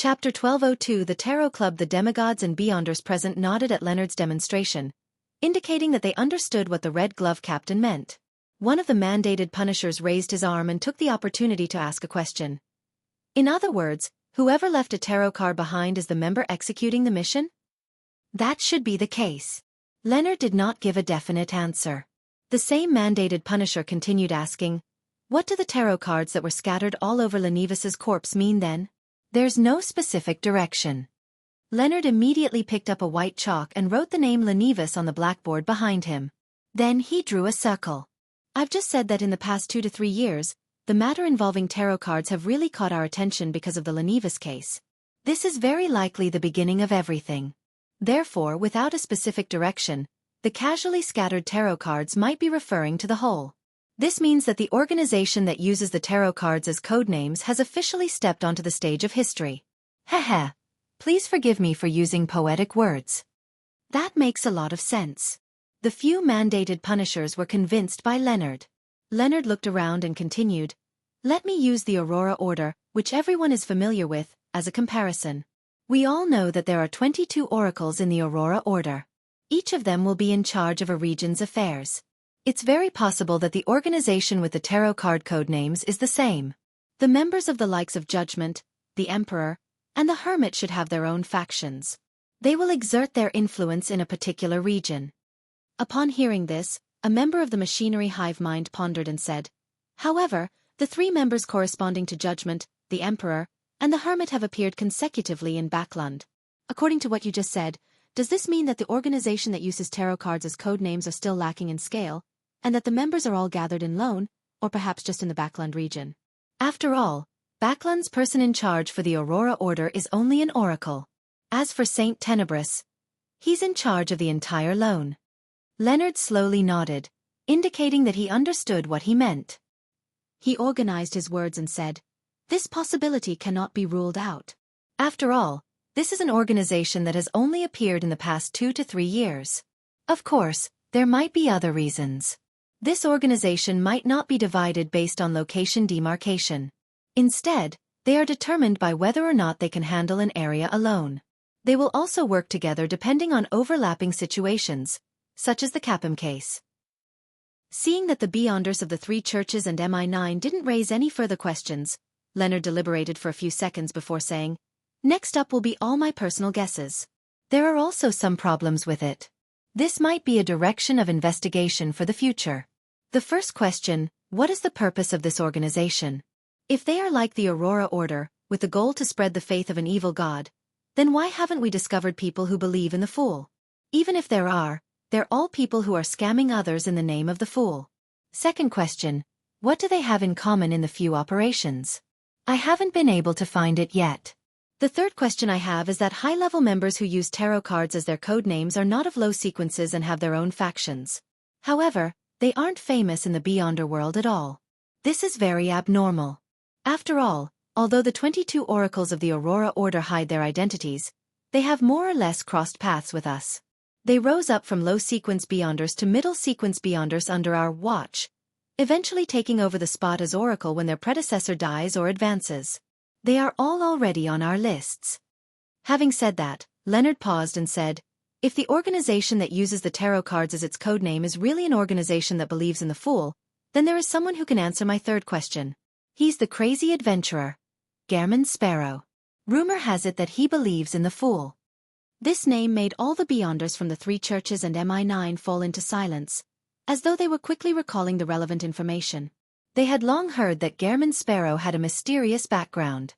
Chapter 1202 The Tarot Club. The demigods and beyonders present nodded at Leonard's demonstration, indicating that they understood what the red glove captain meant. One of the mandated punishers raised his arm and took the opportunity to ask a question. In other words, whoever left a tarot card behind is the member executing the mission? That should be the case. Leonard did not give a definite answer. The same mandated punisher continued asking, "What do the tarot cards that were scattered all over Lenivis's corpse mean then?" "There's no specific direction." Leonard immediately picked up a white chalk and wrote the name Lenivis on the blackboard behind him. Then he drew a circle. "I've just said that in the past 2 to 3 years, the matter involving tarot cards have really caught our attention because of the Lenivis case. This is very likely the beginning of everything. Therefore, without a specific direction, the casually scattered tarot cards might be referring to the whole. This means that the organization that uses the tarot cards as code names has officially stepped onto the stage of history." Heh. Please forgive me for using poetic words. That makes a lot of sense. The few mandated punishers were convinced by Leonard. Leonard looked around and continued, "Let me use the Aurora Order, which everyone is familiar with, as a comparison. We all know that there are 22 oracles in the Aurora Order. Each of them will be in charge of a region's affairs. It's very possible that the organization with the tarot card code names is the same. The members of the likes of Judgment, the Emperor, and the Hermit should have their own factions. They will exert their influence in a particular region." Upon hearing this, a member of the machinery hive mind pondered and said, "However, the 3 members corresponding to Judgment, the Emperor, and the Hermit have appeared consecutively in Backland. According to what you just said, does this mean that the organization that uses tarot cards as code names are still lacking in scale, and that the members are all gathered in Lone, or perhaps just in the Backland region? After all, Backland's person in charge for the Aurora Order is only an oracle. As for Saint Tenebris, he's in charge of the entire Lone." Leonard slowly nodded, indicating that he understood what he meant. He organized his words and said, "This possibility cannot be ruled out. After all, this is an organization that has only appeared in the past 2 to 3 years. Of course, there might be other reasons. This organization might not be divided based on location demarcation. Instead, they are determined by whether or not they can handle an area alone. They will also work together depending on overlapping situations, such as the Capim case." Seeing that the beyonders of the 3 churches and MI9 didn't raise any further questions, Leonard deliberated for a few seconds before saying, "Next up will be all my personal guesses. There are also some problems with it. This might be a direction of investigation for the future. The first question, what is the purpose of this organization? If they are like the Aurora Order, with the goal to spread the faith of an evil god, then why haven't we discovered people who believe in the Fool? Even if there are, they're all people who are scamming others in the name of the Fool. Second question, what do they have in common in the few operations? I haven't been able to find it yet. The third question I have is that high-level members who use tarot cards as their code names are not of low sequences and have their own factions. However, they aren't famous in the Beyonder world at all. This is very abnormal. After all, although the 22 oracles of the Aurora Order hide their identities, they have more or less crossed paths with us. They rose up from low-sequence Beyonders to middle-sequence Beyonders under our watch, eventually taking over the spot as Oracle when their predecessor dies or advances. They are all already on our lists." Having said that, Leonard paused and said, "If the organization that uses the tarot cards as its code name is really an organization that believes in the Fool, then there is someone who can answer my third question. He's the crazy adventurer, Gehrman Sparrow. Rumor has it that he believes in the Fool." This name made all the Beyonders from the 3 churches and MI9 fall into silence, as though they were quickly recalling the relevant information. They had long heard that Gehrman Sparrow had a mysterious background.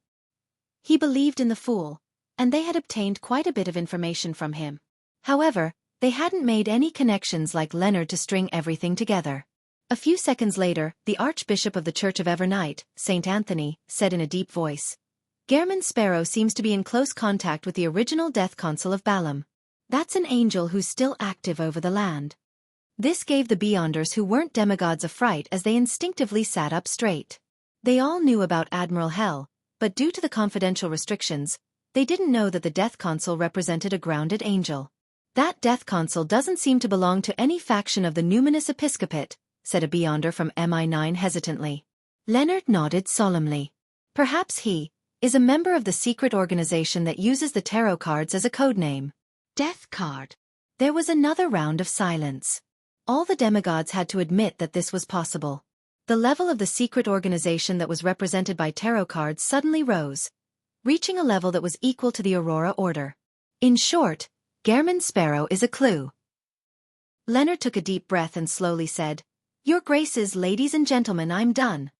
He believed in the Fool, and they had obtained quite a bit of information from him. However, they hadn't made any connections like Leonard to string everything together. A few seconds later, the Archbishop of the Church of Evernight, St. Anthony, said in a deep voice, "Gehrman Sparrow seems to be in close contact with the original Death Consul of Balam. That's an angel who's still active over the land." This gave the Beyonders who weren't demigods a fright as they instinctively sat up straight. They all knew about Admiral Hell, but due to the confidential restrictions, they didn't know that the Death Consul represented a grounded angel. "That Death Consul doesn't seem to belong to any faction of the Numinous Episcopate," said a Beyonder from MI9 hesitantly. Leonard nodded solemnly. "Perhaps he, is a member of the secret organization that uses the tarot cards as a codename. Death card. There was another round of silence. All the demigods had to admit that this was possible. The level of the secret organization that was represented by tarot cards suddenly rose, reaching a level that was equal to the Aurora Order. In short, Gehrman's Sparrow is a clue. Leonard took a deep breath and slowly said, "Your Graces, ladies and gentlemen, I'm done."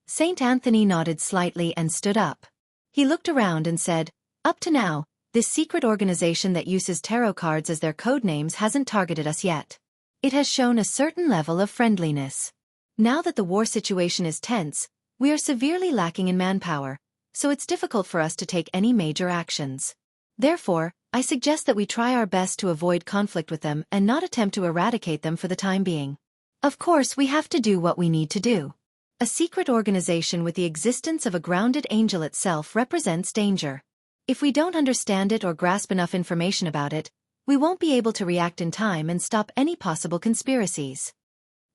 Saint Anthony nodded slightly and stood up. He looked around and said, "Up to now, this secret organization that uses tarot cards as their codenames hasn't targeted us yet. It has shown a certain level of friendliness. Now that the war situation is tense, we are severely lacking in manpower, so it's difficult for us to take any major actions. Therefore, I suggest that we try our best to avoid conflict with them and not attempt to eradicate them for the time being. Of course, we have to do what we need to do. A secret organization with the existence of a grounded angel itself represents danger. If we don't understand it or grasp enough information about it, we won't be able to react in time and stop any possible conspiracies."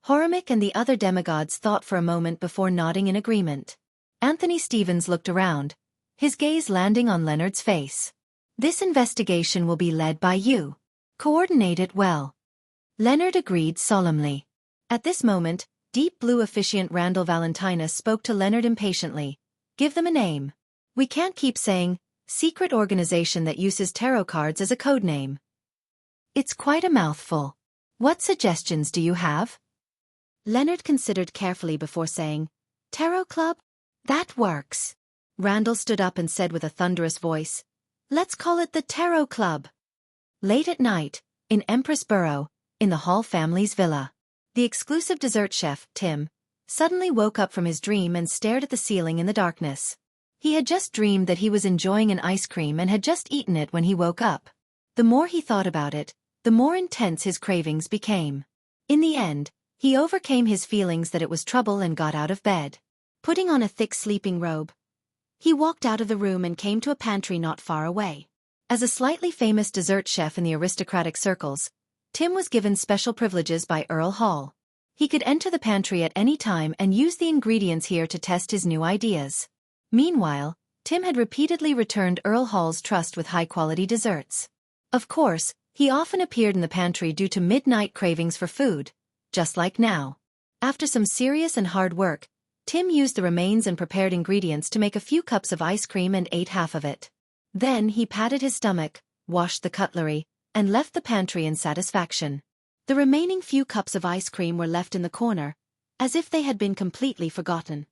Horimic and the other demigods thought for a moment before nodding in agreement. Anthony Stevens looked around, his gaze landing on Leonard's face. "This investigation will be led by you. Coordinate it well." Leonard agreed solemnly. At this moment, Deep Blue Officiant Randall Valentinus spoke to Leonard impatiently. "Give them a name. We can't keep saying, secret organization that uses tarot cards as a codename. It's quite a mouthful. What suggestions do you have?" Leonard considered carefully before saying, "Tarot Club? That works." Randall stood up and said with a thunderous voice, "Let's call it the Tarot Club." Late at night, in Empress Borough, in the Hall family's villa, the exclusive dessert chef, Tim, suddenly woke up from his dream and stared at the ceiling in the darkness. He had just dreamed that he was enjoying an ice cream and had just eaten it when he woke up. The more he thought about it, the more intense his cravings became. In the end, he overcame his feelings that it was trouble and got out of bed. Putting on a thick sleeping robe, he walked out of the room and came to a pantry not far away. As a slightly famous dessert chef in the aristocratic circles, Tim was given special privileges by Earl Hall. He could enter the pantry at any time and use the ingredients here to test his new ideas. Meanwhile, Tim had repeatedly returned Earl Hall's trust with high-quality desserts. Of course, he often appeared in the pantry due to midnight cravings for food, just like now. After some serious and hard work, Tim used the remains and prepared ingredients to make a few cups of ice cream and ate half of it. Then he patted his stomach, washed the cutlery, and left the pantry in satisfaction. The remaining few cups of ice cream were left in the corner, as if they had been completely forgotten.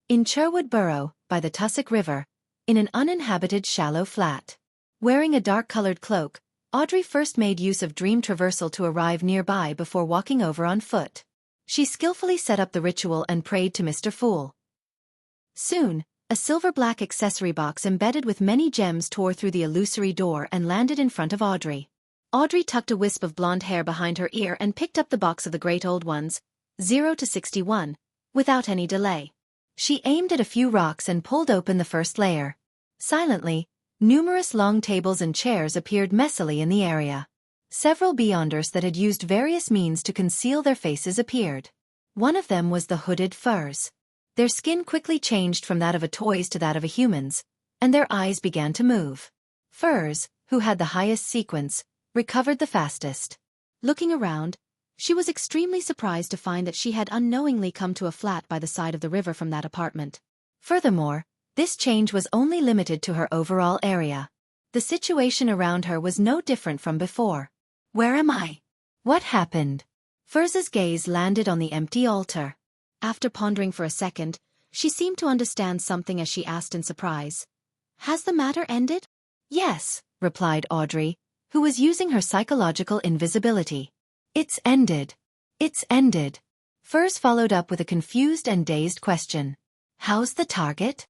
In Sherwood Borough, by the Tussock River, in an uninhabited shallow flat. Wearing a dark-colored cloak, Audrey first made use of dream traversal to arrive nearby before walking over on foot. She skillfully set up the ritual and prayed to Mr. Fool. Soon, a silver-black accessory box embedded with many gems tore through the illusory door and landed in front of Audrey. Audrey tucked a wisp of blonde hair behind her ear and picked up the box of the Great Old Ones, 0 to 61, without any delay. She aimed at a few rocks and pulled open the first layer. Silently, numerous long tables and chairs appeared messily in the area. Several beyonders that had used various means to conceal their faces appeared. One of them was the hooded furs. Their skin quickly changed from that of a toy's to that of a human's, and their eyes began to move. Furs, who had the highest sequence, recovered the fastest. Looking around, she was extremely surprised to find that she had unknowingly come to a flat by the side of the river from that apartment. Furthermore, this change was only limited to her overall area. The situation around her was no different from before. Where am I? What happened? Furz's gaze landed on the empty altar. After pondering for a second, she seemed to understand something as she asked in surprise. Has the matter ended? Yes, replied Audrey, who was using her psychological invisibility. It's ended. It's ended. Furz followed up with a confused and dazed question. How's the target?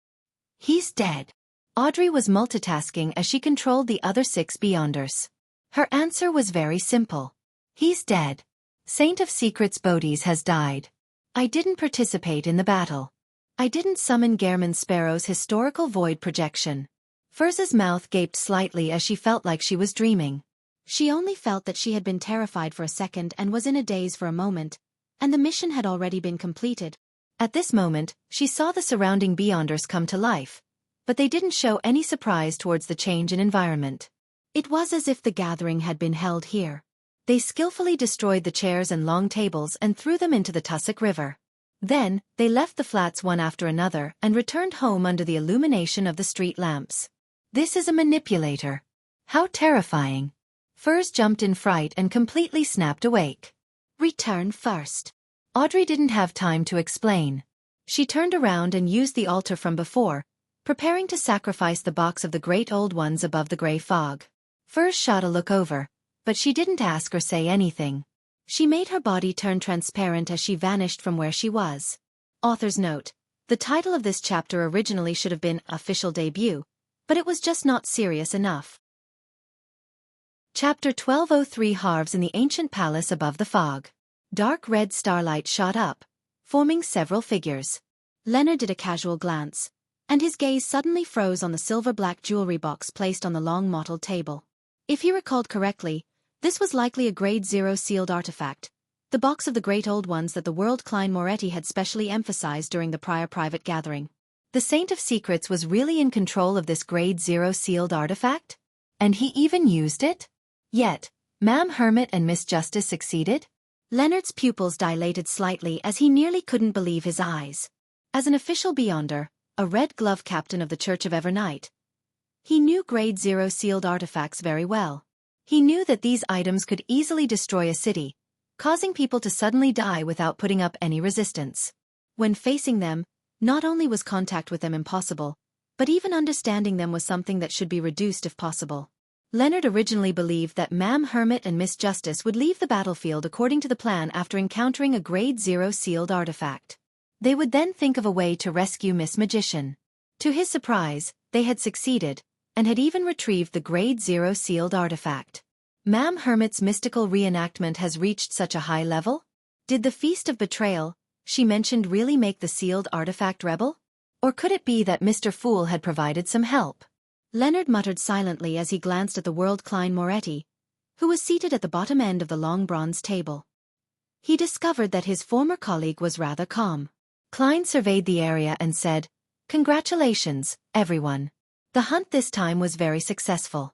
He's dead. Audrey was multitasking as she controlled the other 6 beyonders. Her answer was very simple. He's dead. Saint of Secrets Bodis has died. I didn't participate in the battle. I didn't summon Gehrman Sparrow's historical void projection. Furz's mouth gaped slightly as she felt like she was dreaming. She only felt that she had been terrified for a second and was in a daze for a moment, and the mission had already been completed. At this moment, she saw the surrounding beyonders come to life, but they didn't show any surprise towards the change in environment. It was as if the gathering had been held here. They skillfully destroyed the chairs and long tables and threw them into the tussock river. Then, they left the flats one after another and returned home under the illumination of the street lamps. This is a manipulator. How terrifying. Furs jumped in fright and completely snapped awake. Return first. Audrey didn't have time to explain. She turned around and used the altar from before, preparing to sacrifice the box of the great old ones above the gray fog. Furs shot a look over, but she didn't ask or say anything. She made her body turn transparent as she vanished from where she was. Author's note: the title of this chapter originally should have been Official Debut, but it was just not serious enough. Chapter 1203 Harves in the Ancient Palace Above the Fog. Dark red starlight shot up, forming several figures. Leonard did a casual glance, and his gaze suddenly froze on the silver-black jewelry box placed on the long mottled table. If he recalled correctly, this was likely a Grade 0 sealed artifact, the box of the great old ones that the World Klein Moretti had specially emphasized during the prior private gathering. The Saint of Secrets was really in control of this Grade 0 sealed artifact? And he even used it? Yet, Ma'am Hermit and Miss Justice succeeded? Leonard's pupils dilated slightly as he nearly couldn't believe his eyes. As an official Beyonder, a Red Glove captain of the Church of Evernight, he knew Grade 0 sealed artifacts very well. He knew that these items could easily destroy a city, causing people to suddenly die without putting up any resistance. When facing them, not only was contact with them impossible, but even understanding them was something that should be reduced if possible. Leonard originally believed that Ma'am Hermit and Miss Justice would leave the battlefield according to the plan after encountering a Grade 0 sealed artifact. They would then think of a way to rescue Miss Magician. To his surprise, they had succeeded, and had even retrieved the Grade 0 sealed artifact. Ma'am Hermit's mystical reenactment has reached such a high level? Did the Feast of Betrayal she mentioned really make the sealed artifact rebel? Or could it be that Mr. Fool had provided some help? Leonard muttered silently as he glanced at the World Klein Moretti, who was seated at the bottom end of the long bronze table. He discovered that his former colleague was rather calm. Klein surveyed the area and said, "Congratulations, everyone. The hunt this time was very successful.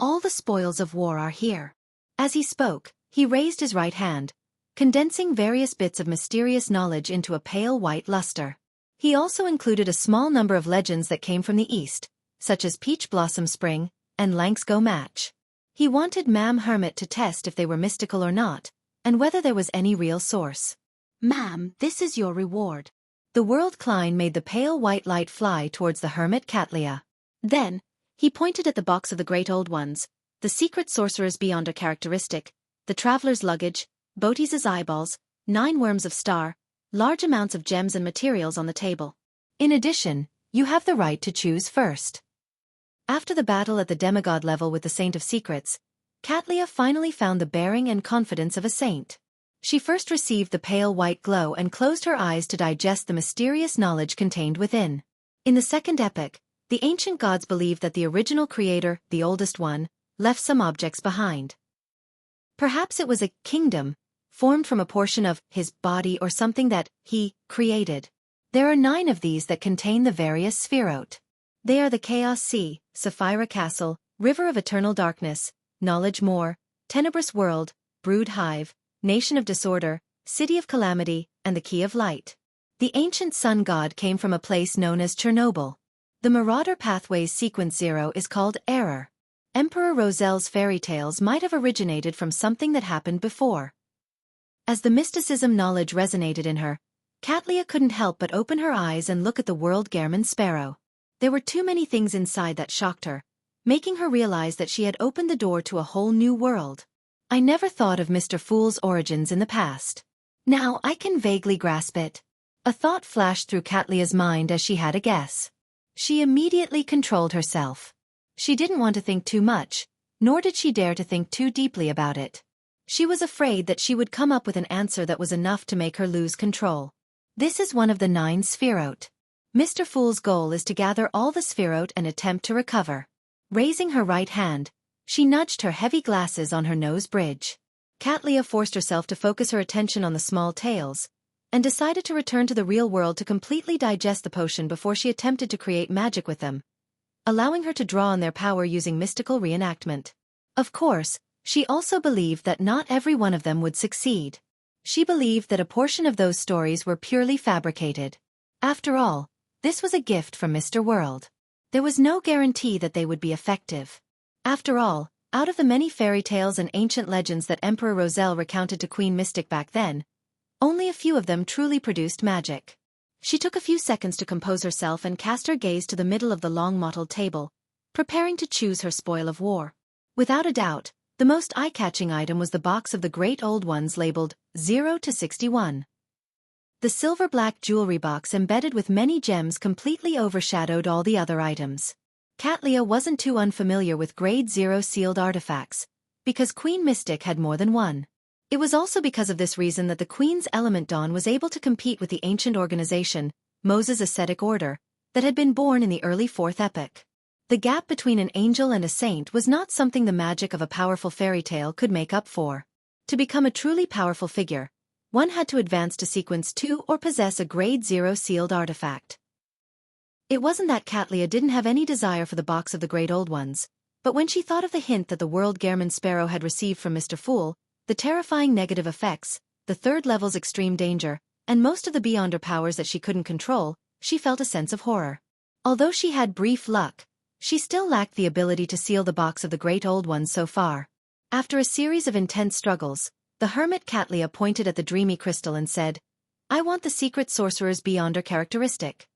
All the spoils of war are here." As he spoke, he raised his right hand, condensing various bits of mysterious knowledge into a pale white luster. He also included a small number of legends that came from the East, such as Peach Blossom Spring and Lanks Go Match. He wanted Ma'am Hermit to test if they were mystical or not, and whether there was any real source. "Ma'am, this is your reward." The World Klein made the pale white light fly towards the Hermit Catlia. Then, he pointed at the box of the great old ones, the secret sorcerer's Beyonder characteristic, the traveler's luggage, Botis's eyeballs, 9 worms of star, large amounts of gems and materials on the table. In addition, you have the right to choose first. After the battle at the demigod level with the Saint of Secrets, Catlia finally found the bearing and confidence of a saint. She first received the pale white glow and closed her eyes to digest the mysterious knowledge contained within. In the second epoch, the ancient gods believed that the original creator, the oldest one, left some objects behind. Perhaps it was a kingdom, formed from a portion of his body or something that he created. There are 9 of these that contain the various spherote. They are the Chaos Sea, Sapphira Castle, River of Eternal Darkness, Knowledge Moor, Tenebrous World, Brood Hive, Nation of Disorder, City of Calamity, and the Key of Light. The ancient sun god came from a place known as Chernobyl. The Marauder Pathways Sequence 0 is called Error. Emperor Roselle's fairy tales might have originated from something that happened before. As the mysticism knowledge resonated in her, Catlia couldn't help but open her eyes and look at the world Gehrman Sparrow. There were too many things inside that shocked her, making her realize that she had opened the door to a whole new world. "I never thought of Mr. Fool's origins in the past. Now I can vaguely grasp it." A thought flashed through Catlia's mind as she had a guess. She immediately controlled herself. She didn't want to think too much, nor did she dare to think too deeply about it. She was afraid that she would come up with an answer that was enough to make her lose control. This is one of the 9 spherote. Mr. Fool's goal is to gather all the spherote and attempt to recover. Raising her right hand, she nudged her heavy glasses on her nose bridge. Catlia forced herself to focus her attention on the small tails, and decided to return to the real world to completely digest the potion before she attempted to create magic with them, allowing her to draw on their power using mystical reenactment. Of course, she also believed that not every one of them would succeed. She believed that a portion of those stories were purely fabricated. After all, this was a gift from Mr. World. There was no guarantee that they would be effective. After all, out of the many fairy tales and ancient legends that Emperor Roselle recounted to Queen Mystic back then, only a few of them truly produced magic. She took a few seconds to compose herself and cast her gaze to the middle of the long mottled table, preparing to choose her spoil of war. Without a doubt, the most eye-catching item was the box of the Great Old Ones labeled 0 to 61. The silver-black jewelry box embedded with many gems completely overshadowed all the other items. Catlia wasn't too unfamiliar with Grade 0 sealed artifacts, because Queen Mystic had more than one. It was also because of this reason that the Queen's Element Dawn was able to compete with the ancient organization, Moses Ascetic Order, that had been born in the early 4th epoch. The gap between an angel and a saint was not something the magic of a powerful fairy tale could make up for. To become a truly powerful figure, one had to advance to Sequence 2 or possess a Grade 0 sealed artifact. It wasn't that Catlia didn't have any desire for the box of the Great Old Ones, but when she thought of the hint that the World Gehrman Sparrow had received from Mr. Fool, the terrifying negative effects, the 3rd level's extreme danger, and most of the Beyonder powers that she couldn't control, she felt a sense of horror. Although she had brief luck, she still lacked the ability to seal the box of the Great Old Ones so far. After a series of intense struggles, the hermit Catlia pointed at the dreamy crystal and said, "I want the secret sorcerer's Beyonder characteristic.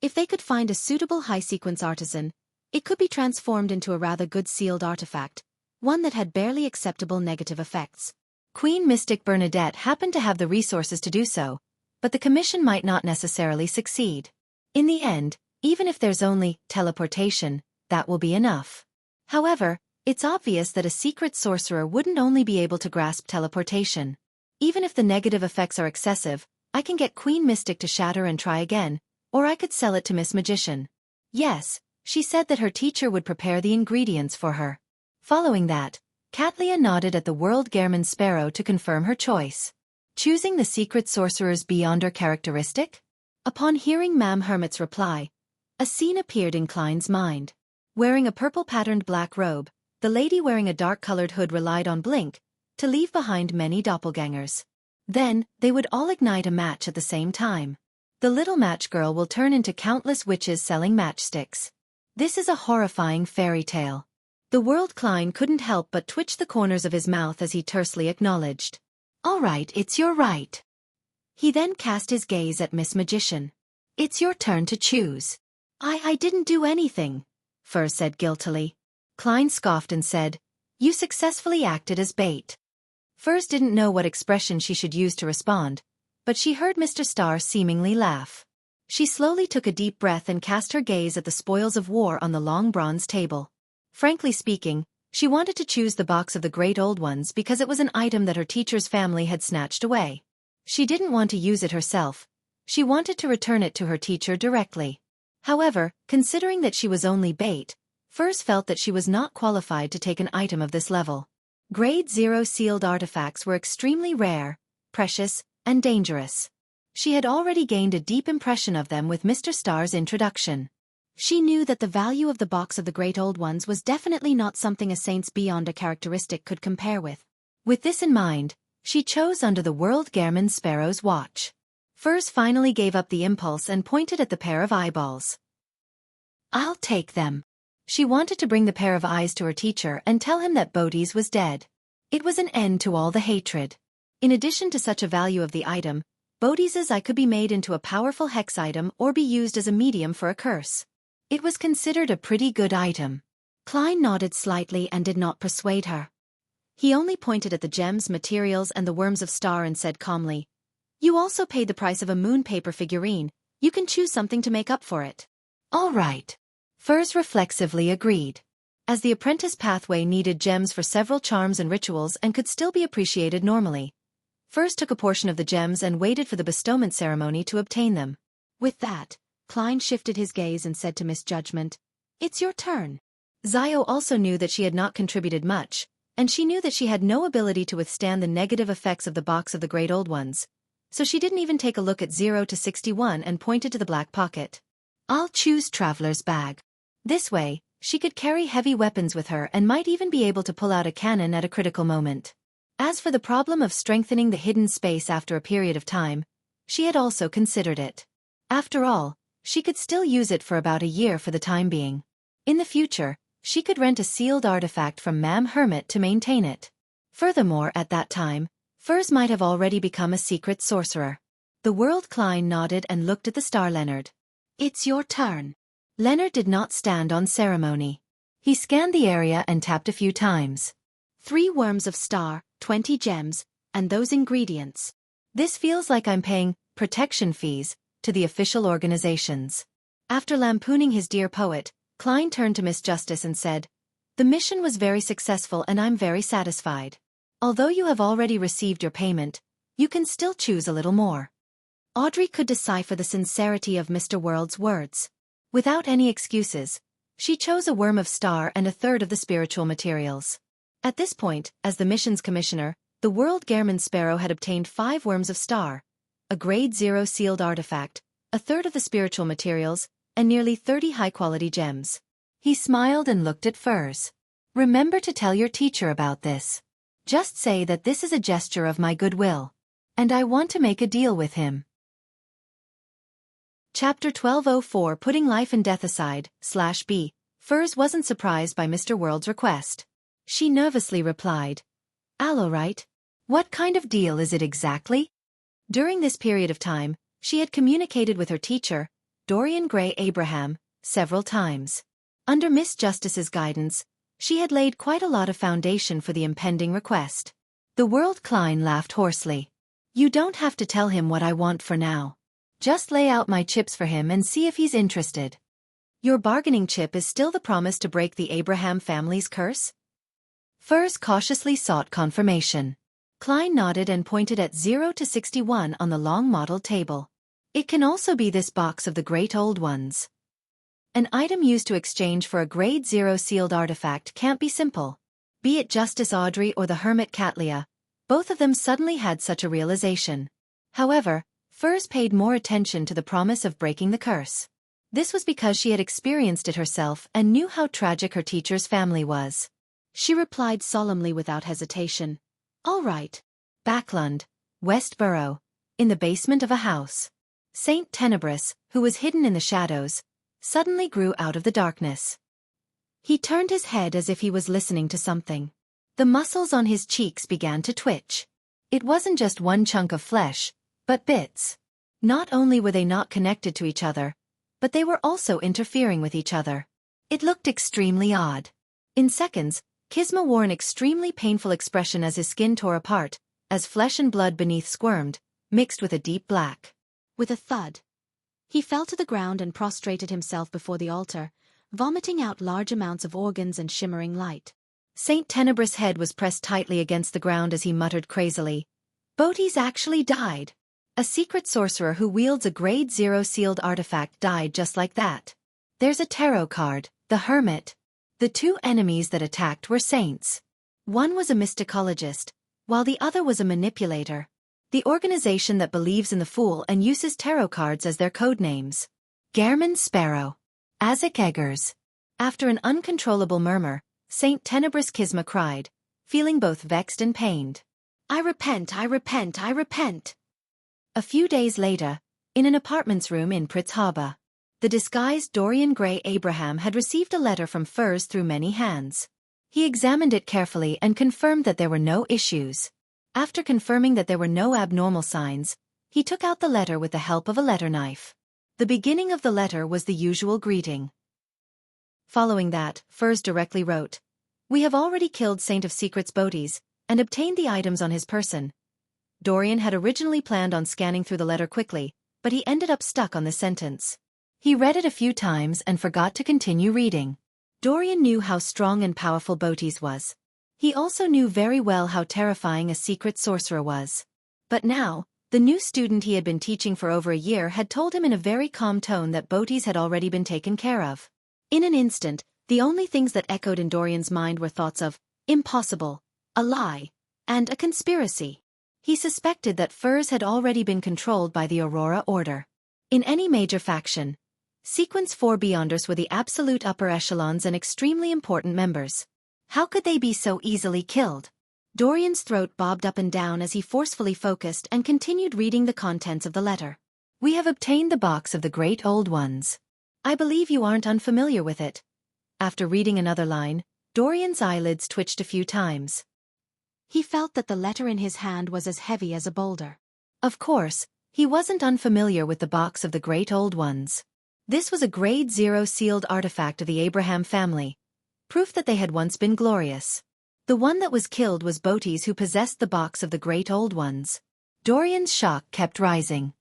If they could find a suitable high-sequence artisan, it could be transformed into a rather good sealed artifact, one that had barely acceptable negative effects." Queen Mystic Bernadette happened to have the resources to do so, but the commission might not necessarily succeed. In the end, even if there's only teleportation, that will be enough. However, it's obvious that a secret sorcerer wouldn't only be able to grasp teleportation. Even if the negative effects are excessive, I can get Queen Mystic to shatter and try again, or I could sell it to Miss Magician. Yes, she said that her teacher would prepare the ingredients for her. Following that, Catlia nodded at the World Gehrman Sparrow to confirm her choice. Choosing the secret sorcerer's Beyonder characteristic? Upon hearing Ma'am Hermit's reply, a scene appeared in Klein's mind. Wearing a purple-patterned black robe, the lady wearing a dark-colored hood relied on Blink to leave behind many doppelgangers. Then, they would all ignite a match at the same time. The little match girl will turn into countless witches selling matchsticks. This is a horrifying fairy tale. The World Klein couldn't help but twitch the corners of his mouth as he tersely acknowledged. "All right, it's your right." He then cast his gaze at Miss Magician. "It's your turn to choose." I didn't do anything," Furs said guiltily. Klein scoffed and said, "You successfully acted as bait." Furs didn't know what expression she should use to respond, but she heard Mr. Star seemingly laugh. She slowly took a deep breath and cast her gaze at the spoils of war on the long bronze table. Frankly speaking, she wanted to choose the box of the Great Old Ones because it was an item that her teacher's family had snatched away. She didn't want to use it herself. She wanted to return it to her teacher directly. However, considering that she was only bait, Furs felt that she was not qualified to take an item of this level. Grade 0 sealed artifacts were extremely rare, precious, and dangerous. She had already gained a deep impression of them with Mr. Star's introduction. She knew that the value of the box of the Great Old Ones was definitely not something a saint's Beyonder characteristic could compare with. With this in mind, she chose under the World Gehrman Sparrow's watch. Furs finally gave up the impulse and pointed at the pair of eyeballs. "I'll take them." She wanted to bring the pair of eyes to her teacher and tell him that Bodhi's was dead. It was an end to all the hatred. In addition to such a value of the item, Bodhi's eye could be made into a powerful hex item or be used as a medium for a curse. It was considered a pretty good item. Klein nodded slightly and did not persuade her. He only pointed at the gems, materials, and the worms of Star and said calmly, "You also paid the price of a moon paper figurine. You can choose something to make up for it." "All right." Furs reflexively agreed. As the apprentice pathway needed gems for several charms and rituals and could still be appreciated normally, Furs took a portion of the gems and waited for the bestowment ceremony to obtain them. With that, Klein shifted his gaze and said to Miss Judgment, "It's your turn." Zio also knew that she had not contributed much, and she knew that she had no ability to withstand the negative effects of the box of the Great Old Ones, so she didn't even take a look at 0 to 61 and pointed to the black pocket. "I'll choose Traveler's Bag." This way, she could carry heavy weapons with her and might even be able to pull out a cannon at a critical moment. As for the problem of strengthening the hidden space after a period of time, she had also considered it. After all, she could still use it for about a year for the time being. In the future, she could rent a sealed artifact from Ma'am Hermit to maintain it. Furthermore, at that time, Furs might have already become a secret sorcerer. The World Klein nodded and looked at the star Leonard. "It's your turn." Leonard did not stand on ceremony. He scanned the area and tapped a few times. 3 worms of star, 20 gems, and those ingredients. This feels like I'm paying protection fees to the official organizations. After lampooning his dear poet, Klein turned to Miss Justice and said, "The mission was very successful and I'm very satisfied. Although you have already received your payment, you can still choose a little more." Audrey could decipher the sincerity of Mr. World's words. Without any excuses, she chose a worm of star and a third of the spiritual materials. At this point, as the mission's commissioner, the World Gehrman Sparrow had obtained 5 worms of star, a grade 0 sealed artifact, a third of the spiritual materials, and nearly 30 high-quality gems. He smiled and looked at Furs. "Remember to tell your teacher about this. Just say that this is a gesture of my goodwill. And I want to make a deal with him." Chapter 1204 Putting Life and Death Aside, /B. Furs wasn't surprised by Mr. World's request. She nervously replied, "All right. What kind of deal is it exactly?" During this period of time, she had communicated with her teacher, Dorian Gray Abraham, several times. Under Miss Justice's guidance, she had laid quite a lot of foundation for the impending request. The World Klein laughed hoarsely. "You don't have to tell him what I want for now. Just lay out my chips for him and see if he's interested." "Your bargaining chip is still the promise to break the Abraham family's curse?" Furs cautiously sought confirmation. Klein nodded and pointed at 0 to 61 on the long modeled table. "It can also be this box of the great old ones." An item used to exchange for a grade 0 sealed artifact can't be simple. Be it Justice Audrey or the Hermit Catlia, both of them suddenly had such a realization. However, Furs paid more attention to the promise of breaking the curse. This was because she had experienced it herself and knew how tragic her teacher's family was. She replied solemnly without hesitation, "All right." Backlund, Westborough, in the basement of a house. Saint Tenebris, who was hidden in the shadows, suddenly grew out of the darkness. He turned his head as if he was listening to something. The muscles on his cheeks began to twitch. It wasn't just one chunk of flesh, but bits. Not only were they not connected to each other, but they were also interfering with each other. It looked extremely odd. In seconds, Kisma wore an extremely painful expression as his skin tore apart, as flesh and blood beneath squirmed, mixed with a deep black. With a thud, he fell to the ground and prostrated himself before the altar, vomiting out large amounts of organs and shimmering light. Saint Tenebris' head was pressed tightly against the ground as he muttered crazily, "Botes actually died. A secret sorcerer who wields a grade 0 sealed artifact died just like that. There's a tarot card, the Hermit." The 2 enemies that attacked were saints. One was a mysticologist, while the other was a manipulator. The organization that believes in the fool and uses tarot cards as their code names. Gehrman Sparrow. Azek Eggers. After an uncontrollable murmur, Saint Tenebris Kisma cried, feeling both vexed and pained. "I repent, I repent, I repent." A few days later, in an apartment's room in Pritzhaba, the disguised Dorian Gray Abraham had received a letter from Furs through many hands. He examined it carefully and confirmed that there were no issues. After confirming that there were no abnormal signs, he took out the letter with the help of a letter knife. The beginning of the letter was the usual greeting. Following that, Furs directly wrote, "We have already killed Saint of Secrets Botes, and obtained the items on his person." Dorian had originally planned on scanning through the letter quickly, but he ended up stuck on this sentence. He read it a few times and forgot to continue reading. Dorian knew how strong and powerful Botes was. He also knew very well how terrifying a secret sorcerer was. But now, the new student he had been teaching for over a year had told him in a very calm tone that Botes had already been taken care of. In an instant, the only things that echoed in Dorian's mind were thoughts of impossible, a lie, and a conspiracy. He suspected that Furs had already been controlled by the Aurora Order. In any major faction, Sequence 4 Beyonders were the absolute upper echelons and extremely important members. How could they be so easily killed? Dorian's throat bobbed up and down as he forcefully focused and continued reading the contents of the letter. We have obtained the box of the Great Old Ones. I believe you aren't unfamiliar with it. After reading another line, Dorian's eyelids twitched a few times. He felt that the letter in his hand was as heavy as a boulder. Of course, he wasn't unfamiliar with the box of the Great Old Ones. This was a Grade 0 sealed artifact of the Abraham family, proof that they had once been glorious. The one that was killed was Botes, who possessed the box of the Great Old Ones. Dorian's shock kept rising.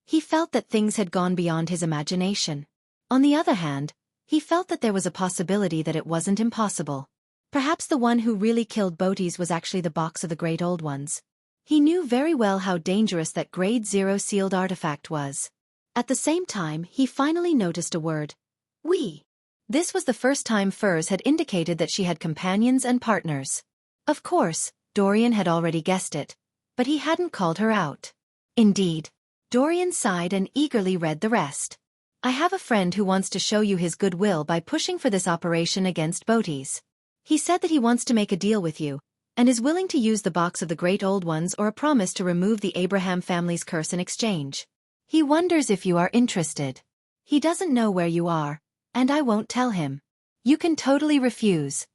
He felt that things had gone beyond his imagination. On the other hand, he felt that there was a possibility that it wasn't impossible. Perhaps the one who really killed Botes was actually the box of the Great Old Ones. He knew very well how dangerous that Grade 0 sealed artifact was. At the same time, he finally noticed a word. We. This was the first time Furs had indicated that she had companions and partners. Of course, Dorian had already guessed it, but he hadn't called her out. Indeed. Dorian sighed and eagerly read the rest. I have a friend who wants to show you his goodwill by pushing for this operation against Botes. He said that he wants to make a deal with you, and is willing to use the box of the Great Old Ones or a promise to remove the Abraham family's curse in exchange. He wonders if you are interested. He doesn't know where you are, and I won't tell him. You can totally refuse.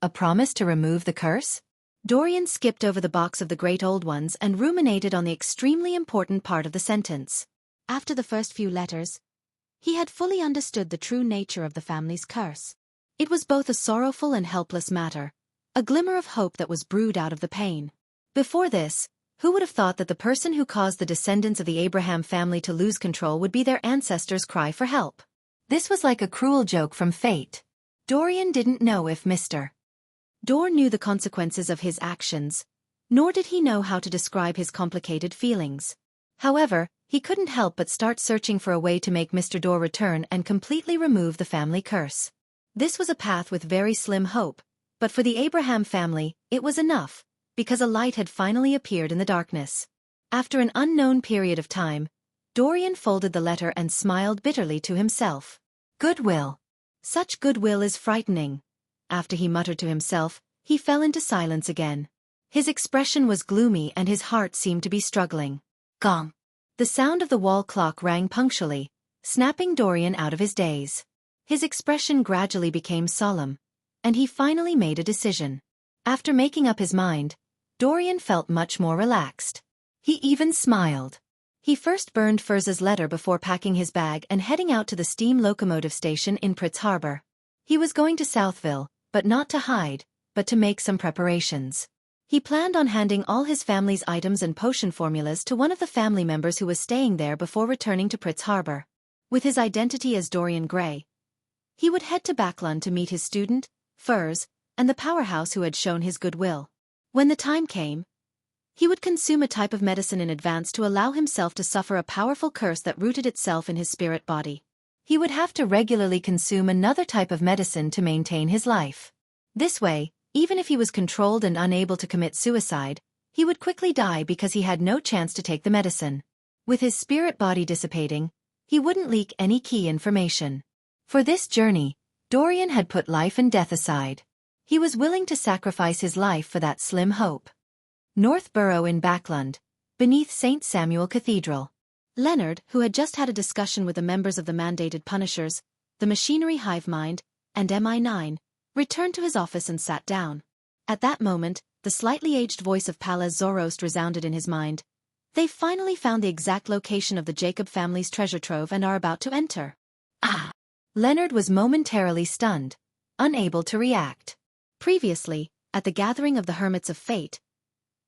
A promise to remove the curse? Dorian skipped over the box of the Great Old Ones and ruminated on the extremely important part of the sentence. After the first few letters, he had fully understood the true nature of the family's curse. It was both a sorrowful and helpless matter, a glimmer of hope that was brewed out of the pain. Before this, who would have thought that the person who caused the descendants of the Abraham family to lose control would be their ancestors' cry for help? This was like a cruel joke from fate. Dorian didn't know if Mr. Dor knew the consequences of his actions, nor did he know how to describe his complicated feelings. However, he couldn't help but start searching for a way to make Mr. Dor return and completely remove the family curse. This was a path with very slim hope, but for the Abraham family, it was enough, because a light had finally appeared in the darkness. After an unknown period of time, Dorian folded the letter and smiled bitterly to himself. Goodwill. Such goodwill is frightening. After he muttered to himself, he fell into silence again. His expression was gloomy and his heart seemed to be struggling. Gong. The sound of the wall clock rang punctually, snapping Dorian out of his daze. His expression gradually became solemn, and he finally made a decision. After making up his mind, Dorian felt much more relaxed. He even smiled. He first burned Furz's letter before packing his bag and heading out to the steam locomotive station in Pritz Harbor. He was going to Southville, but not to hide, but to make some preparations. He planned on handing all his family's items and potion formulas to one of the family members who was staying there before returning to Pritz Harbor. With his identity as Dorian Gray, he would head to Backlund to meet his student, Furs, and the powerhouse who had shown his goodwill. When the time came, he would consume a type of medicine in advance to allow himself to suffer a powerful curse that rooted itself in his spirit body. He would have to regularly consume another type of medicine to maintain his life. This way, even if he was controlled and unable to commit suicide, he would quickly die because he had no chance to take the medicine. With his spirit body dissipating, he wouldn't leak any key information. For this journey, Dorian had put life and death aside. He was willing to sacrifice his life for that slim hope. Northborough in Backlund, beneath St. Samuel Cathedral. Leonard, who had just had a discussion with the members of the mandated punishers, the machinery hive mind, and MI9, returned to his office and sat down. At that moment, the slightly aged voice of Palaz Zoroast resounded in his mind. They've finally found the exact location of the Jacob family's treasure trove and are about to enter. Ah! Leonard was momentarily stunned, unable to react. Previously, at the gathering of the Hermits of Fate,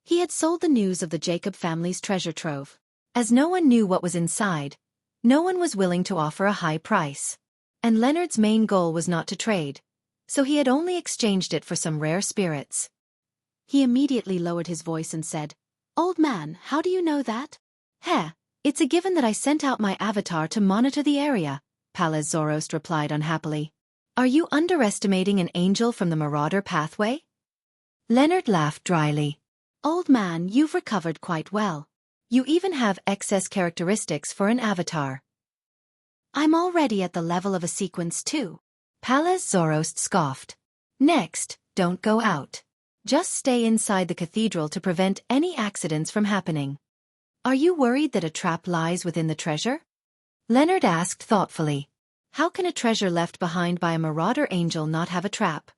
he had sold the news of the Jacob family's treasure trove. As no one knew what was inside, no one was willing to offer a high price. And Leonard's main goal was not to trade, so he had only exchanged it for some rare spirits. He immediately lowered his voice and said, "Old man, how do you know that?" "Heh, it's a given that I sent out my avatar to monitor the area," Palaz Zoroast replied unhappily. "Are you underestimating an angel from the Marauder pathway?" Leonard laughed dryly. "Old man, you've recovered quite well. You even have excess characteristics for an avatar." I'm already at the level of a sequence 2. Palaz Zoroast scoffed. Next, don't go out. Just stay inside the cathedral to prevent any accidents from happening. Are you worried that a trap lies within the treasure? Leonard asked thoughtfully. How can a treasure left behind by a marauder angel not have a trap?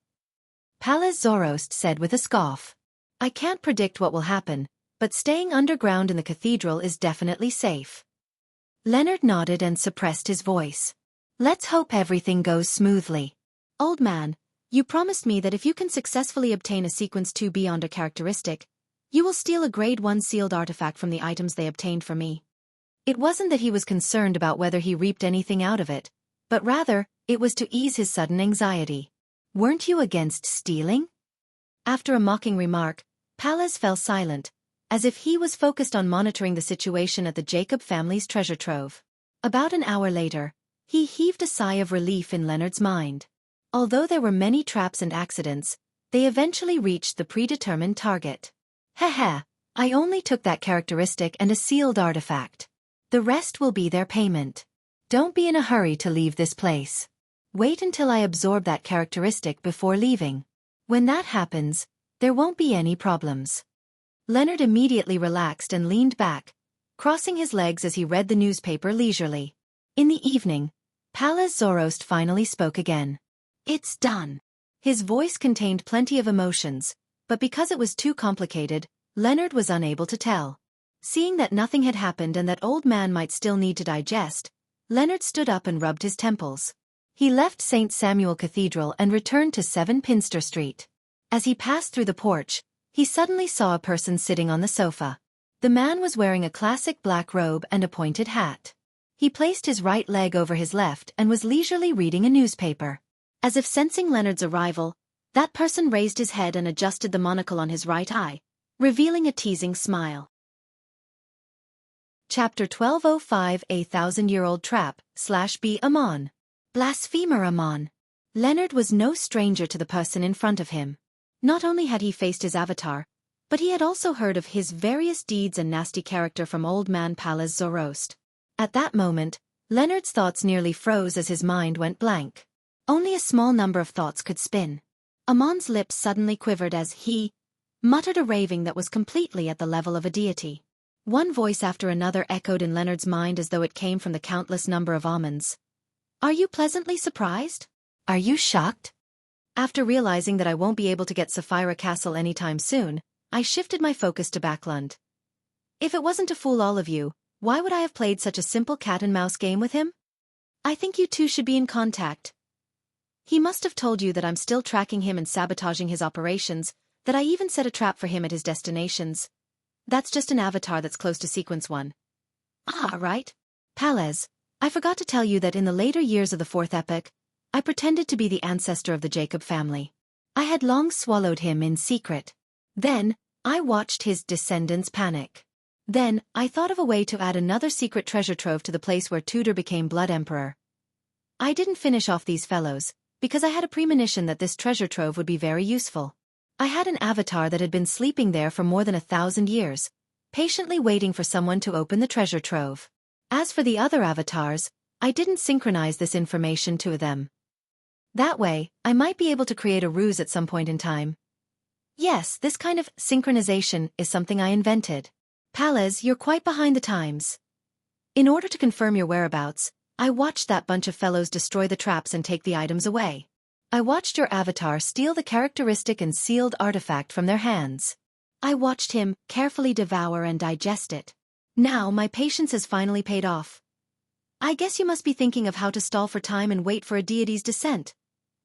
Palaz Zoroast said with a scoff. I can't predict what will happen, but staying underground in the cathedral is definitely safe. Leonard nodded and suppressed his voice. Let's hope everything goes smoothly. Old man, you promised me that if you can successfully obtain a Sequence 2 Beyonder characteristic, you will steal a Grade 1 sealed artifact from the items they obtained for me. It wasn't that he was concerned about whether he reaped anything out of it, but rather, it was to ease his sudden anxiety. Weren't you against stealing? After a mocking remark, Palaz fell silent, as if he was focused on monitoring the situation at the Jacob family's treasure trove. About an hour later, he heaved a sigh of relief in Leonard's mind. Although there were many traps and accidents, they eventually reached the predetermined target. Heh, I only took that characteristic and a sealed artifact. The rest will be their payment. Don't be in a hurry to leave this place. Wait until I absorb that characteristic before leaving. When that happens, there won't be any problems. Leonard immediately relaxed and leaned back, crossing his legs as he read the newspaper leisurely. In the evening, Palaz Zoroast finally spoke again. It's done. His voice contained plenty of emotions, but because it was too complicated, Leonard was unable to tell. Seeing that nothing had happened and that old man might still need to digest, Leonard stood up and rubbed his temples. He left St. Samuel Cathedral and returned to 7 Pinster Street. As he passed through the porch, he suddenly saw a person sitting on the sofa. The man was wearing a classic black robe and a pointed hat. He placed his right leg over his left and was leisurely reading a newspaper. As if sensing Leonard's arrival, that person raised his head and adjusted the monocle on his right eye, revealing a teasing smile. Chapter 1205 A 1,000-Year-Old Trap / B. Amon. Blasphemer Amon. Leonard was no stranger to the person in front of him. Not only had he faced his avatar, but he had also heard of his various deeds and nasty character from old man Palaz Zoroast. At that moment, Leonard's thoughts nearly froze as his mind went blank. Only a small number of thoughts could spin. Amon's lips suddenly quivered as he muttered a raving that was completely at the level of a deity. One voice after another echoed in Leonard's mind as though it came from the countless number of Amons. Are you pleasantly surprised? Are you shocked? After realizing that I won't be able to get Sapphira Castle anytime soon, I shifted my focus to Backlund. If it wasn't to fool all of you, why would I have played such a simple cat-and-mouse game with him? I think you two should be in contact. He must have told you that I'm still tracking him and sabotaging his operations, that I even set a trap for him at his destinations. That's just an avatar that's close to Sequence 1. Ah, right. Palaz, I forgot to tell you that in the later years of the 4th epoch, I pretended to be the ancestor of the Jacob family. I had long swallowed him in secret. Then, I watched his descendants panic. Then, I thought of a way to add another secret treasure trove to the place where Tudor became Blood Emperor. I didn't finish off these fellows, because I had a premonition that this treasure trove would be very useful. I had an avatar that had been sleeping there for more than 1,000 years, patiently waiting for someone to open the treasure trove. As for the other avatars, I didn't synchronize this information to them. That way, I might be able to create a ruse at some point in time. Yes, this kind of synchronization is something I invented. Palaz, you're quite behind the times. In order to confirm your whereabouts, I watched that bunch of fellows destroy the traps and take the items away. I watched your avatar steal the characteristic and sealed artifact from their hands. I watched him carefully devour and digest it. Now my patience has finally paid off. I guess you must be thinking of how to stall for time and wait for a deity's descent.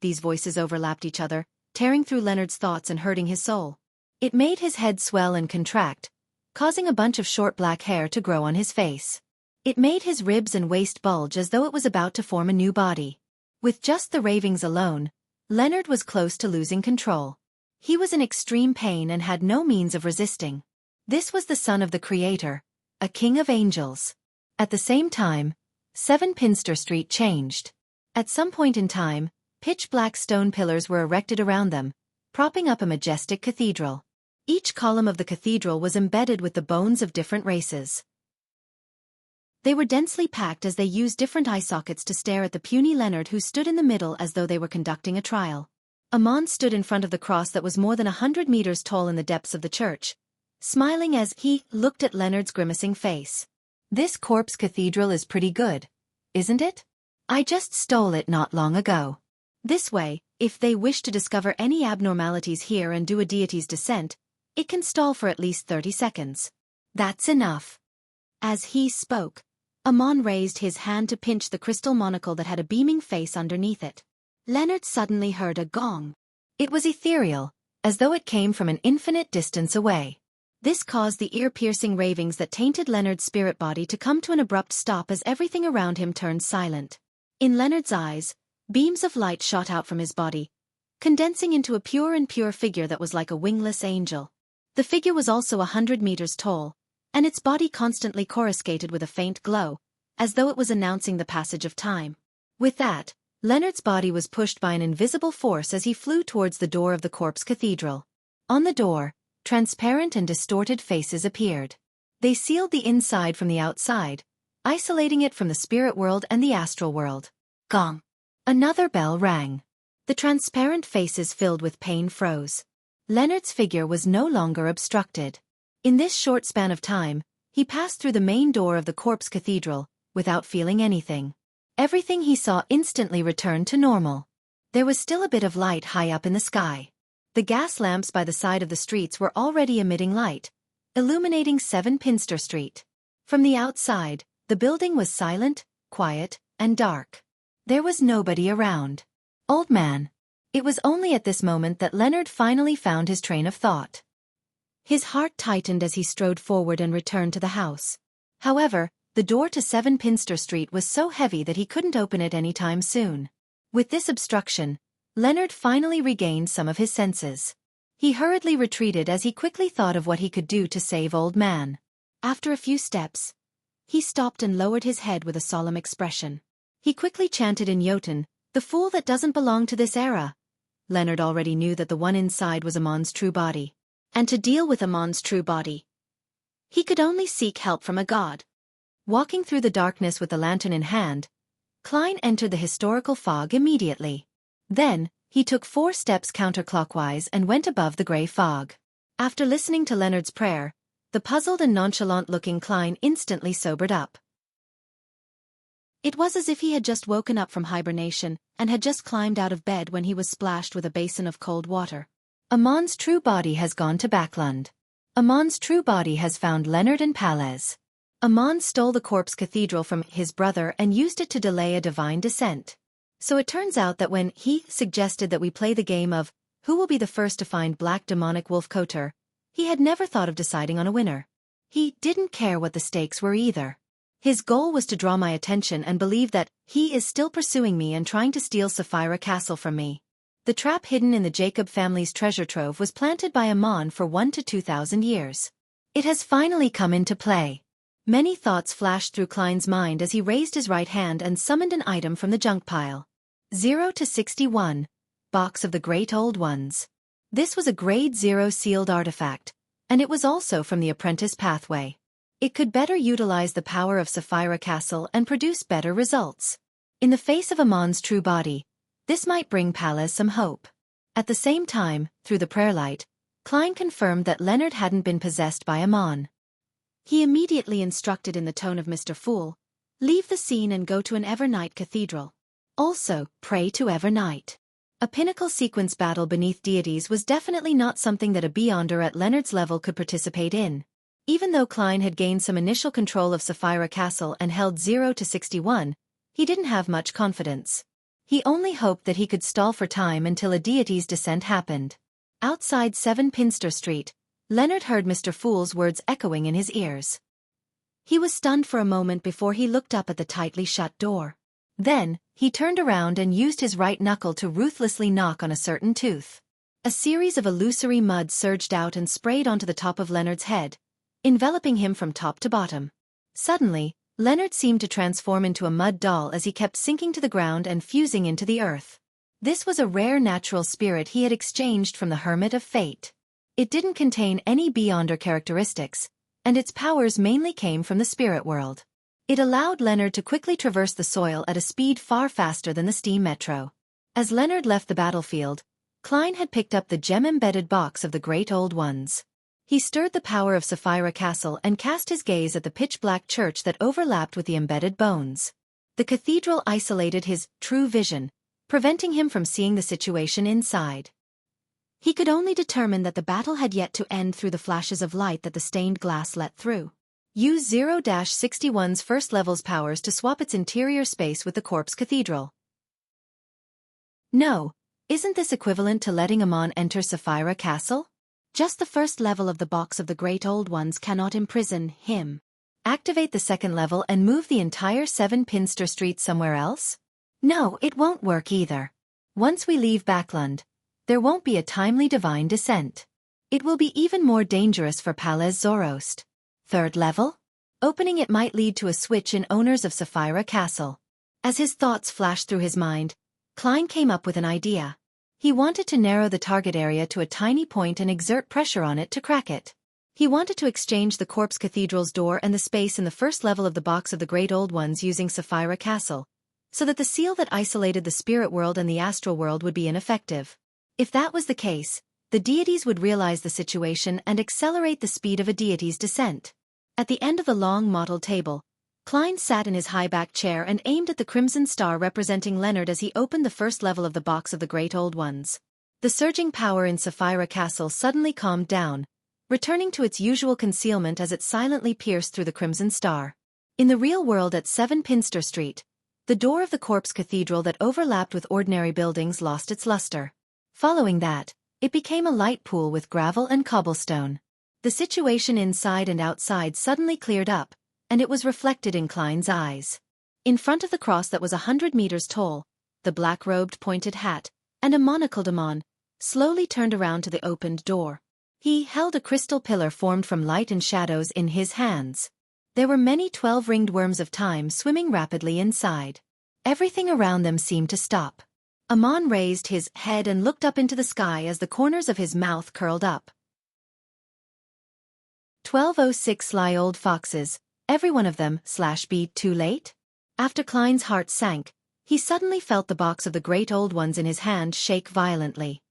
These voices overlapped each other, tearing through Leonard's thoughts and hurting his soul. It made his head swell and contract, causing a bunch of short black hair to grow on his face. It made his ribs and waist bulge as though it was about to form a new body. With just the ravings alone, Leonard was close to losing control. He was in extreme pain and had no means of resisting. This was the son of the Creator, a king of angels. At the same time, 7 Pinster Street changed. At some point in time, pitch-black stone pillars were erected around them, propping up a majestic cathedral. Each column of the cathedral was embedded with the bones of different races. They were densely packed as they used different eye sockets to stare at the puny Leonard, who stood in the middle as though they were conducting a trial. Amon stood in front of the cross that was more than 100 meters tall in the depths of the church, smiling as he looked at Leonard's grimacing face. "This corpse cathedral is pretty good, isn't it? I just stole it not long ago. This way, if they wish to discover any abnormalities here and do a deity's descent, it can stall for at least 30 seconds. That's enough." As he spoke, Amon raised his hand to pinch the crystal monocle that had a beaming face underneath it. Leonard suddenly heard a gong. It was ethereal, as though it came from an infinite distance away. This caused the ear-piercing ravings that tainted Leonard's spirit body to come to an abrupt stop as everything around him turned silent. In Leonard's eyes, beams of light shot out from his body, condensing into a pure figure that was like a wingless angel. The figure was also 100 meters tall, and its body constantly coruscated with a faint glow, as though it was announcing the passage of time. With that, Leonard's body was pushed by an invisible force as he flew towards the door of the corpse cathedral. On the door, transparent and distorted faces appeared. They sealed the inside from the outside, isolating it from the spirit world and the astral world. Gong! Another bell rang. The transparent faces filled with pain froze. Leonard's figure was no longer obstructed. In this short span of time, he passed through the main door of the corpse cathedral, without feeling anything. Everything he saw instantly returned to normal. There was still a bit of light high up in the sky. The gas lamps by the side of the streets were already emitting light, illuminating 7 Pinster Street. From the outside, the building was silent, quiet, and dark. There was nobody around. "Old man." It was only at this moment that Leonard finally found his train of thought. His heart tightened as he strode forward and returned to the house. However, the door to 7 Pinster Street was so heavy that he couldn't open it any time soon. With this obstruction, Leonard finally regained some of his senses. He hurriedly retreated as he quickly thought of what he could do to save Old Man. After a few steps, he stopped and lowered his head with a solemn expression. He quickly chanted in Jotun, "The fool that doesn't belong to this era." Leonard already knew that the one inside was Amon's true body. And to deal with Amon's true body, he could only seek help from a god. Walking through the darkness with the lantern in hand, Klein entered the historical fog immediately. Then, he took 4 steps counterclockwise and went above the gray fog. After listening to Leonard's prayer, the puzzled and nonchalant-looking Klein instantly sobered up. It was as if he had just woken up from hibernation and had just climbed out of bed when he was splashed with a basin of cold water. Amon's true body has gone to Backlund. Amon's true body has found Leonard and Palez. Amon stole the corpse cathedral from his brother and used it to delay a divine descent. So it turns out that when he suggested that we play the game of who will be the first to find Black Demonic Wolf Kotor, he had never thought of deciding on a winner. He didn't care what the stakes were either. His goal was to draw my attention and believe that he is still pursuing me and trying to steal Sapphira Castle from me. The trap hidden in the Jacob family's treasure trove was planted by Amon for 1 to 2,000 years. It has finally come into play. Many thoughts flashed through Klein's mind as he raised his right hand and summoned an item from the junk pile. 0 to 61, Box of the Great Old Ones. This was a Grade 0 sealed artifact, and it was also from the Apprentice Pathway. It could better utilize the power of Sapphira Castle and produce better results. In the face of Amon's true body, this might bring Palez some hope. At the same time, through the prayer light, Klein confirmed that Leonard hadn't been possessed by Amon. He immediately instructed in the tone of Mr. Fool, "Leave the scene and go to an Evernight cathedral. Also, pray to Evernight." A pinnacle sequence battle beneath deities was definitely not something that a Beyonder at Leonard's level could participate in. Even though Klein had gained some initial control of Sapphira Castle and held 0 to 61, he didn't have much confidence. He only hoped that he could stall for time until a deity's descent happened. Outside 7 Pinster Street, Leonard heard Mr. Fool's words echoing in his ears. He was stunned for a moment before he looked up at the tightly shut door. Then, he turned around and used his right knuckle to ruthlessly knock on a certain tooth. A series of illusory mud surged out and sprayed onto the top of Leonard's head, enveloping him from top to bottom. Suddenly, Leonard seemed to transform into a mud doll as he kept sinking to the ground and fusing into the earth. This was a rare natural spirit he had exchanged from the Hermit of Fate. It didn't contain any Beyonder characteristics, and its powers mainly came from the spirit world. It allowed Leonard to quickly traverse the soil at a speed far faster than the steam metro. As Leonard left the battlefield, Klein had picked up the gem-embedded box of the Great Old Ones. He stirred the power of Sapphira Castle and cast his gaze at the pitch-black church that overlapped with the embedded bones. The cathedral isolated his true vision, preventing him from seeing the situation inside. He could only determine that the battle had yet to end through the flashes of light that the stained glass let through. Use 0-61's first level's powers to swap its interior space with the corpse cathedral. No, isn't this equivalent to letting Amon enter Sapphira Castle? Just the first level of the box of the Great Old Ones cannot imprison him. Activate the second level and move the entire 7 Pinster Street somewhere else? No, it won't work either. Once we leave Backlund, there won't be a timely divine descent. It will be even more dangerous for Palez Zoroast. Third level? Opening it might lead to a switch in owners of Sapphira Castle. As his thoughts flashed through his mind, Klein came up with an idea. He wanted to narrow the target area to a tiny point and exert pressure on it to crack it. He wanted to exchange the Corpse Cathedral's door and the space in the first level of the box of the Great Old Ones using Sapphira Castle, so that the seal that isolated the spirit world and the astral world would be ineffective. If that was the case, the deities would realize the situation and accelerate the speed of a deity's descent. At the end of the long mottled table, Klein sat in his high-backed chair and aimed at the crimson star representing Leonard as he opened the first level of the box of the Great Old Ones. The surging power in Sapphira Castle suddenly calmed down, returning to its usual concealment as it silently pierced through the crimson star. In the real world at 7 Pinster Street, the door of the Corpse Cathedral that overlapped with ordinary buildings lost its luster. Following that, it became a light pool with gravel and cobblestone. The situation inside and outside suddenly cleared up, and it was reflected in Klein's eyes. In front of the cross that was 100 meters tall, the black-robed pointed hat, and a monocled Amon, slowly turned around to the opened door. He held a crystal pillar formed from light and shadows in his hands. There were many 12-ringed worms of time swimming rapidly inside. Everything around them seemed to stop. Amon raised his head and looked up into the sky as the corners of his mouth curled up. 1206 sly old foxes, every one of them, /be too late? After Klein's heart sank, he suddenly felt the box of the Great Old Ones in his hand shake violently.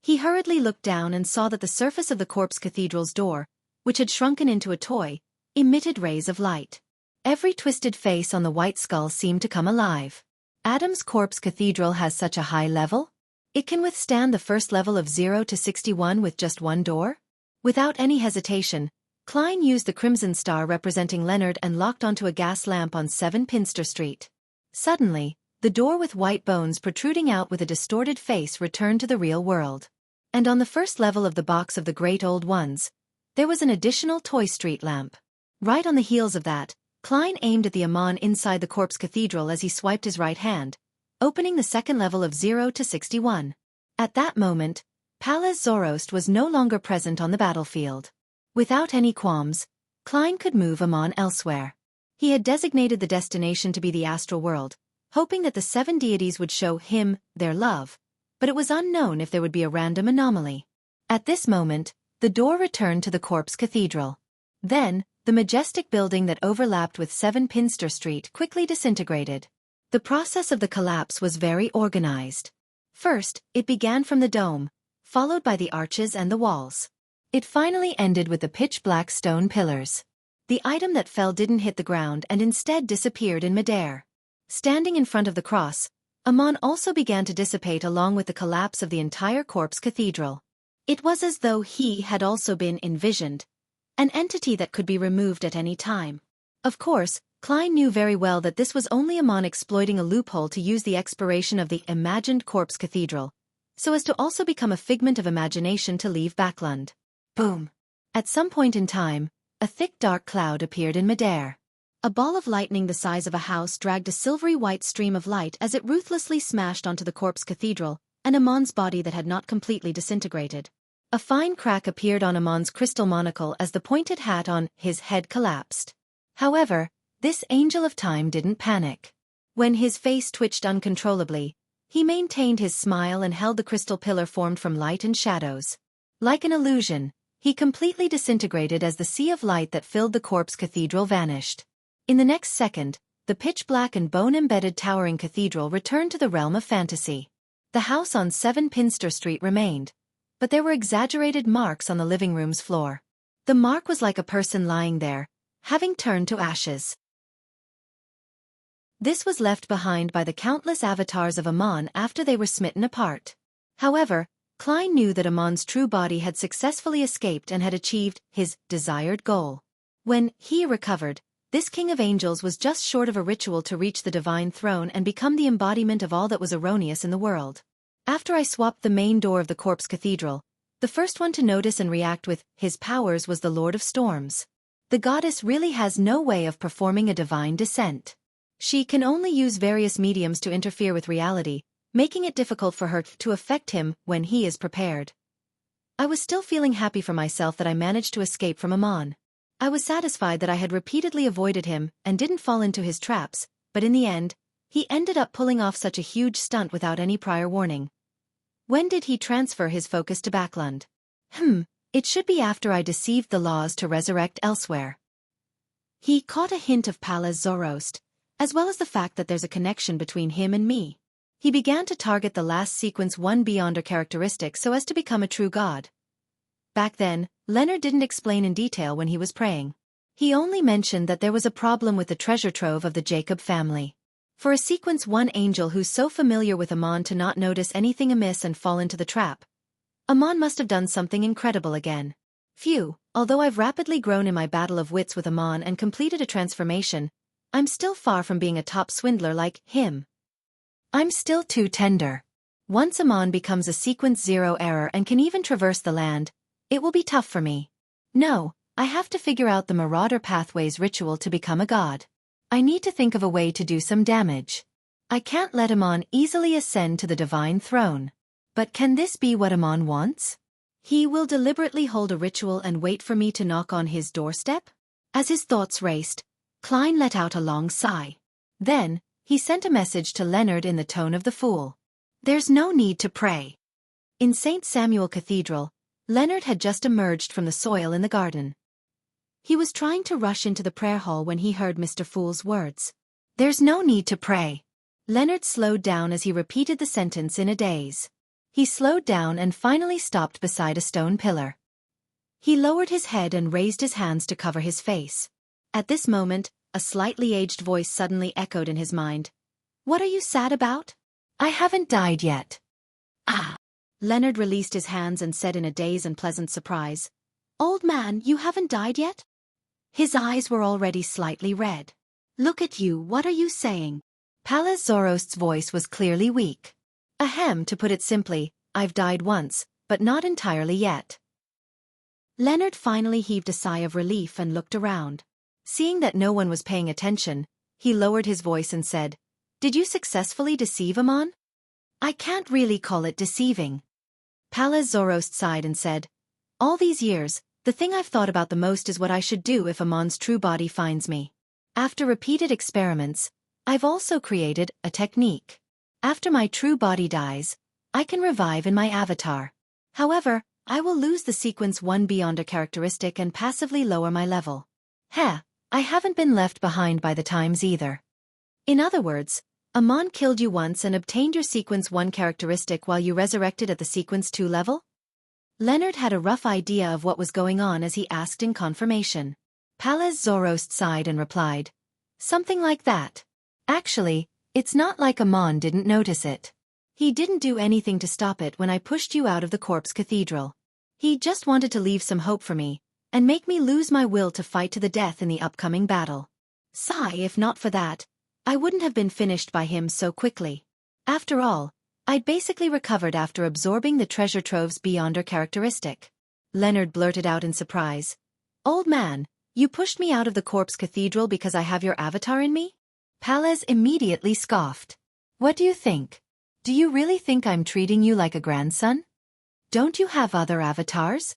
He hurriedly looked down and saw that the surface of the Corpse Cathedral's door, which had shrunken into a toy, emitted rays of light. Every twisted face on the white skull seemed to come alive. Adam's Corpse Cathedral has such a high level? It can withstand the first level of 0-61 with just one door? Without any hesitation, Klein used the crimson star representing Leonard and locked onto a gas lamp on 7 Pinster Street. Suddenly, the door with white bones protruding out with a distorted face returned to the real world. And on the first level of the box of the Great Old Ones, there was an additional toy street lamp. Right on the heels of that, Klein aimed at the Amon inside the Corpse Cathedral as he swiped his right hand, opening the second level of 0-61. At that moment, Palez Zoroast was no longer present on the battlefield. Without any qualms, Klein could move Amon elsewhere. He had designated the destination to be the astral world, hoping that the 7 deities would show him their love, but it was unknown if there would be a random anomaly. At this moment, the door returned to the Corpse Cathedral. Then, the majestic building that overlapped with 7 Pinster Street quickly disintegrated. The process of the collapse was very organized. First, it began from the dome, followed by the arches and the walls. It finally ended with the pitch-black stone pillars. The item that fell didn't hit the ground and instead disappeared in midair. Standing in front of the cross, Amon also began to dissipate along with the collapse of the entire Corpse Cathedral. It was as though he had also been envisioned, an entity that could be removed at any time. Of course, Klein knew very well that this was only Amon exploiting a loophole to use the expiration of the imagined Corpse Cathedral, so as to also become a figment of imagination to leave Backlund. Boom! At some point in time, a thick dark cloud appeared in midair. A ball of lightning the size of a house dragged a silvery white stream of light as it ruthlessly smashed onto the Corpse Cathedral and Amon's body that had not completely disintegrated. A fine crack appeared on Amon's crystal monocle as the pointed hat on his head collapsed. However, this angel of time didn't panic. When his face twitched uncontrollably, he maintained his smile and held the crystal pillar formed from light and shadows. Like an illusion, he completely disintegrated as the sea of light that filled the Corpse Cathedral vanished. In the next second, the pitch-black and bone-embedded towering cathedral returned to the realm of fantasy. The house on 7 Pinster Street remained, but there were exaggerated marks on the living room's floor. The mark was like a person lying there, having turned to ashes. This was left behind by the countless avatars of Amon after they were smitten apart. However, Klein knew that Amon's true body had successfully escaped and had achieved his desired goal. When he recovered, this king of angels was just short of a ritual to reach the divine throne and become the embodiment of all that was erroneous in the world. After I swapped the main door of the corpse cathedral, the first one to notice and react with his powers was the Lord of Storms. The goddess really has no way of performing a divine descent. She can only use various mediums to interfere with reality, making it difficult for her to affect him when he is prepared. I was still feeling happy for myself that I managed to escape from Amon. I was satisfied that I had repeatedly avoided him and didn't fall into his traps, but in the end, he ended up pulling off such a huge stunt without any prior warning. When did he transfer his focus to Backlund? It should be after I deceived the laws to resurrect elsewhere. He caught a hint of Pallas Zoroast, as well as the fact that there's a connection between him and me. He began to target the last sequence 1 Beyonder characteristic so as to become a true god. Back then, Leonard didn't explain in detail when he was praying. He only mentioned that there was a problem with the treasure trove of the Jacob family. For a sequence 1 angel who's so familiar with Amon to not notice anything amiss and fall into the trap, Amon must have done something incredible again. Phew, although I've rapidly grown in my battle of wits with Amon and completed a transformation, I'm still far from being a top swindler like him. I'm still too tender. Once Amon becomes a sequence 0 error and can even traverse the land, it will be tough for me. No, I have to figure out the Marauder Pathways ritual to become a god. I need to think of a way to do some damage. I can't let Amon easily ascend to the divine throne. But can this be what Amon wants? He will deliberately hold a ritual and wait for me to knock on his doorstep? As his thoughts raced, Klein let out a long sigh. Then, he sent a message to Leonard in the tone of the fool. There's no need to pray. In St. Samuel Cathedral, Leonard had just emerged from the soil in the garden. He was trying to rush into the prayer hall when he heard Mr. Fool's words. There's no need to pray. Leonard slowed down as he repeated the sentence in a daze. He slowed down and finally stopped beside a stone pillar. He lowered his head and raised his hands to cover his face. At this moment, a slightly aged voice suddenly echoed in his mind. What are you sad about? I haven't died yet. Ah! Leonard released his hands and said in a daze and pleasant surprise, Old man, you haven't died yet? His eyes were already slightly red. Look at you, what are you saying? Pallas Zoroast's voice was clearly weak. Ahem, to put it simply, I've died once, but not entirely yet. Leonard finally heaved a sigh of relief and looked around. Seeing that no one was paying attention, he lowered his voice and said, Did you successfully deceive Amon? I can't really call it deceiving. Pallas Zoroast sighed and said, All these years, the thing I've thought about the most is what I should do if Amon's true body finds me. After repeated experiments, I've also created a technique. After my true body dies, I can revive in my avatar. However, I will lose the sequence 1 Beyonder characteristic and passively lower my level. I haven't been left behind by the times either. In other words, Amon killed you once and obtained your sequence 1 characteristic while you resurrected at the sequence 2 level? Leonard had a rough idea of what was going on as he asked in confirmation. Pallas Zoroast sighed and replied, Something like that. Actually, it's not like Amon didn't notice it. He didn't do anything to stop it when I pushed you out of the corpse cathedral. He just wanted to leave some hope for me, and make me lose my will to fight to the death in the upcoming battle. Sigh, if not for that, I wouldn't have been finished by him so quickly. After all, I'd basically recovered after absorbing the treasure trove's Beyonder characteristic. Leonard blurted out in surprise. Old man, you pushed me out of the corpse cathedral because I have your avatar in me? Pallas immediately scoffed. What do you think? Do you really think I'm treating you like a grandson? Don't you have other avatars?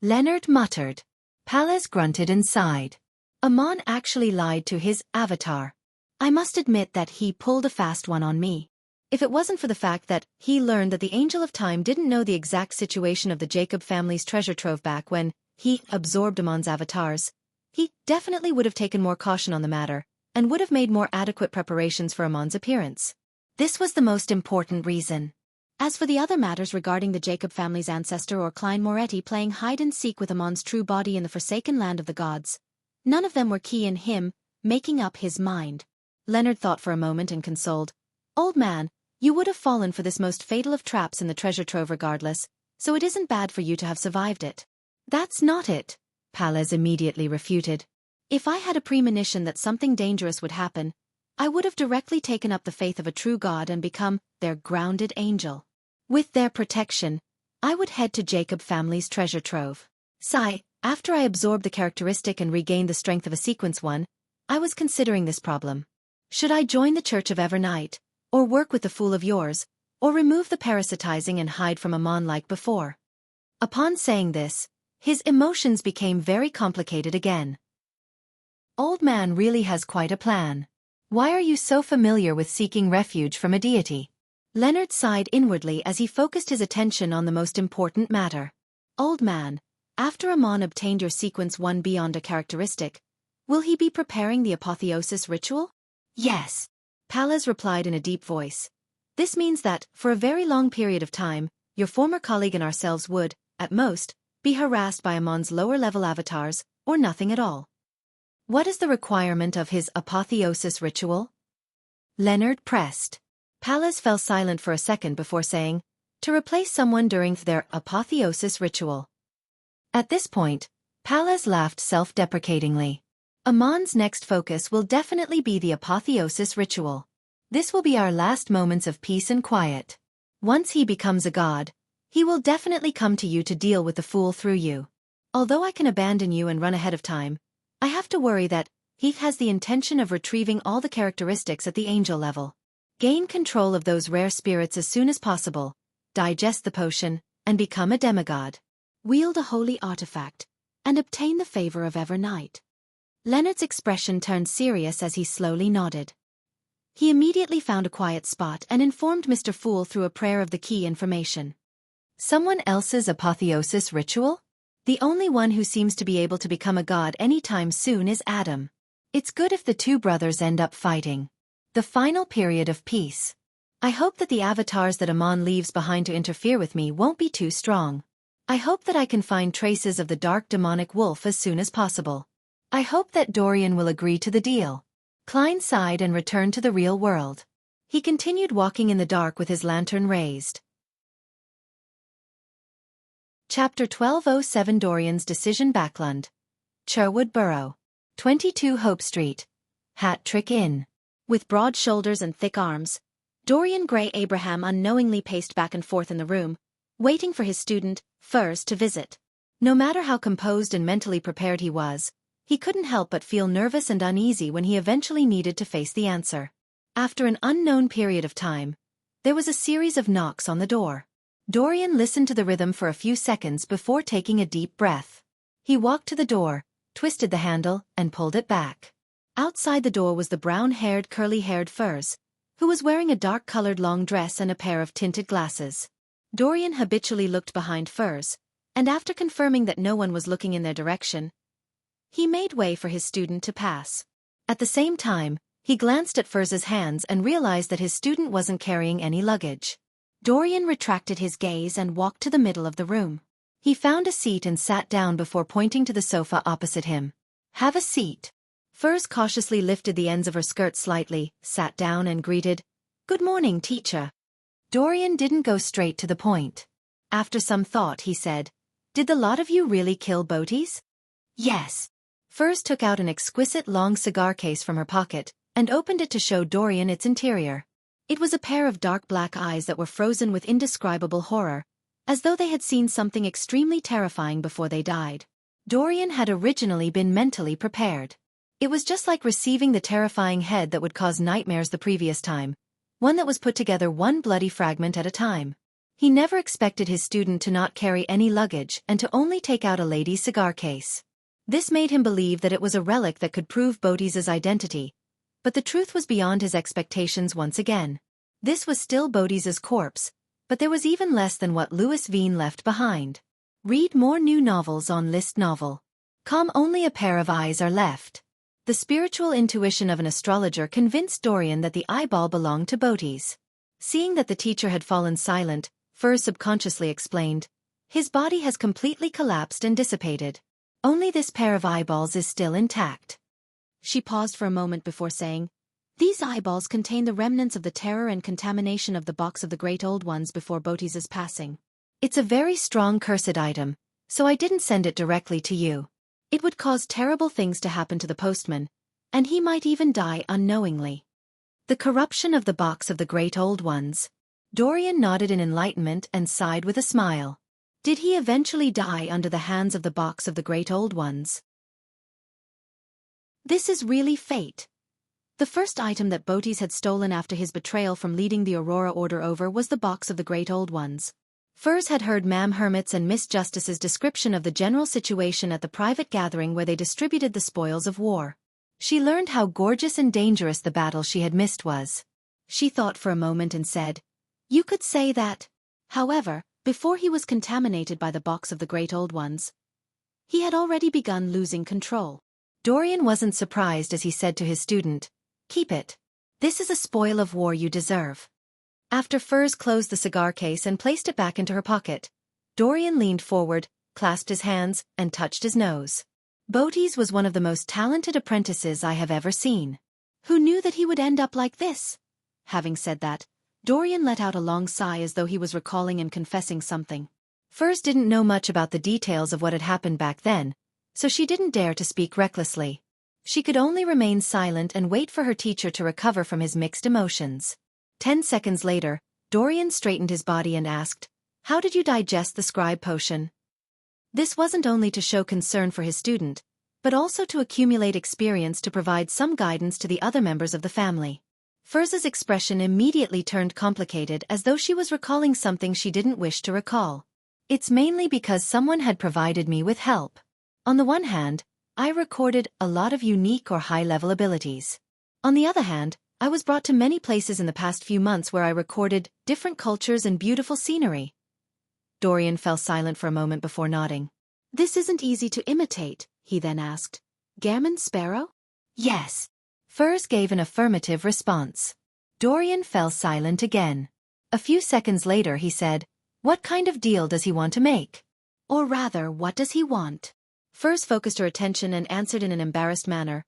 Leonard muttered. Pallas grunted and sighed. Amon actually lied to his avatar. I must admit that he pulled a fast one on me. If it wasn't for the fact that he learned that the Angel of Time didn't know the exact situation of the Jacob family's treasure trove back when he absorbed Amon's avatars, He definitely would have taken more caution on the matter, and would have made more adequate preparations for Amon's appearance. This was the most important reason. As for the other matters regarding the Jacob family's ancestor or Klein Moretti playing hide-and-seek with Amon's true body in the forsaken land of the gods, none of them were key in him making up his mind. Leonard thought for a moment and consoled, "Old man, you would have fallen for this most fatal of traps in the treasure trove regardless, so it isn't bad for you to have survived it." "That's not it," Pallas immediately refuted. "If I had a premonition that something dangerous would happen, I would have directly taken up the faith of a true god and become their grounded angel. With their protection, I would head to Jacob family's treasure trove. After I absorbed the characteristic and regained the strength of a sequence 1, I was considering this problem. Should I join the Church of Evernight, or work with the fool of yours, or remove the parasitizing and hide from Amon like before?" Upon saying this, his emotions became very complicated again. Old man really has quite a plan. Why are you so familiar with seeking refuge from a deity? Leonard sighed inwardly as he focused his attention on the most important matter. "Old man, after Amon obtained your sequence 1 beyond a characteristic, will he be preparing the apotheosis ritual?" "Yes," Pallas replied in a deep voice. "This means that, for a very long period of time, your former colleague and ourselves would, at most, be harassed by Amon's lower-level avatars, or nothing at all." "What is the requirement of his apotheosis ritual?" Leonard pressed. Pallas fell silent for a second before saying, "To replace someone during their apotheosis ritual." At this point, Pallas laughed self-deprecatingly. "Amon's next focus will definitely be the apotheosis ritual. This will be our last moments of peace and quiet. Once he becomes a god, he will definitely come to you to deal with the fool through you. Although I can abandon you and run ahead of time, I have to worry that he has the intention of retrieving all the characteristics at the angel level. Gain control of those rare spirits as soon as possible, digest the potion, and become a demigod. Wield a holy artifact, and obtain the favor of Evernight." Leonard's expression turned serious as he slowly nodded. He immediately found a quiet spot and informed Mr. Fool through a prayer of the key information. "Someone else's apotheosis ritual? The only one who seems to be able to become a god anytime soon is Adam. It's good if the two brothers end up fighting. The final period of peace. I hope that the avatars that Amon leaves behind to interfere with me won't be too strong. I hope that I can find traces of the dark demonic wolf as soon as possible. I hope that Dorian will agree to the deal." Klein sighed and returned to the real world. He continued walking in the dark with his lantern raised. Chapter 1207 Dorian's Decision Backlund. Cherwood Borough. 22 Hope Street. Hat Trick Inn. With broad shoulders and thick arms, Dorian Gray Abraham unknowingly paced back and forth in the room, waiting for his student, Furs, to visit. No matter how composed and mentally prepared he was, he couldn't help but feel nervous and uneasy when he eventually needed to face the answer. After an unknown period of time, there was a series of knocks on the door. Dorian listened to the rhythm for a few seconds before taking a deep breath. He walked to the door, twisted the handle, and pulled it back. Outside the door was the brown-haired, curly-haired Furs, who was wearing a dark-colored long dress and a pair of tinted glasses. Dorian habitually looked behind Furs, and after confirming that no one was looking in their direction, he made way for his student to pass. At the same time, he glanced at Furs's hands and realized that his student wasn't carrying any luggage. Dorian retracted his gaze and walked to the middle of the room. He found a seat and sat down before pointing to the sofa opposite him. "Have a seat." Furs cautiously lifted the ends of her skirt slightly, sat down and greeted, "Good morning, teacher." Dorian didn't go straight to the point. After some thought, he said, "Did the lot of you really kill Botes?" "Yes." Furs took out an exquisite long cigar case from her pocket and opened it to show Dorian its interior. It was a pair of dark black eyes that were frozen with indescribable horror, as though they had seen something extremely terrifying before they died. Dorian had originally been mentally prepared. It was just like receiving the terrifying head that would cause nightmares the previous time, one that was put together one bloody fragment at a time. He never expected his student to not carry any luggage and to only take out a lady's cigar case. This made him believe that it was a relic that could prove Botes' identity, but the truth was beyond his expectations once again. This was still Botes' corpse, but there was even less than what Louis Veen left behind. Read more new novels on List Novel. Calm, only a pair of eyes are left. The spiritual intuition of an astrologer convinced Dorian that the eyeball belonged to Botes. Seeing that the teacher had fallen silent, Furs subconsciously explained, "His body has completely collapsed and dissipated. Only this pair of eyeballs is still intact." She paused for a moment before saying, "These eyeballs contain the remnants of the terror and contamination of the box of the Great Old Ones before Botes' passing. It's a very strong cursed item, so I didn't send it directly to you. It would cause terrible things to happen to the postman, and he might even die unknowingly." The corruption of the box of the Great Old Ones. Dorian nodded in enlightenment and sighed with a smile. Did he eventually die under the hands of the box of the Great Old Ones? This is really fate. The first item that Botes had stolen after his betrayal from leading the Aurora Order over was the box of the Great Old Ones. Furs had heard Ma'am Hermit's and Miss Justice's description of the general situation at the private gathering where they distributed the spoils of war. She learned how gorgeous and dangerous the battle she had missed was. She thought for a moment and said, "You could say that." However, before he was contaminated by the box of the Great Old Ones, he had already begun losing control. Dorian wasn't surprised as he said to his student, "Keep it. This is a spoil of war you deserve." After Furs closed the cigar case and placed it back into her pocket, Dorian leaned forward, clasped his hands, and touched his nose. Botes was one of the most talented apprentices I have ever seen. Who knew that he would end up like this? Having said that, Dorian let out a long sigh as though he was recalling and confessing something. Furs didn't know much about the details of what had happened back then, so she didn't dare to speak recklessly. She could only remain silent and wait for her teacher to recover from his mixed emotions. 10 seconds later, Dorian straightened his body and asked, "How did you digest the scribe potion?" This wasn't only to show concern for his student, but also to accumulate experience to provide some guidance to the other members of the family. Furs's expression immediately turned complicated as though she was recalling something she didn't wish to recall. "It's mainly because someone had provided me with help. On the one hand, I recorded a lot of unique or high-level abilities. On the other hand, I was brought to many places in the past few months where I recorded different cultures and beautiful scenery." Dorian fell silent for a moment before nodding. "This isn't easy to imitate," he then asked. "Gammon Sparrow?" "Yes." Furs gave an affirmative response. Dorian fell silent again. A few seconds later he said, "What kind of deal does he want to make? Or rather, what does he want?" Furs focused her attention and answered in an embarrassed manner.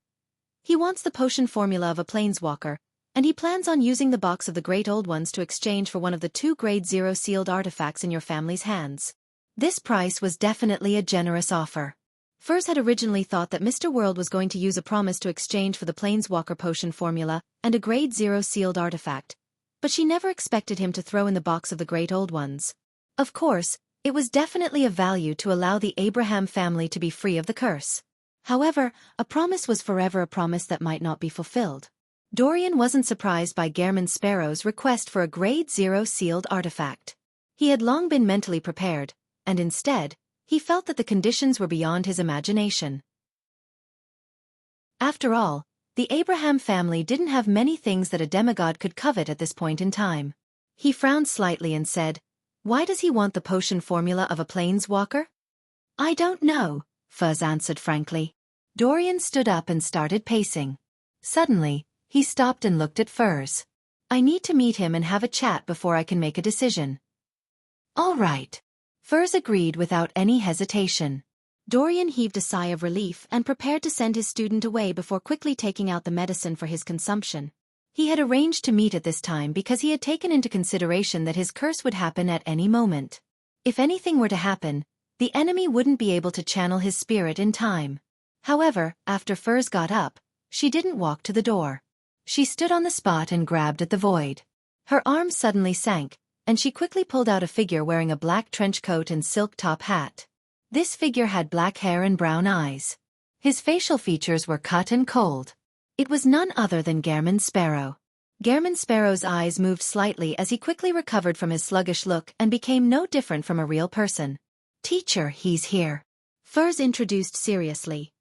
"He wants the potion formula of a planeswalker, and he plans on using the box of the Great Old Ones to exchange for one of the 2 Grade 0 sealed artifacts in your family's hands." This price was definitely a generous offer. Furs had originally thought that Mr. World was going to use a promise to exchange for the planeswalker potion formula and a Grade 0 sealed artifact, but she never expected him to throw in the box of the Great Old Ones. Of course, it was definitely of value to allow the Abraham family to be free of the curse. However, a promise was forever a promise that might not be fulfilled. Dorian wasn't surprised by Gammon Sparrow's request for a Grade 0 sealed artifact. He had long been mentally prepared, and instead, he felt that the conditions were beyond his imagination. After all, the Abraham family didn't have many things that a demigod could covet at this point in time. He frowned slightly and said, "Why does he want the potion formula of a planeswalker?" "I don't know," Fuzz answered frankly. Dorian stood up and started pacing. Suddenly, he stopped and looked at Furs. "I need to meet him and have a chat before I can make a decision." "All right." Furs agreed without any hesitation. Dorian heaved a sigh of relief and prepared to send his student away before quickly taking out the medicine for his consumption. He had arranged to meet at this time because he had taken into consideration that his curse would happen at any moment. If anything were to happen, the enemy wouldn't be able to channel his spirit in time. However, after Furs got up, she didn't walk to the door. She stood on the spot and grabbed at the void. Her arm suddenly sank, and she quickly pulled out a figure wearing a black trench coat and silk top hat. This figure had black hair and brown eyes. His facial features were cut and cold. It was none other than Gammon Sparrow. Gammon Sparrow's eyes moved slightly as he quickly recovered from his sluggish look and became no different from a real person. "Teacher, he's here," Furs introduced seriously.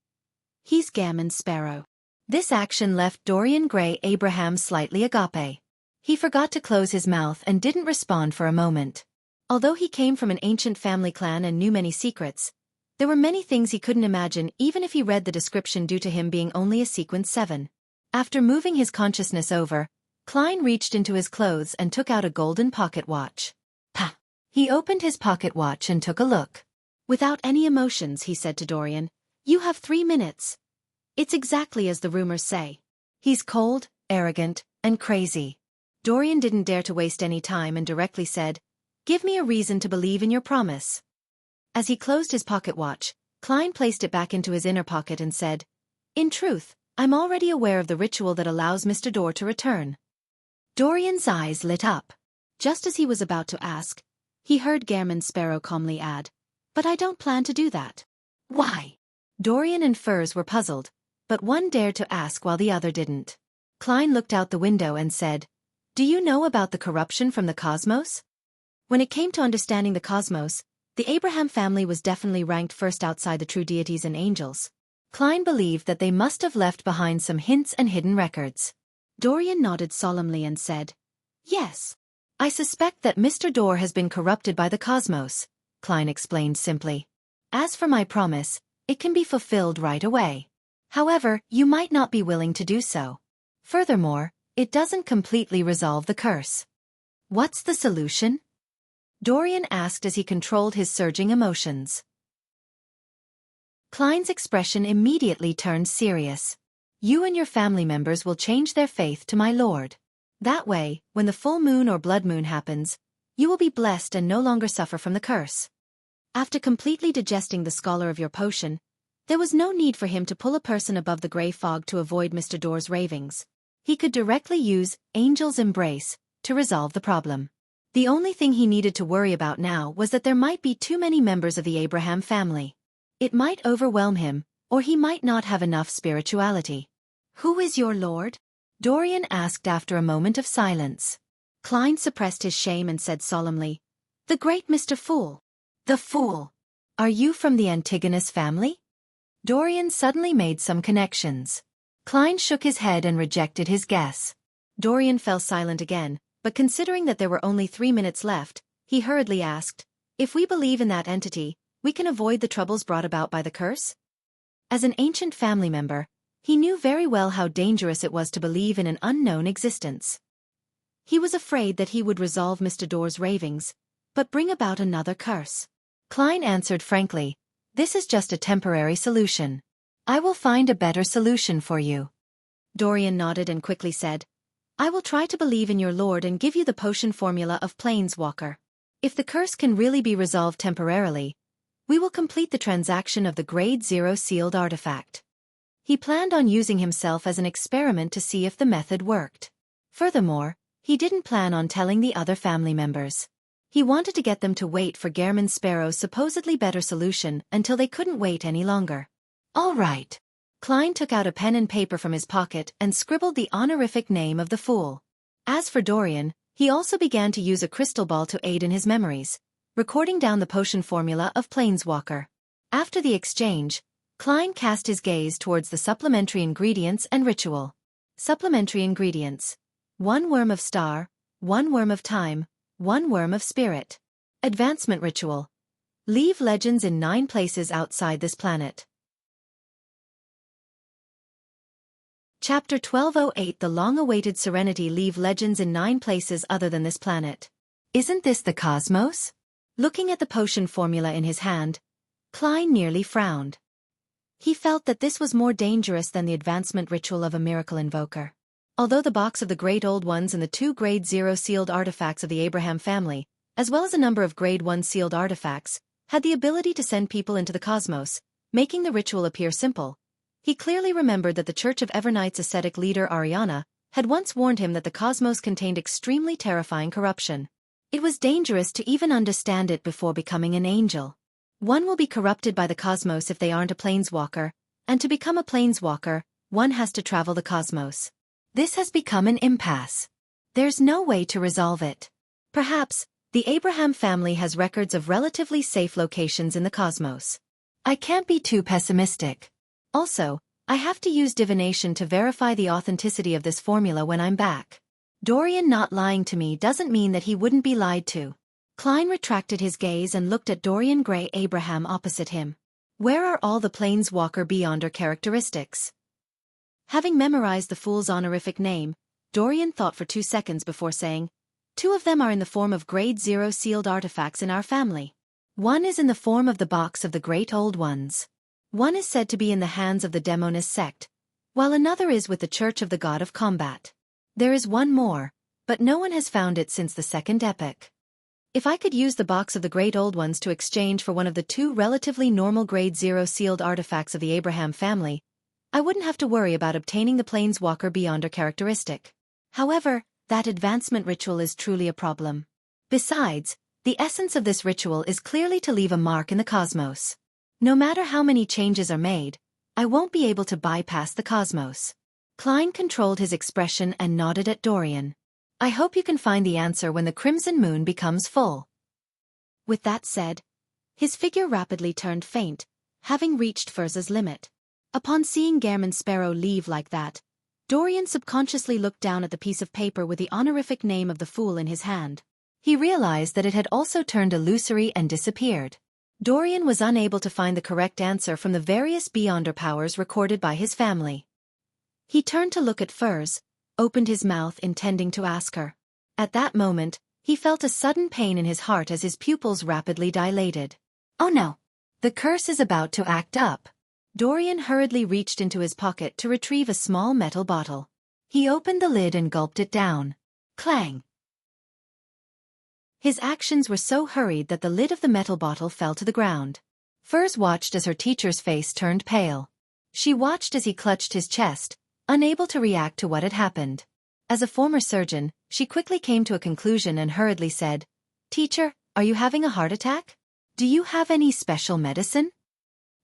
"He's Gammon Sparrow." This action left Dorian Gray Abraham slightly agape. He forgot to close his mouth and didn't respond for a moment. Although he came from an ancient family clan and knew many secrets, There were many things he couldn't imagine even if he read the description due to him being only a sequence 7. After moving his consciousness over, Klein reached into his clothes and took out a golden pocket watch. Ha! He opened his pocket watch and took a look. Without any emotions, he said to Dorian, "You have 3 minutes. It's exactly as the rumors say. He's cold, arrogant, and crazy." Dorian didn't dare to waste any time and directly said, "Give me a reason to believe in your promise." As he closed his pocket watch, Klein placed it back into his inner pocket and said, "In truth, I'm already aware of the ritual that allows Mr. Dorr to return." Dorian's eyes lit up. Just as he was about to ask, he heard Gairman Sparrow calmly add, "But I don't plan to do that." "Why?" Dorian and Furs were puzzled, but one dared to ask while the other didn't. Klein looked out the window and said, "Do you know about the corruption from the cosmos?" When it came to understanding the cosmos, the Abraham family was definitely ranked first outside the true deities and angels. Klein believed that they must have left behind some hints and hidden records. Dorian nodded solemnly and said, "Yes. I suspect that Mr. Dorr has been corrupted by the cosmos," Klein explained simply. "As for my promise, it can be fulfilled right away. However, you might not be willing to do so. Furthermore, it doesn't completely resolve the curse." "What's the solution?" Dorian asked as he controlled his surging emotions. Klein's expression immediately turned serious. "You and your family members will change their faith to my lord. That way, when the full moon or blood moon happens, you will be blessed and no longer suffer from the curse." After completely digesting the scholar of your potion, there was no need for him to pull a person above the gray fog to avoid Mr. Dorr's ravings. He could directly use Angel's Embrace to resolve the problem. The only thing he needed to worry about now was that there might be too many members of the Abraham family. It might overwhelm him, or he might not have enough spirituality. "Who is your lord?" Dorian asked after a moment of silence. Klein suppressed his shame and said solemnly, "The great Mr. Fool." "The Fool? Are you from the Antigonus family?" Dorian suddenly made some connections. Klein shook his head and rejected his guess. Dorian fell silent again, but considering that there were only 3 minutes left, he hurriedly asked, "If we believe in that entity, we can avoid the troubles brought about by the curse?" As an ancient family member, he knew very well how dangerous it was to believe in an unknown existence. He was afraid that he would resolve Mr. Dorr's ravings, but bring about another curse. Klein answered frankly, "This is just a temporary solution. I will find a better solution for you." Dorian nodded and quickly said, "I will try to believe in your lord and give you the potion formula of Planeswalker. If the curse can really be resolved temporarily, we will complete the transaction of the Grade 0 sealed artifact." He planned on using himself as an experiment to see if the method worked. Furthermore, he didn't plan on telling the other family members. He wanted to get them to wait for Gairman Sparrow's supposedly better solution until they couldn't wait any longer. "All right." Klein took out a pen and paper from his pocket and scribbled the honorific name of the fool. As for Dorian, he also began to use a crystal ball to aid in his memories, recording down the potion formula of Planeswalker. After the exchange, Klein cast his gaze towards the supplementary ingredients and ritual. Supplementary ingredients: 1 worm of star, 1 worm of time, 1 worm of spirit. Advancement ritual: leave legends in 9 places outside this planet. Chapter 1208 The long-awaited serenity. Leave legends in 9 places other than this planet. Isn't this the cosmos? Looking at the potion formula in his hand, Klein nearly frowned. He felt that this was more dangerous than the advancement ritual of a miracle invoker. Although the box of the Great Old Ones and the 2 Grade 0 sealed artifacts of the Abraham family, as well as a number of Grade 1 sealed artifacts, had the ability to send people into the cosmos, making the ritual appear simple, he clearly remembered that the Church of Evernight's ascetic leader Ariana had once warned him that the cosmos contained extremely terrifying corruption. It was dangerous to even understand it before becoming an angel. One will be corrupted by the cosmos if they aren't a planeswalker, and to become a planeswalker, one has to travel the cosmos. This has become an impasse. There's no way to resolve it. Perhaps, the Abraham family has records of relatively safe locations in the cosmos. I can't be too pessimistic. Also, I have to use divination to verify the authenticity of this formula when I'm back. Dorian not lying to me doesn't mean that he wouldn't be lied to. Klein retracted his gaze and looked at Dorian Gray Abraham opposite him. Where are all the Planeswalker Beyonder characteristics? Having memorized the fool's honorific name, Dorian thought for 2 seconds before saying, 2 of them are in the form of Grade 0 sealed artifacts in our family. 1 is in the form of the box of the Great Old Ones. 1 is said to be in the hands of the Demonist sect, while another is with the Church of the God of Combat. There is 1 more, but no one has found it since the Second Epoch. If I could use the box of the Great Old Ones to exchange for one of the 2 relatively normal Grade 0 sealed artifacts of the Abraham family, I wouldn't have to worry about obtaining the Planeswalker Beyonder characteristic. However, that advancement ritual is truly a problem. Besides, the essence of this ritual is clearly to leave a mark in the cosmos. No matter how many changes are made, I won't be able to bypass the cosmos. Klein controlled his expression and nodded at Dorian. I hope you can find the answer when the crimson moon becomes full. With that said, his figure rapidly turned faint, having reached Furza's limit. Upon seeing Gairman Sparrow leave like that, Dorian subconsciously looked down at the piece of paper with the honorific name of the fool in his hand. He realized that it had also turned illusory and disappeared. Dorian was unable to find the correct answer from the various Beyonder powers recorded by his family. He turned to look at Furz, opened his mouth intending to ask her. At that moment, he felt a sudden pain in his heart as his pupils rapidly dilated. Oh no! The curse is about to act up. Dorian hurriedly reached into his pocket to retrieve a small metal bottle. He opened the lid and gulped it down. Clang! His actions were so hurried that the lid of the metal bottle fell to the ground. Furz watched as her teacher's face turned pale. She watched as he clutched his chest, unable to react to what had happened. As a former surgeon, she quickly came to a conclusion and hurriedly said, "Teacher, are you having a heart attack? Do you have any special medicine?"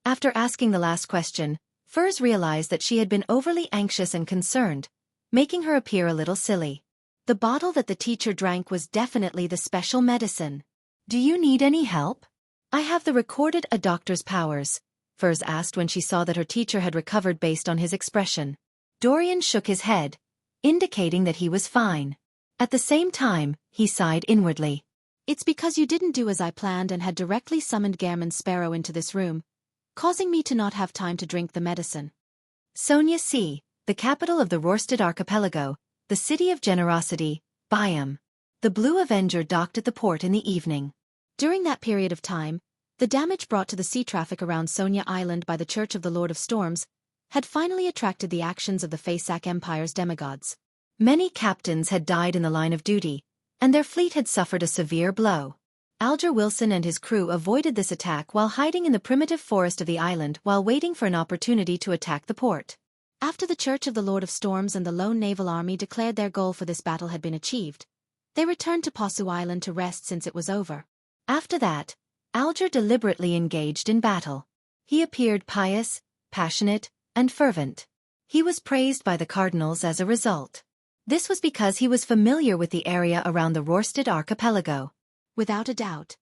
After asking the last question, Furz realized that she had been overly anxious and concerned, making her appear a little silly. The bottle that the teacher drank was definitely the special medicine. "Do you need any help?" "I have the recorded a doctor's powers," Furz asked when she saw that her teacher had recovered based on his expression. Dorian shook his head, indicating that he was fine. At the same time, he sighed inwardly. "It's because you didn't do as I planned and had directly summoned Gairman Sparrow into this room, causing me to not have time to drink the medicine." Sonia C., the capital of the Rörsted Archipelago, the city of generosity, Byam. The Blue Avenger docked at the port in the evening. During that period of time, the damage brought to the sea traffic around Sonia Island by the Church of the Lord of Storms had finally attracted the actions of the Faesak Empire's demigods. Many captains had died in the line of duty, and their fleet had suffered a severe blow. Alger Wilson and his crew avoided this attack while hiding in the primitive forest of the island while waiting for an opportunity to attack the port. After the Church of the Lord of Storms and the lone naval army declared their goal for this battle had been achieved, they returned to Posu Island to rest since it was over. After that, Alger deliberately engaged in battle. He appeared pious, passionate, and fervent. He was praised by the cardinals as a result. This was because he was familiar with the area around the Rörsted Archipelago. Without a doubt,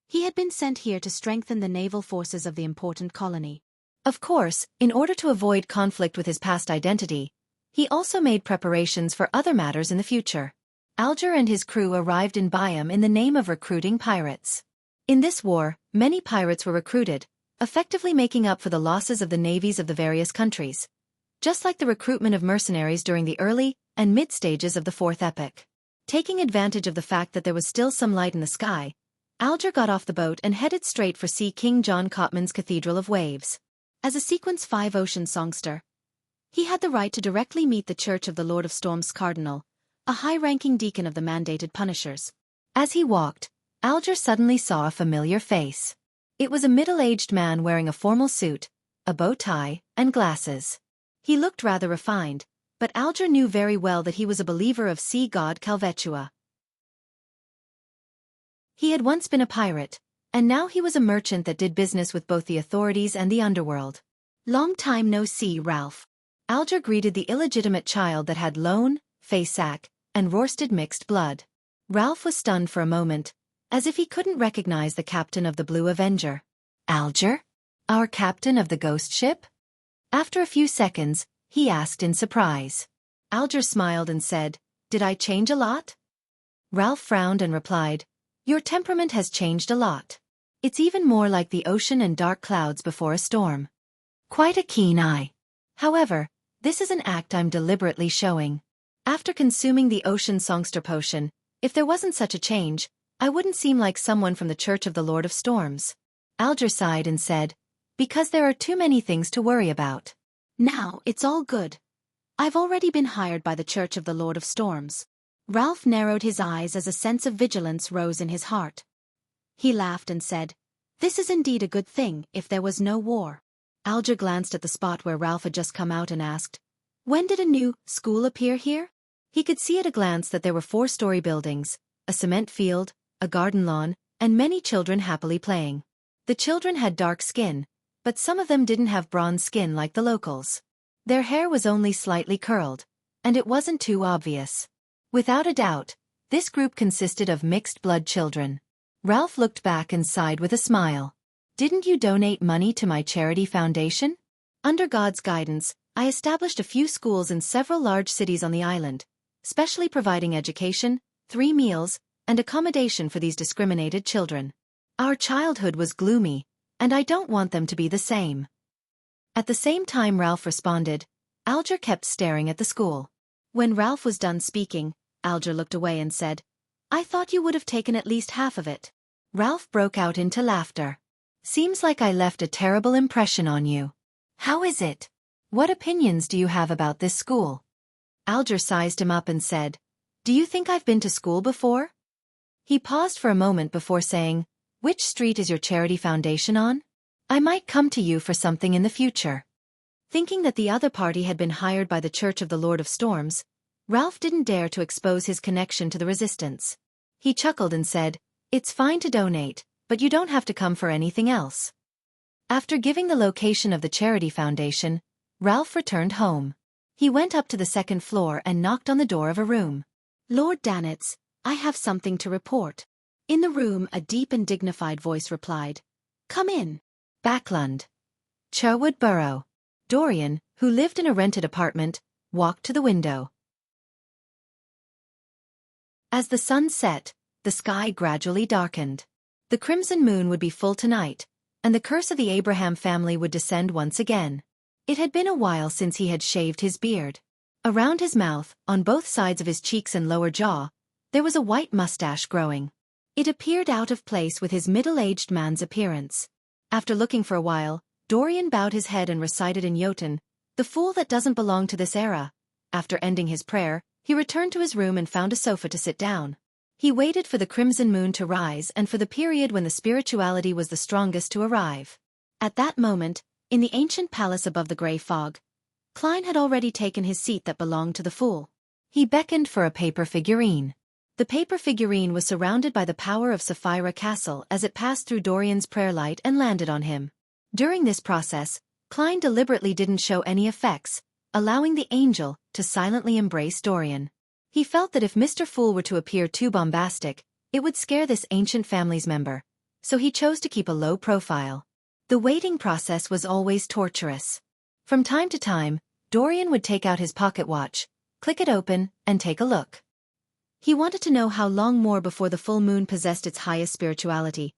he had been sent here to strengthen the naval forces of the important colony. Of course, in order to avoid conflict with his past identity, he also made preparations for other matters in the future. Alger and his crew arrived in Byam in the name of recruiting pirates. In this war, many pirates were recruited, effectively making up for the losses of the navies of the various countries, just like the recruitment of mercenaries during the early and mid stages of the Fourth Epoch. Taking advantage of the fact that there was still some light in the sky, Alger got off the boat and headed straight for Sea King John Cotman's Cathedral of Waves. As a Sequence 5 ocean songster, he had the right to directly meet the Church of the Lord of Storms Cardinal, a high-ranking deacon of the mandated Punishers. As he walked, Alger suddenly saw a familiar face. It was a middle-aged man wearing a formal suit, a bow tie, and glasses. He looked rather refined, but Alger knew very well that he was a believer of sea god Calvetua. He had once been a pirate, and now he was a merchant that did business with both the authorities and the underworld. "Long time no see, Ralph." Alger greeted the illegitimate child that had Lone, Faesak, and Rörsted mixed blood. Ralph was stunned for a moment, as if he couldn't recognize the captain of the Blue Avenger. "Alger? Our captain of the ghost ship?" After a few seconds, he asked in surprise. Alger smiled and said, "Did I change a lot?" Ralph frowned and replied, "Your temperament has changed a lot. It's even more like the ocean and dark clouds before a storm. Quite a keen eye. However, this is an act I'm deliberately showing. After consuming the ocean songster potion, if there wasn't such a change, I wouldn't seem like someone from the Church of the Lord of Storms. Alger sighed and said, because there are too many things to worry about. Now, it's all good. I've already been hired by the Church of the Lord of Storms. Ralph narrowed his eyes as a sense of vigilance rose in his heart. He laughed and said, this is indeed a good thing if there was no war. Alger glanced at the spot where Ralph had just come out and asked, when did a new school appear here? He could see at a glance that there were 4-story buildings, a cement field, a garden lawn, and many children happily playing. The children had dark skin, but some of them didn't have bronze skin like the locals. Their hair was only slightly curled, and it wasn't too obvious. Without a doubt, this group consisted of mixed-blood children. Ralph looked back and sighed with a smile. Didn't you donate money to my charity foundation? Under God's guidance, I established a few schools in several large cities on the island, specially providing education, 3 meals, and accommodation for these discriminated children. Our childhood was gloomy, and I don't want them to be the same. At the same time Ralph responded, Alger kept staring at the school. When Ralph was done speaking, Alger looked away and said, I thought you would have taken at least half of it. Ralph broke out into laughter. Seems like I left a terrible impression on you. How is it? What opinions do you have about this school? Alger sized him up and said, do you think I've been to school before? He paused for a moment before saying, which street is your charity foundation on? I might come to you for something in the future. Thinking that the other party had been hired by the Church of the Lord of Storms, Ralph didn't dare to expose his connection to the resistance. He chuckled and said, it's fine to donate, but you don't have to come for anything else. After giving the location of the charity foundation, Ralph returned home. He went up to the 2nd floor and knocked on the door of a room. Lord Danitz, I have something to report. In the room a deep and dignified voice replied, come in. Backlund. Cherwood Borough. Dorian, who lived in a rented apartment, walked to the window. As the sun set, the sky gradually darkened. The crimson moon would be full tonight, and the curse of the Abraham family would descend once again. It had been a while since he had shaved his beard. Around his mouth, on both sides of his cheeks and lower jaw, there was a white mustache growing. It appeared out of place with his middle-aged man's appearance. After looking for a while, Dorian bowed his head and recited in Jotun, the fool that doesn't belong to this era. After ending his prayer, he returned to his room and found a sofa to sit down. He waited for the crimson moon to rise and for the period when the spirituality was the strongest to arrive. At that moment, in the ancient palace above the grey fog, Klein had already taken his seat that belonged to the fool. He beckoned for a paper figurine. The paper figurine was surrounded by the power of Sapphira Castle as it passed through Dorian's prayer light and landed on him. During this process, Klein deliberately didn't show any effects, allowing the angel to silently embrace Dorian. He felt that if Mr. Fool were to appear too bombastic, it would scare this ancient family's member, so he chose to keep a low profile. The waiting process was always torturous. From time to time, Dorian would take out his pocket watch, click it open, and take a look. He wanted to know how long more before the full moon possessed its highest spirituality.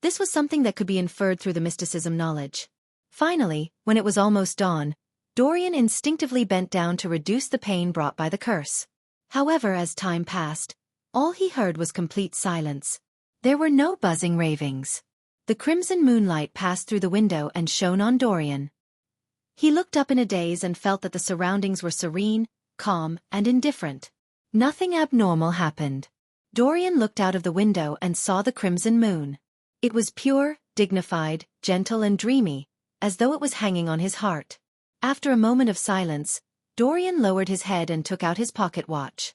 This was something that could be inferred through the mysticism knowledge. Finally, when it was almost dawn, Dorian instinctively bent down to reduce the pain brought by the curse. However, as time passed, all he heard was complete silence. There were no buzzing ravings. The crimson moonlight passed through the window and shone on Dorian. He looked up in a daze and felt that the surroundings were serene, calm, and indifferent. Nothing abnormal happened. Dorian looked out of the window and saw the crimson moon. It was pure, dignified, gentle and dreamy, as though it was hanging on his heart. After a moment of silence, Dorian lowered his head and took out his pocket watch.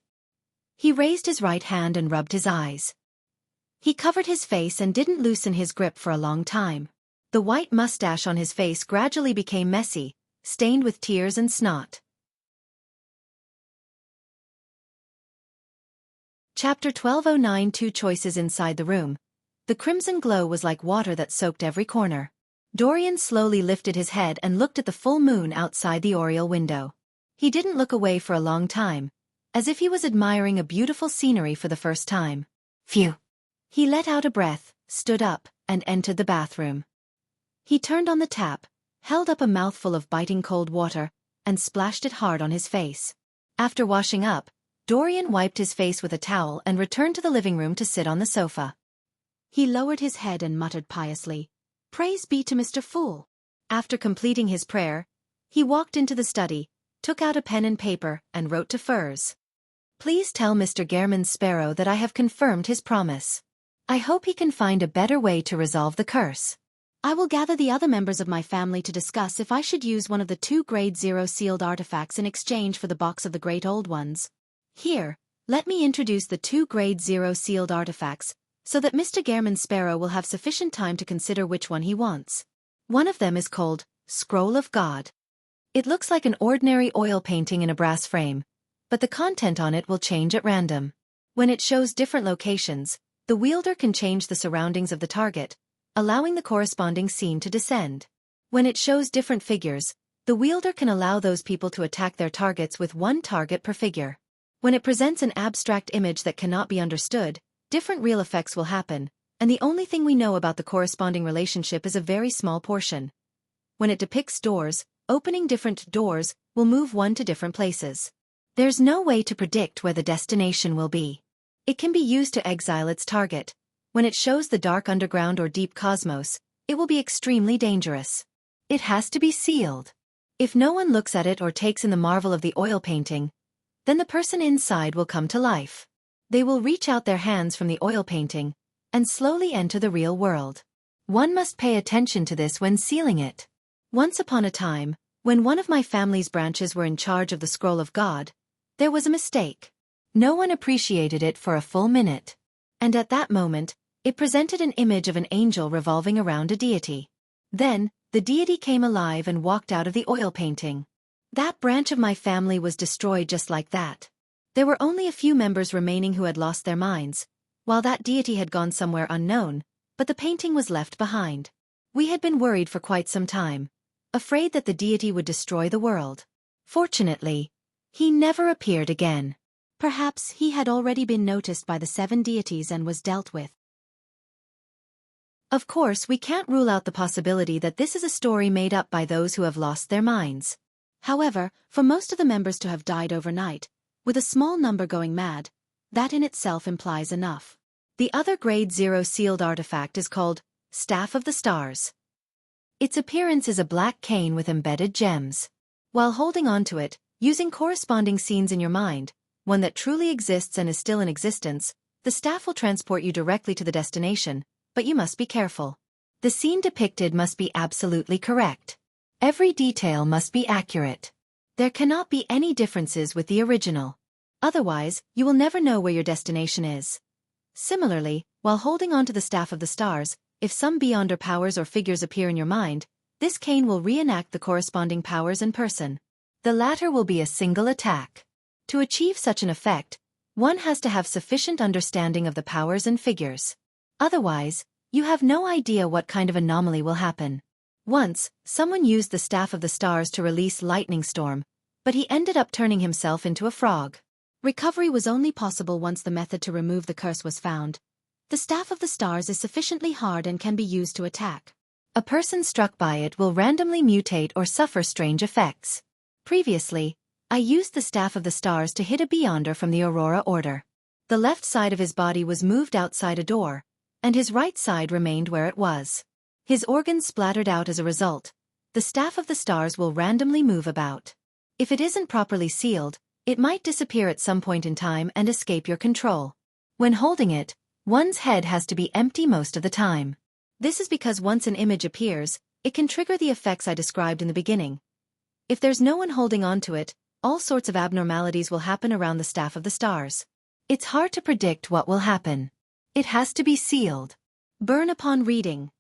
He raised his right hand and rubbed his eyes. He covered his face and didn't loosen his grip for a long time. The white mustache on his face gradually became messy, stained with tears and snot. Chapter 1209. Two choices inside the room. The crimson glow was like water that soaked every corner. Dorian slowly lifted his head and looked at the full moon outside the oriel window. He didn't look away for a long time, as if he was admiring a beautiful scenery for the first time. Phew! He let out a breath, stood up, and entered the bathroom. He turned on the tap, held up a mouthful of biting cold water, and splashed it hard on his face. After washing up, Dorian wiped his face with a towel and returned to the living room to sit on the sofa. He lowered his head and muttered piously, "Praise be to Mr. Fool." After completing his prayer, he walked into the study, took out a pen and paper, and wrote to Furs. "Please tell Mr. Gehrman's Sparrow that I have confirmed his promise. I hope he can find a better way to resolve the curse. I will gather the other members of my family to discuss if I should use one of the 2 Grade 0 sealed artifacts in exchange for the box of the Great Old Ones. Here, let me introduce the 2 Grade 0 sealed artifacts, so that Mr. Gehrman's Sparrow will have sufficient time to consider which one he wants. One of them is called Scroll of God. It looks like an ordinary oil painting in a brass frame, but the content on it will change at random. When it shows different locations, the wielder can change the surroundings of the target, allowing the corresponding scene to descend. When it shows different figures, the wielder can allow those people to attack their targets with 1 target per figure. When it presents an abstract image that cannot be understood, different real effects will happen, and the only thing we know about the corresponding relationship is a very small portion. When it depicts doors, opening different doors will move one to different places. There's no way to predict where the destination will be. It can be used to exile its target. When it shows the dark underground or deep cosmos, it will be extremely dangerous. It has to be sealed. If no one looks at it or takes in the marvel of the oil painting, then the person inside will come to life. They will reach out their hands from the oil painting and slowly enter the real world. One must pay attention to this when sealing it. Once upon a time, when one of my family's branches were in charge of the Scroll of God, there was a mistake. No one appreciated it for a full minute. And at that moment, it presented an image of an angel revolving around a deity. Then, the deity came alive and walked out of the oil painting. That branch of my family was destroyed just like that. There were only a few members remaining who had lost their minds, while that deity had gone somewhere unknown, but the painting was left behind. We had been worried for quite some time, afraid that the deity would destroy the world. Fortunately, he never appeared again. Perhaps he had already been noticed by the 7 deities and was dealt with. Of course, we can't rule out the possibility that this is a story made up by those who have lost their minds. However, for most of the members to have died overnight, with a small number going mad, that in itself implies enough. The other Grade 0 sealed artifact is called Staff of the Stars. Its appearance is a black cane with embedded gems. While holding on to it, using corresponding scenes in your mind, one that truly exists and is still in existence, the staff will transport you directly to the destination, but you must be careful. The scene depicted must be absolutely correct. Every detail must be accurate. There cannot be any differences with the original. Otherwise, you will never know where your destination is. Similarly, while holding on to the Staff of the Stars, if some beyonder powers or figures appear in your mind, this cane will reenact the corresponding powers in person. The latter will be a single attack. To achieve such an effect, one has to have sufficient understanding of the powers and figures. Otherwise, you have no idea what kind of anomaly will happen. Once, someone used the Staff of the Stars to release Lightning Storm, but he ended up turning himself into a frog. Recovery was only possible once the method to remove the curse was found. The Staff of the Stars is sufficiently hard and can be used to attack. A person struck by it will randomly mutate or suffer strange effects. Previously, I used the Staff of the Stars to hit a Beyonder from the Aurora Order. The left side of his body was moved outside a door, and his right side remained where it was. His organs splattered out as a result. The Staff of the Stars will randomly move about. If it isn't properly sealed, it might disappear at some point in time and escape your control. When holding it, one's head has to be empty most of the time. This is because once an image appears, it can trigger the effects I described in the beginning. If there's no one holding on to it, all sorts of abnormalities will happen around the Staff of the Stars. It's hard to predict what will happen. It has to be sealed. Burn upon reading.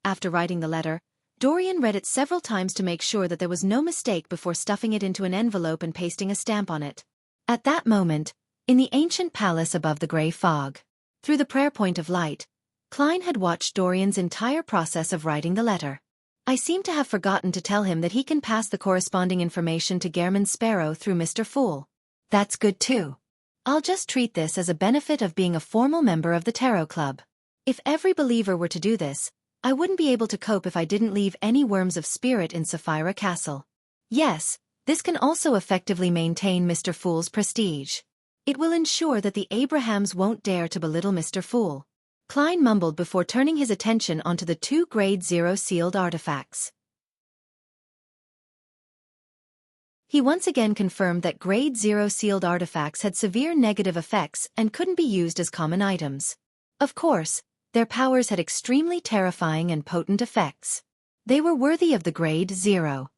After writing the letter, Dorian read it several times to make sure that there was no mistake before stuffing it into an envelope and pasting a stamp on it. At that moment, in the ancient palace above the grey fog, through the prayer point of light, Klein had watched Dorian's entire process of writing the letter. I seem to have forgotten to tell him that he can pass the corresponding information to Gehrman's Sparrow through Mr. Fool. That's good too. I'll just treat this as a benefit of being a formal member of the Tarot Club. If every believer were to do this, I wouldn't be able to cope if I didn't leave any worms of spirit in Sapphira Castle. Yes, this can also effectively maintain Mr. Fool's prestige. It will ensure that the Abrahams won't dare to belittle Mr. Fool. Klein mumbled before turning his attention onto the 2 Grade 0 sealed artifacts. He once again confirmed that Grade 0 sealed artifacts had severe negative effects and couldn't be used as common items. Of course, their powers had extremely terrifying and potent effects. They were worthy of the Grade 0.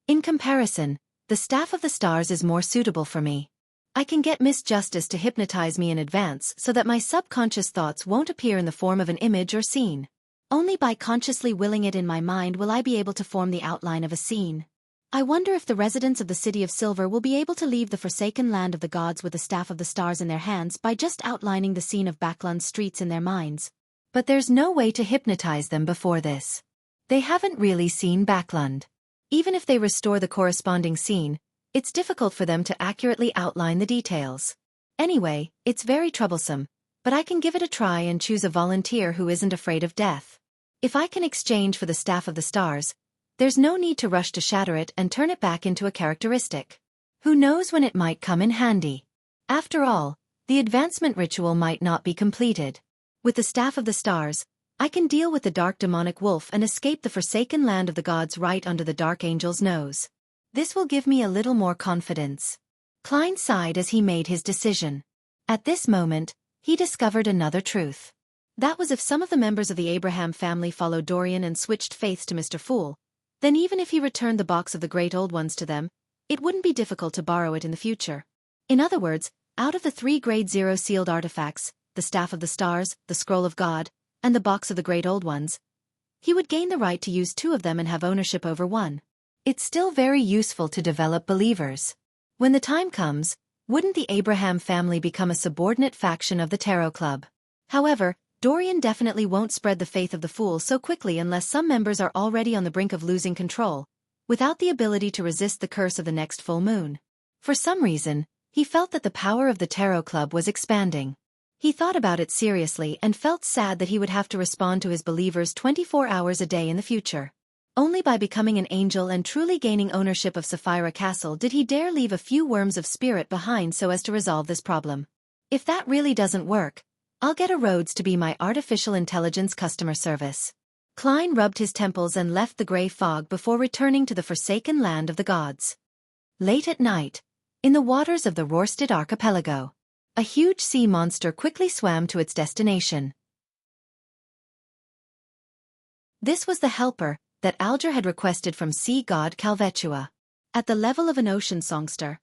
In comparison, the Staff of the Stars is more suitable for me. I can get Miss Justice to hypnotize me in advance so that my subconscious thoughts won't appear in the form of an image or scene. Only by consciously willing it in my mind will I be able to form the outline of a scene. I wonder if the residents of the City of Silver will be able to leave the forsaken land of the gods with the Staff of the Stars in their hands by just outlining the scene of Backlund's streets in their minds. But there's no way to hypnotize them before this. They haven't really seen Backlund. Even if they restore the corresponding scene, it's difficult for them to accurately outline the details. Anyway, it's very troublesome, but I can give it a try and choose a volunteer who isn't afraid of death. If I can exchange for the Staff of the Stars, there's no need to rush to shatter it and turn it back into a characteristic. Who knows when it might come in handy? After all, the advancement ritual might not be completed. With the Staff of the Stars, I can deal with the dark demonic wolf and escape the forsaken land of the gods right under the Dark Angel's nose. This will give me a little more confidence. Klein sighed as he made his decision. At this moment, he discovered another truth. That was if some of the members of the Abraham family followed Dorian and switched faiths to Mr. Fool, then even if he returned the box of the Great Old Ones to them, it wouldn't be difficult to borrow it in the future. In other words, out of the 3 Grade 0 sealed artifacts, the Staff of the Stars, the Scroll of God, and the box of the Great Old Ones, he would gain the right to use 2 of them and have ownership over 1. It's still very useful to develop believers. When the time comes, wouldn't the Abraham family become a subordinate faction of the Tarot Club? However, Dorian definitely won't spread the faith of the Fool so quickly unless some members are already on the brink of losing control, without the ability to resist the curse of the next full moon. For some reason, he felt that the power of the Tarot Club was expanding. He thought about it seriously and felt sad that he would have to respond to his believers 24 hours a day in the future. Only by becoming an angel and truly gaining ownership of Sapphira Castle did he dare leave a few worms of spirit behind so as to resolve this problem. If that really doesn't work, I'll get a Rhodes to be my artificial intelligence customer service. Klein rubbed his temples and left the gray fog before returning to the forsaken land of the gods. Late at night, in the waters of the Rorstad archipelago, a huge sea monster quickly swam to its destination. This was the helper that Alger had requested from sea god Calvetua. At the level of an ocean songster,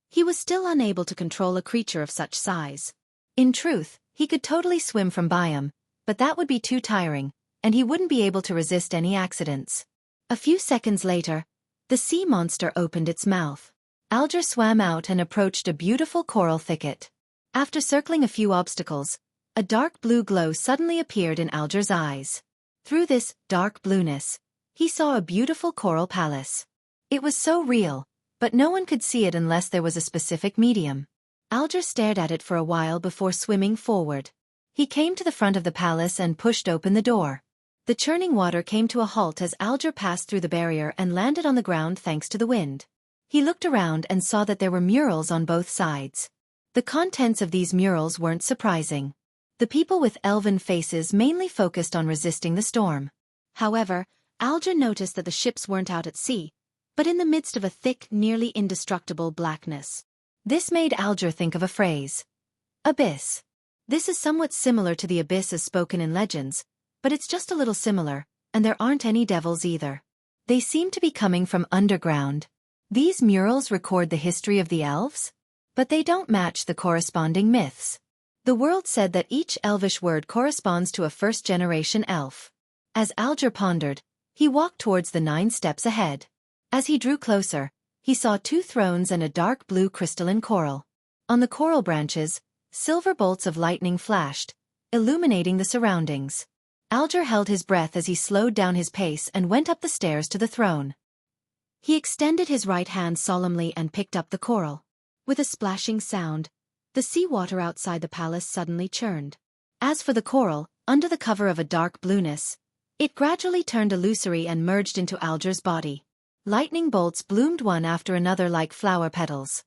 he was still unable to control a creature of such size. In truth, he could totally swim from Biome, but that would be too tiring, and he wouldn't be able to resist any accidents. A few seconds later, the sea monster opened its mouth. Alger swam out and approached a beautiful coral thicket. After circling a few obstacles, a dark blue glow suddenly appeared in Alger's eyes. Through this dark blueness, he saw a beautiful coral palace. It was so real, but no one could see it unless there was a specific medium. Alger stared at it for a while before swimming forward. He came to the front of the palace and pushed open the door. The churning water came to a halt as Alger passed through the barrier and landed on the ground thanks to the wind. He looked around and saw that there were murals on both sides. The contents of these murals weren't surprising. The people with elven faces mainly focused on resisting the storm. However, Alger noticed that the ships weren't out at sea, but in the midst of a thick, nearly indestructible blackness. This made Alger think of a phrase. Abyss. This is somewhat similar to the abyss as spoken in legends, but it's just a little similar, and there aren't any devils either. They seem to be coming from underground. These murals record the history of the elves, but they don't match the corresponding myths. The world said that each elvish word corresponds to a first-generation elf. As Alger pondered, he walked towards the 9 steps ahead. As he drew closer, he saw 2 thrones and a dark blue crystalline coral. On the coral branches, silver bolts of lightning flashed, illuminating the surroundings. Alger held his breath as he slowed down his pace and went up the stairs to the throne. He extended his right hand solemnly and picked up the coral. With a splashing sound, the seawater outside the palace suddenly churned. As for the coral, under the cover of a dark blueness, it gradually turned illusory and merged into Alger's body. Lightning bolts bloomed one after another like flower petals.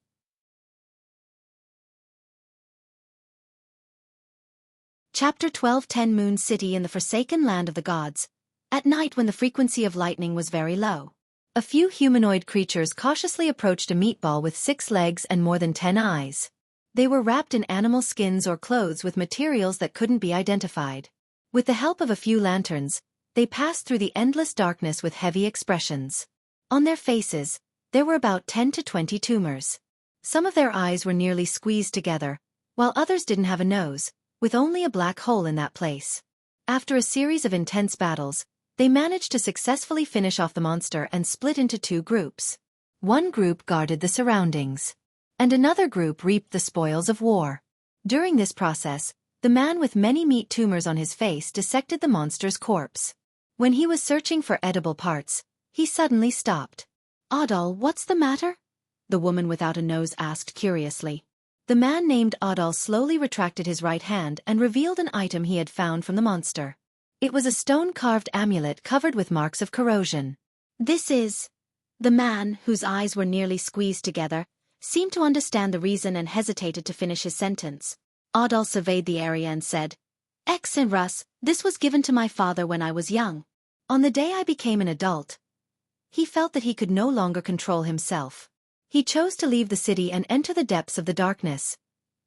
Chapter 12. 10 Moon City in the Forsaken Land of the Gods. At night when the frequency of lightning was very low, a few humanoid creatures cautiously approached a meatball with 6 legs and more than 10 eyes. They were wrapped in animal skins or clothes with materials that couldn't be identified. With the help of a few lanterns, they passed through the endless darkness with heavy expressions. On their faces, there were about 10 to 20 tumors. Some of their eyes were nearly squeezed together, while others didn't have a nose, with only a black hole in that place. After a series of intense battles, they managed to successfully finish off the monster and split into 2 groups. One group guarded the surroundings, and another group reaped the spoils of war. During this process, the man with many meat tumors on his face dissected the monster's corpse. When he was searching for edible parts, he suddenly stopped. "Audal, what's the matter?" the woman without a nose asked curiously. The man named Audal slowly retracted his right hand and revealed an item he had found from the monster. It was a stone-carved amulet covered with marks of corrosion. "This is..." The man, whose eyes were nearly squeezed together, seemed to understand the reason and hesitated to finish his sentence. Audal surveyed the area and said, "Ex and Russ, this was given to my father when I was young. On the day I became an adult, he felt that he could no longer control himself. He chose to leave the city and enter the depths of the darkness."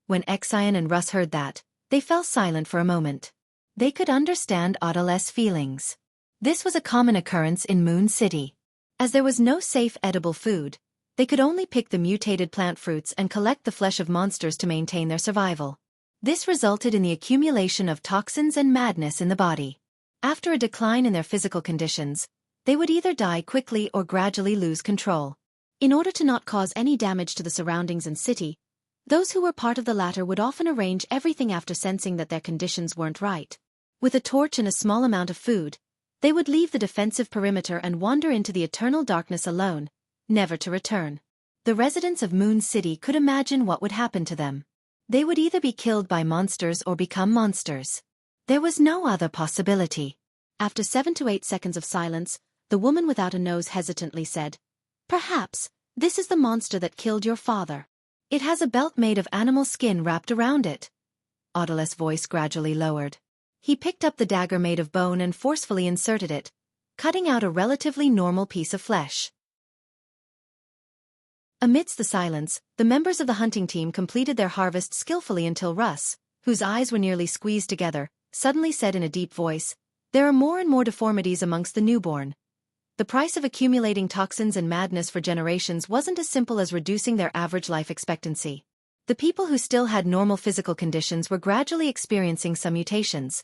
When Exion and Russ heard that, they fell silent for a moment. They could understand Audal's feelings. This was a common occurrence in Moon City. As there was no safe edible food, they could only pick the mutated plant fruits and collect the flesh of monsters to maintain their survival. This resulted in the accumulation of toxins and madness in the body. After a decline in their physical conditions, they would either die quickly or gradually lose control. In order to not cause any damage to the surroundings and city, those who were part of the latter would often arrange everything after sensing that their conditions weren't right. With a torch and a small amount of food, they would leave the defensive perimeter and wander into the eternal darkness alone, never to return. The residents of Moon City could imagine what would happen to them. They would either be killed by monsters or become monsters. There was no other possibility. After 7 to 8 seconds of silence, the woman without a nose hesitantly said, "Perhaps, this is the monster that killed your father. It has a belt made of animal skin wrapped around it." Audal's voice gradually lowered. He picked up the dagger made of bone and forcefully inserted it, cutting out a relatively normal piece of flesh. Amidst the silence, the members of the hunting team completed their harvest skillfully until Russ, whose eyes were nearly squeezed together, suddenly said in a deep voice, "There are more and more deformities amongst the newborn. The price of accumulating toxins and madness for generations wasn't as simple as reducing their average life expectancy. The people who still had normal physical conditions were gradually experiencing some mutations,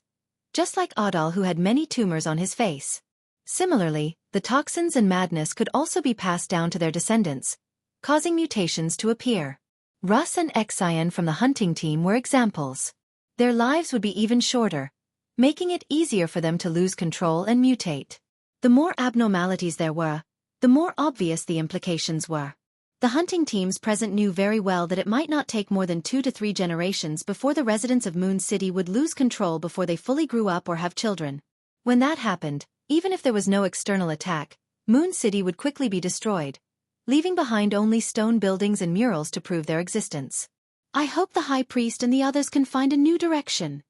just like Audal, who had many tumors on his face. Similarly, the toxins and madness could also be passed down to their descendants, causing mutations to appear. Russ and Exion from the hunting team were examples. Their lives would be even shorter, making it easier for them to lose control and mutate. The more abnormalities there were, the more obvious the implications were. The hunting teams present knew very well that it might not take more than 2 to 3 generations before the residents of Moon City would lose control before they fully grew up or have children. When that happened, even if there was no external attack, Moon City would quickly be destroyed, leaving behind only stone buildings and murals to prove their existence. "I hope the High Priest and the others can find a new direction."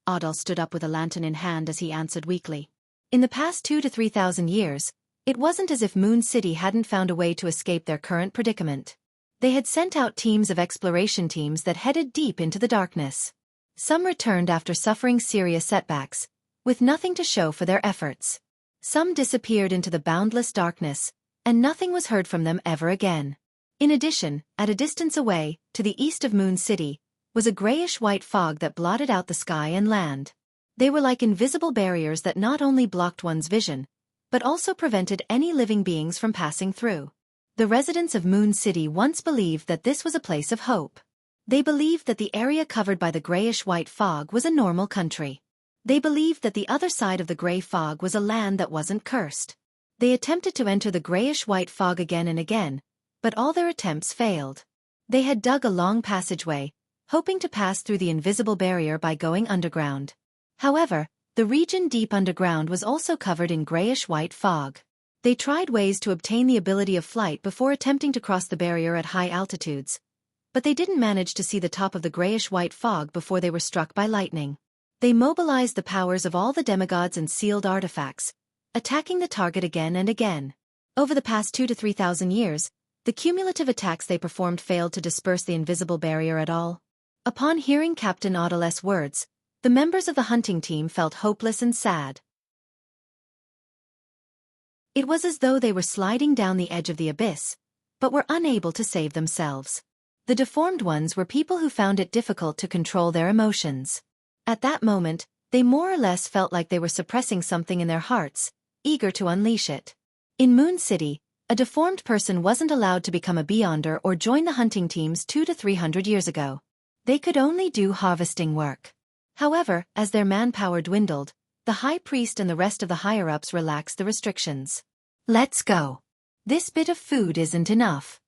Audal stood up with a lantern in hand as he answered weakly. In the past 2 to 3,000 years, it wasn't as if Moon City hadn't found a way to escape their current predicament. They had sent out teams of exploration teams that headed deep into the darkness. Some returned after suffering serious setbacks, with nothing to show for their efforts. Some disappeared into the boundless darkness, and nothing was heard from them ever again. In addition, at a distance away, to the east of Moon City, was a grayish-white fog that blotted out the sky and land. They were like invisible barriers that not only blocked one's vision, but also prevented any living beings from passing through. The residents of Moon City once believed that this was a place of hope. They believed that the area covered by the grayish-white fog was a normal country. They believed that the other side of the gray fog was a land that wasn't cursed. They attempted to enter the grayish-white fog again and again, but all their attempts failed. They had dug a long passageway, hoping to pass through the invisible barrier by going underground. However, the region deep underground was also covered in grayish-white fog. They tried ways to obtain the ability of flight before attempting to cross the barrier at high altitudes, but they didn't manage to see the top of the grayish-white fog before they were struck by lightning. They mobilized the powers of all the demigods and sealed artifacts, attacking the target again and again. Over the past 2,000 to 3,000 years, the cumulative attacks they performed failed to disperse the invisible barrier at all. Upon hearing Captain Audal's words, the members of the hunting team felt hopeless and sad. It was as though they were sliding down the edge of the abyss, but were unable to save themselves. The deformed ones were people who found it difficult to control their emotions. At that moment, they more or less felt like they were suppressing something in their hearts, eager to unleash it. In Moon City, a deformed person wasn't allowed to become a Beyonder or join the hunting teams 200 to 300 years ago. They could only do harvesting work. However, as their manpower dwindled, the High Priest and the rest of the higher-ups relaxed the restrictions. Let's go. This bit of food isn't enough.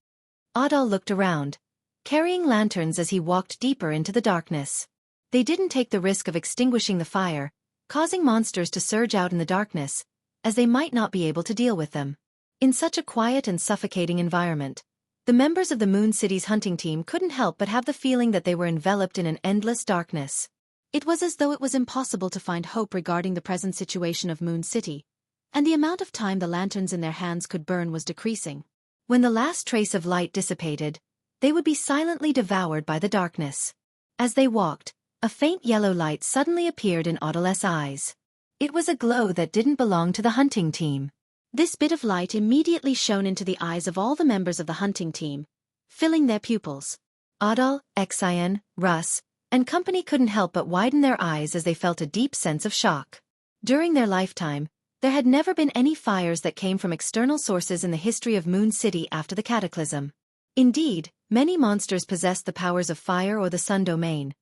Audal looked around, carrying lanterns as he walked deeper into the darkness. They didn't take the risk of extinguishing the fire, causing monsters to surge out in the darkness, as they might not be able to deal with them. In such a quiet and suffocating environment, the members of the Moon City's hunting team couldn't help but have the feeling that they were enveloped in an endless darkness. It was as though it was impossible to find hope regarding the present situation of Moon City, and the amount of time the lanterns in their hands could burn was decreasing. When the last trace of light dissipated, they would be silently devoured by the darkness. As they walked, a faint yellow light suddenly appeared in Audal's eyes. It was a glow that didn't belong to the hunting team. This bit of light immediately shone into the eyes of all the members of the hunting team, filling their pupils. Audal, Xiaofan, Russ, and company couldn't help but widen their eyes as they felt a deep sense of shock. During their lifetime, there had never been any fires that came from external sources in the history of Moon City after the cataclysm. Indeed, many monsters possessed the powers of fire or the sun domain,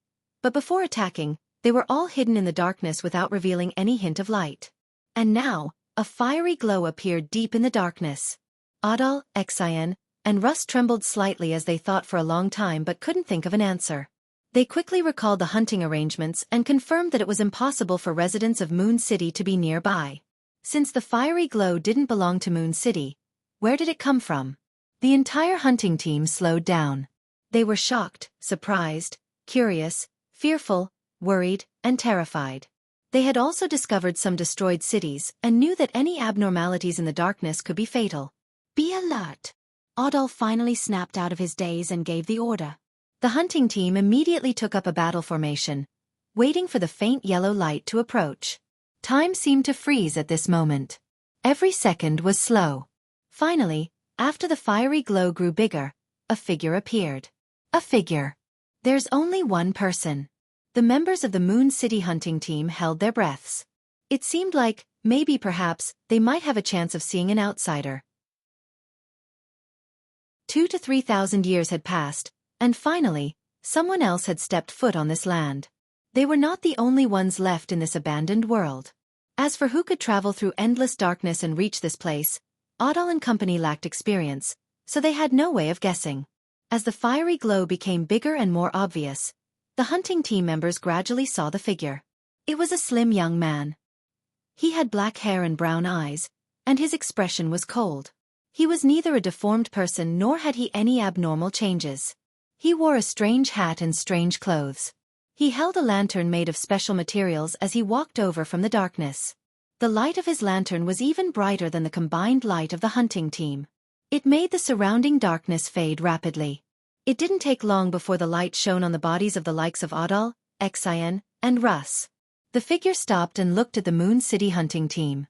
but before attacking, they were all hidden in the darkness without revealing any hint of light. And now, a fiery glow appeared deep in the darkness. Audal, Xiaofan, and Russ trembled slightly as they thought for a long time but couldn't think of an answer. They quickly recalled the hunting arrangements and confirmed that it was impossible for residents of Moon City to be nearby. Since the fiery glow didn't belong to Moon City, where did it come from? The entire hunting team slowed down. They were shocked, surprised, curious, fearful, worried, and terrified. They had also discovered some destroyed cities and knew that any abnormalities in the darkness could be fatal. Be alert! Audal finally snapped out of his daze and gave the order. The hunting team immediately took up a battle formation, waiting for the faint yellow light to approach. Time seemed to freeze at this moment. Every second was slow. Finally, after the fiery glow grew bigger, a figure appeared. A figure. There's only one person. The members of the Moon City hunting team held their breaths. It seemed like, maybe perhaps, they might have a chance of seeing an outsider. 2,000 to 3,000 years had passed, and finally, someone else had stepped foot on this land. They were not the only ones left in this abandoned world. As for who could travel through endless darkness and reach this place, Audal and company lacked experience, so they had no way of guessing. As the fiery glow became bigger and more obvious, the hunting team members gradually saw the figure. It was a slim young man. He had black hair and brown eyes, and his expression was cold. He was neither a deformed person nor had he any abnormal changes. He wore a strange hat and strange clothes. He held a lantern made of special materials as he walked over from the darkness. The light of his lantern was even brighter than the combined light of the hunting team. It made the surrounding darkness fade rapidly. It didn't take long before the light shone on the bodies of the likes of Audal, Xiaofan, and Russ. The figure stopped and looked at the Moon City hunting team.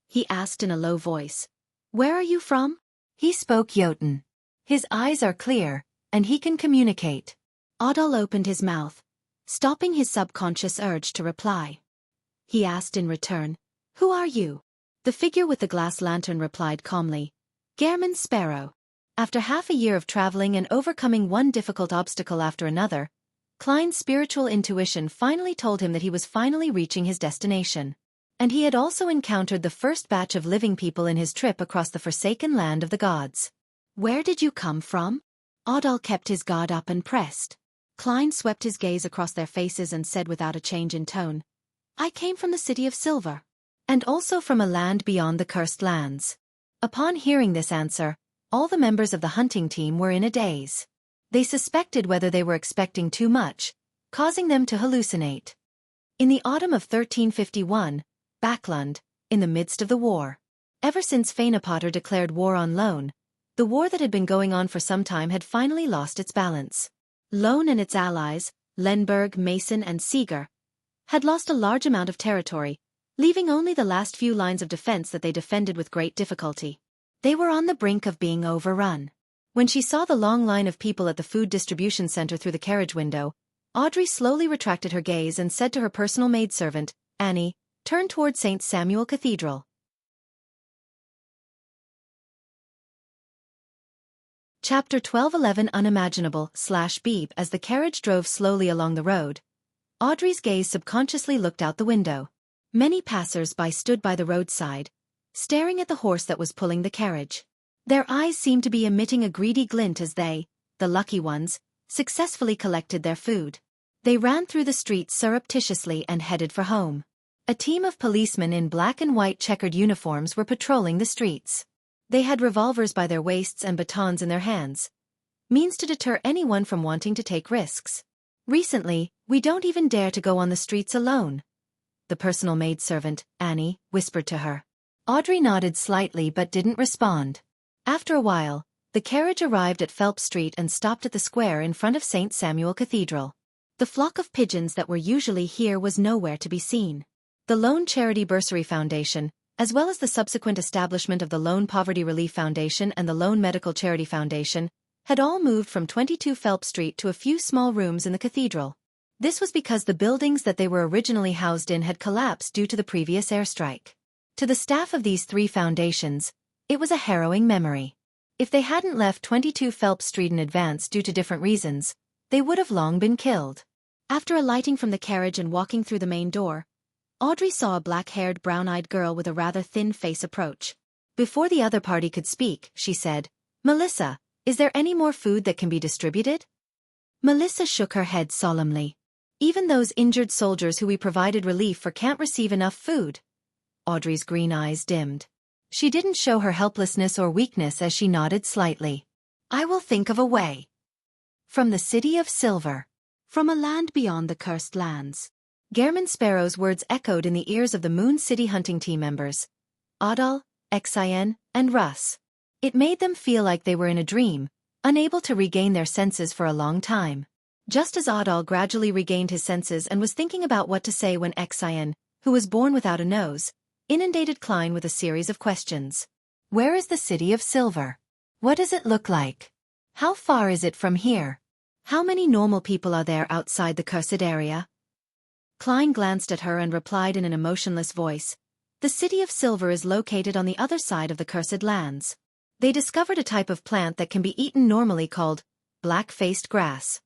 He asked in a low voice, "Where are you from?" He spoke Jotun. His eyes are clear, and he can communicate. Audal opened his mouth, stopping his subconscious urge to reply. He asked in return, "Who are you?" The figure with the glass lantern replied calmly, "Gehrman Sparrow." After half a year of traveling and overcoming one difficult obstacle after another, Klein's spiritual intuition finally told him that he was finally reaching his destination. And he had also encountered the first batch of living people in his trip across the forsaken land of the gods. "Where did you come from?" Audal kept his guard up and pressed. Klein swept his gaze across their faces and said without a change in tone, "I came from the City of Silver. And also from a land beyond the Cursed Lands." Upon hearing this answer, all the members of the hunting team were in a daze. They suspected whether they were expecting too much, causing them to hallucinate. In the autumn of 1351, Backlund, in the midst of the war. Ever since Fainapotter declared war on Lone, the war that had been going on for some time had finally lost its balance. Lone and its allies, Lenberg, Mason and Seeger, had lost a large amount of territory, leaving only the last few lines of defense that they defended with great difficulty. They were on the brink of being overrun. When she saw the long line of people at the food distribution center through the carriage window, Audrey slowly retracted her gaze and said to her personal maidservant, Annie, "Turn toward St. Samuel Cathedral." Chapter 12:11 Unimaginable/Beep. As the carriage drove slowly along the road, Audrey's gaze subconsciously looked out the window. Many passers-by stood by the roadside, staring at the horse that was pulling the carriage. Their eyes seemed to be emitting a greedy glint as they, the lucky ones, successfully collected their food. They ran through the streets surreptitiously and headed for home. A team of policemen in black and white checkered uniforms were patrolling the streets. They had revolvers by their waists and batons in their hands, means to deter anyone from wanting to take risks. "Recently, we don't even dare to go on the streets alone," the personal maidservant, Annie, whispered to her. Audrey nodded slightly but didn't respond. After a while, the carriage arrived at Phelps Street and stopped at the square in front of St. Samuel Cathedral. The flock of pigeons that were usually here was nowhere to be seen. The Lone Charity Bursary Foundation, as well as the subsequent establishment of the Lone Poverty Relief Foundation and the Lone Medical Charity Foundation, had all moved from 22 Phelps Street to a few small rooms in the cathedral. This was because the buildings that they were originally housed in had collapsed due to the previous airstrike. To the staff of these three foundations, it was a harrowing memory. If they hadn't left 22 Phelps Street in advance due to different reasons, they would have long been killed. After alighting from the carriage and walking through the main door, Audrey saw a black-haired, brown-eyed girl with a rather thin face approach. Before the other party could speak, she said, "Melissa, is there any more food that can be distributed?" Melissa shook her head solemnly. "Even those injured soldiers who we provided relief for can't receive enough food." Audrey's green eyes dimmed. She didn't show her helplessness or weakness as she nodded slightly. "I will think of a way." From the City of Silver. From a land beyond the Cursed Lands. Gehrman Sparrow's words echoed in the ears of the Moon City hunting team members, Adal, Xian, and Russ. It made them feel like they were in a dream, unable to regain their senses for a long time. Just as Adal gradually regained his senses and was thinking about what to say when Xian, who was born without a nose, inundated Klein with a series of questions. "Where is the City of Silver? What does it look like? How far is it from here? How many normal people are there outside the cursed area?" Klein glanced at her and replied in an emotionless voice, "The City of Silver is located on the other side of the Cursed Lands. They discovered a type of plant that can be eaten normally called black-faced grass.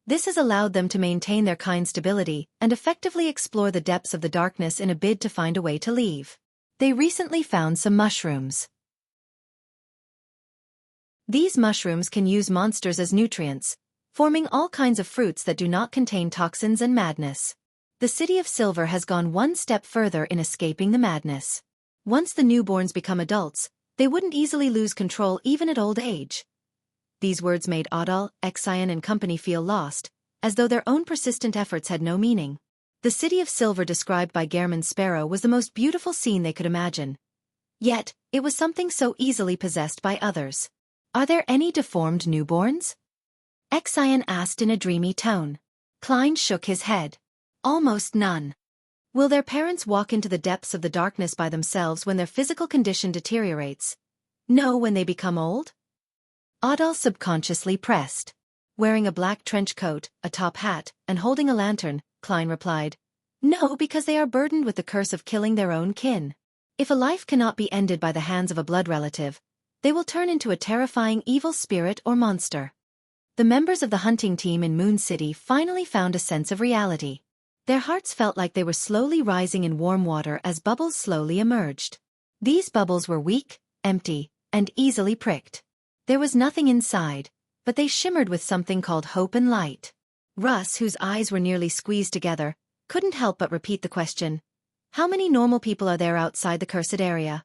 This has allowed them to maintain their kind stability and effectively explore the depths of the darkness in a bid to find a way to leave. They recently found some mushrooms. These mushrooms can use monsters as nutrients, forming all kinds of fruits that do not contain toxins and madness. The City of Silver has gone one step further in escaping the madness. Once the newborns become adults, they wouldn't easily lose control even at old age." These words made Adal, Xian and company feel lost, as though their own persistent efforts had no meaning. The City of Silver described by Gehrman Sparrow was the most beautiful scene they could imagine. Yet, it was something so easily possessed by others. "Are there any deformed newborns?" Xian asked in a dreamy tone. Klein shook his head. "Almost none." "Will their parents walk into the depths of the darkness by themselves when their physical condition deteriorates? No, when they become old?" Adal subconsciously pressed. Wearing a black trench coat, a top hat, and holding a lantern, Klein replied, "No, because they are burdened with the curse of killing their own kin. If a life cannot be ended by the hands of a blood relative, they will turn into a terrifying evil spirit or monster." The members of the hunting team in Moon City finally found a sense of reality. Their hearts felt like they were slowly rising in warm water as bubbles slowly emerged. These bubbles were weak, empty, and easily pricked. There was nothing inside, but they shimmered with something called hope and light. Russ, whose eyes were nearly squeezed together, couldn't help but repeat the question. How many normal people are there outside the cursed area?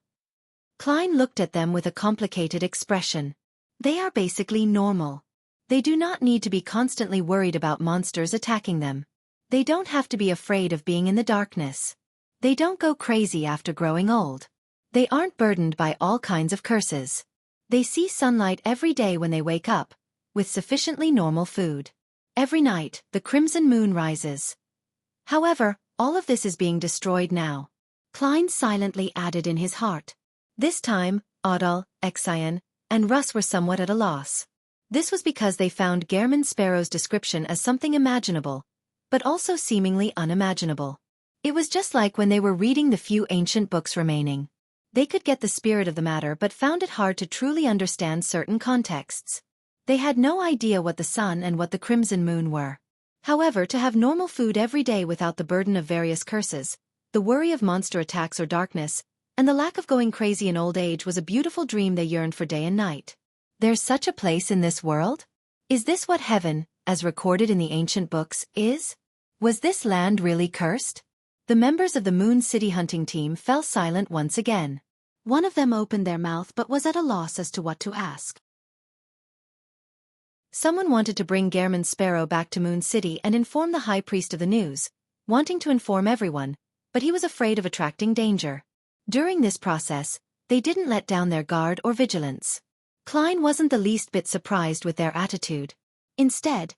Klein looked at them with a complicated expression. They are basically normal. They do not need to be constantly worried about monsters attacking them. They don't have to be afraid of being in the darkness. They don't go crazy after growing old. They aren't burdened by all kinds of curses. They see sunlight every day when they wake up, with sufficiently normal food. Every night, the crimson moon rises. However, all of this is being destroyed now. Klein silently added in his heart. This time, Adal, Xiaofan, and Russ were somewhat at a loss. This was because they found Gehrman Sparrow's description as something imaginable, but also seemingly unimaginable. It was just like when they were reading the few ancient books remaining. They could get the spirit of the matter but found it hard to truly understand certain contexts. They had no idea what the sun and what the crimson moon were. However, to have normal food every day without the burden of various curses, the worry of monster attacks or darkness, and the lack of going crazy in old age was a beautiful dream they yearned for day and night. There's such a place in this world? Is this what heaven, as recorded in the ancient books, is? Was this land really cursed? The members of the Moon City hunting team fell silent once again. One of them opened their mouth but was at a loss as to what to ask. Someone wanted to bring Gehrman Sparrow back to Moon City and inform the High Priest of the news, wanting to inform everyone, but he was afraid of attracting danger. During this process, they didn't let down their guard or vigilance. Klein wasn't the least bit surprised with their attitude. Instead,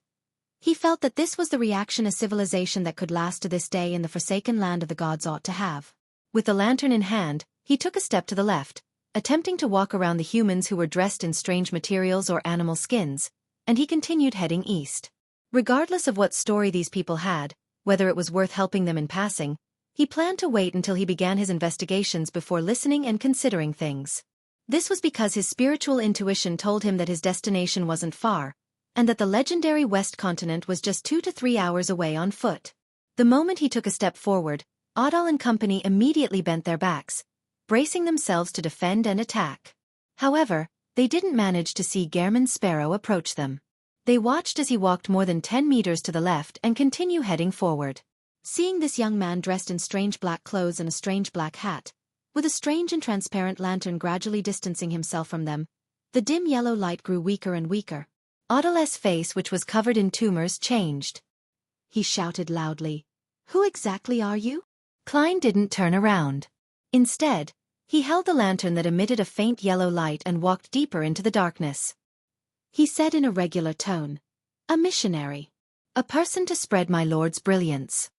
he felt that this was the reaction a civilization that could last to this day in the forsaken land of the gods ought to have. With the lantern in hand, he took a step to the left, attempting to walk around the humans who were dressed in strange materials or animal skins, and he continued heading east. Regardless of what story these people had, whether it was worth helping them in passing, he planned to wait until he began his investigations before listening and considering things. This was because his spiritual intuition told him that his destination wasn't far, and that the legendary West Continent was just 2 to 3 hours away on foot. The moment he took a step forward, Adal and company immediately bent their backs, bracing themselves to defend and attack. However, they didn't manage to see Gehrman Sparrow approach them. They watched as he walked more than 10 meters to the left and continued heading forward. Seeing this young man dressed in strange black clothes and a strange black hat, with a strange and transparent lantern gradually distancing himself from them, the dim yellow light grew weaker and weaker. Adal's face, which was covered in tumors, changed. He shouted loudly, "Who exactly are you?" Klein didn't turn around. Instead, he held the lantern that emitted a faint yellow light and walked deeper into the darkness. He said in a regular tone, "A missionary. A person to spread my Lord's brilliance."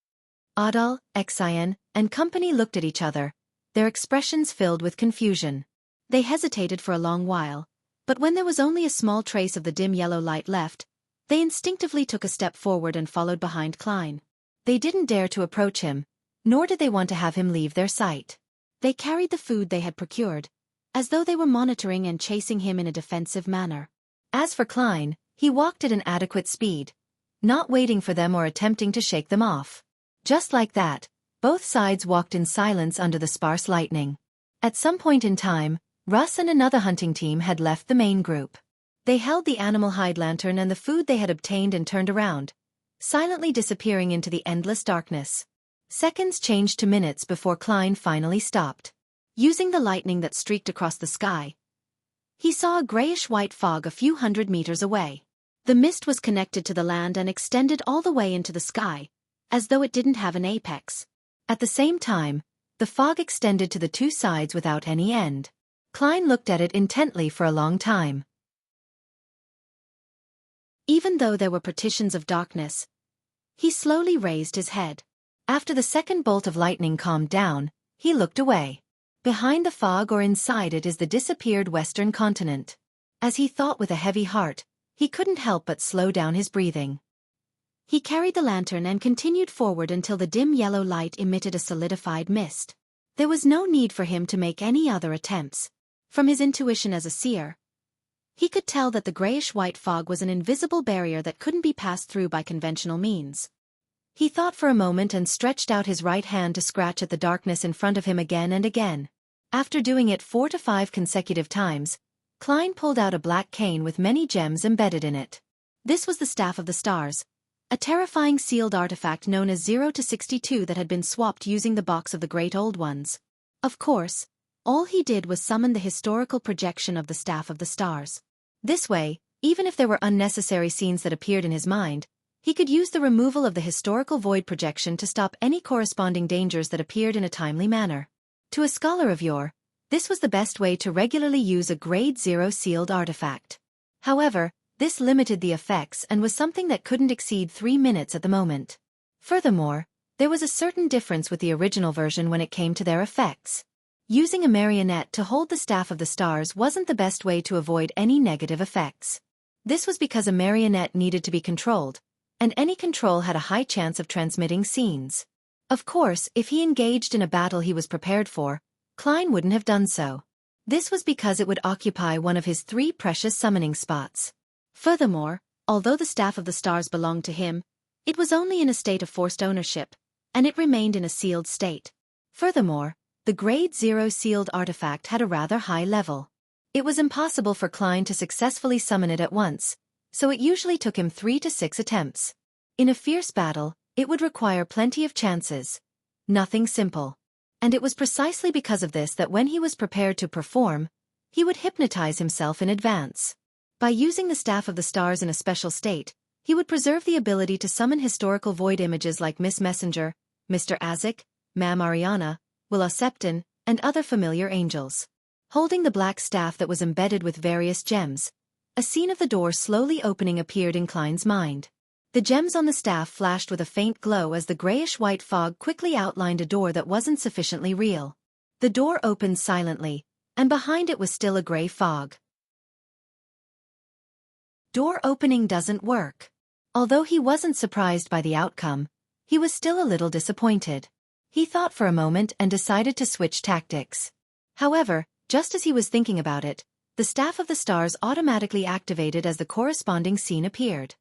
Adal, Xiaofan, and company looked at each other, their expressions filled with confusion. They hesitated for a long while, but when there was only a small trace of the dim yellow light left, they instinctively took a step forward and followed behind Klein. They didn't dare to approach him, nor did they want to have him leave their sight. They carried the food they had procured, as though they were monitoring and chasing him in a defensive manner. As for Klein, he walked at an adequate speed, not waiting for them or attempting to shake them off. Just like that, both sides walked in silence under the sparse lightning. At some point in time, Russ and another hunting team had left the main group. They held the animal hide lantern and the food they had obtained and turned around, silently disappearing into the endless darkness. Seconds changed to minutes before Klein finally stopped. Using the lightning that streaked across the sky, he saw a grayish-white fog a few hundred meters away. The mist was connected to the land and extended all the way into the sky, as though it didn't have an apex. At the same time, the fog extended to the two sides without any end. Klein looked at it intently for a long time. Even though there were partitions of darkness, he slowly raised his head. After the second bolt of lightning calmed down, he looked away. Behind the fog or inside it is the disappeared Western continent. As he thought with a heavy heart, he couldn't help but slow down his breathing. He carried the lantern and continued forward until the dim yellow light emitted a solidified mist. There was no need for him to make any other attempts. From his intuition as a seer, he could tell that the grayish-white fog was an invisible barrier that couldn't be passed through by conventional means. He thought for a moment and stretched out his right hand to scratch at the darkness in front of him again and again. After doing it 4 to 5 consecutive times, Klein pulled out a black cane with many gems embedded in it. This was the Staff of the Stars, a terrifying sealed artifact known as 0 to 62 that had been swapped using the box of the Great Old Ones. Of course, all he did was summon the historical projection of the Staff of the Stars. This way, even if there were unnecessary scenes that appeared in his mind, he could use the removal of the historical void projection to stop any corresponding dangers that appeared in a timely manner. To a scholar of yore, this was the best way to regularly use a Grade 0 sealed artifact. However, this limited the effects and was something that couldn't exceed 3 minutes at the moment. Furthermore, there was a certain difference with the original version when it came to their effects. Using a marionette to hold the Staff of the Stars wasn't the best way to avoid any negative effects. This was because a marionette needed to be controlled, and any control had a high chance of transmitting scenes. Of course, if he engaged in a battle he was prepared for, Klein wouldn't have done so. This was because it would occupy one of his 3 precious summoning spots. Furthermore, although the Staff of the Stars belonged to him, it was only in a state of forced ownership, and it remained in a sealed state. Furthermore, the Grade 0 sealed artifact had a rather high level. It was impossible for Klein to successfully summon it at once, so it usually took him 3 to 6 attempts. In a fierce battle, it would require plenty of chances. Nothing simple. And it was precisely because of this that when he was prepared to perform, he would hypnotize himself in advance. By using the Staff of the Stars in a special state, he would preserve the ability to summon historical void images like Miss Messenger, Mr. Azik, Ma'am Ariana, Willa Septon, and other familiar angels. Holding the black staff that was embedded with various gems, a scene of the door slowly opening appeared in Klein's mind. The gems on the staff flashed with a faint glow as the grayish-white fog quickly outlined a door that wasn't sufficiently real. The door opened silently, and behind it was still a gray fog. Door opening doesn't work. Although he wasn't surprised by the outcome, he was still a little disappointed. He thought for a moment and decided to switch tactics. However, just as he was thinking about it, the Staff of the Stars automatically activated as the corresponding scene appeared.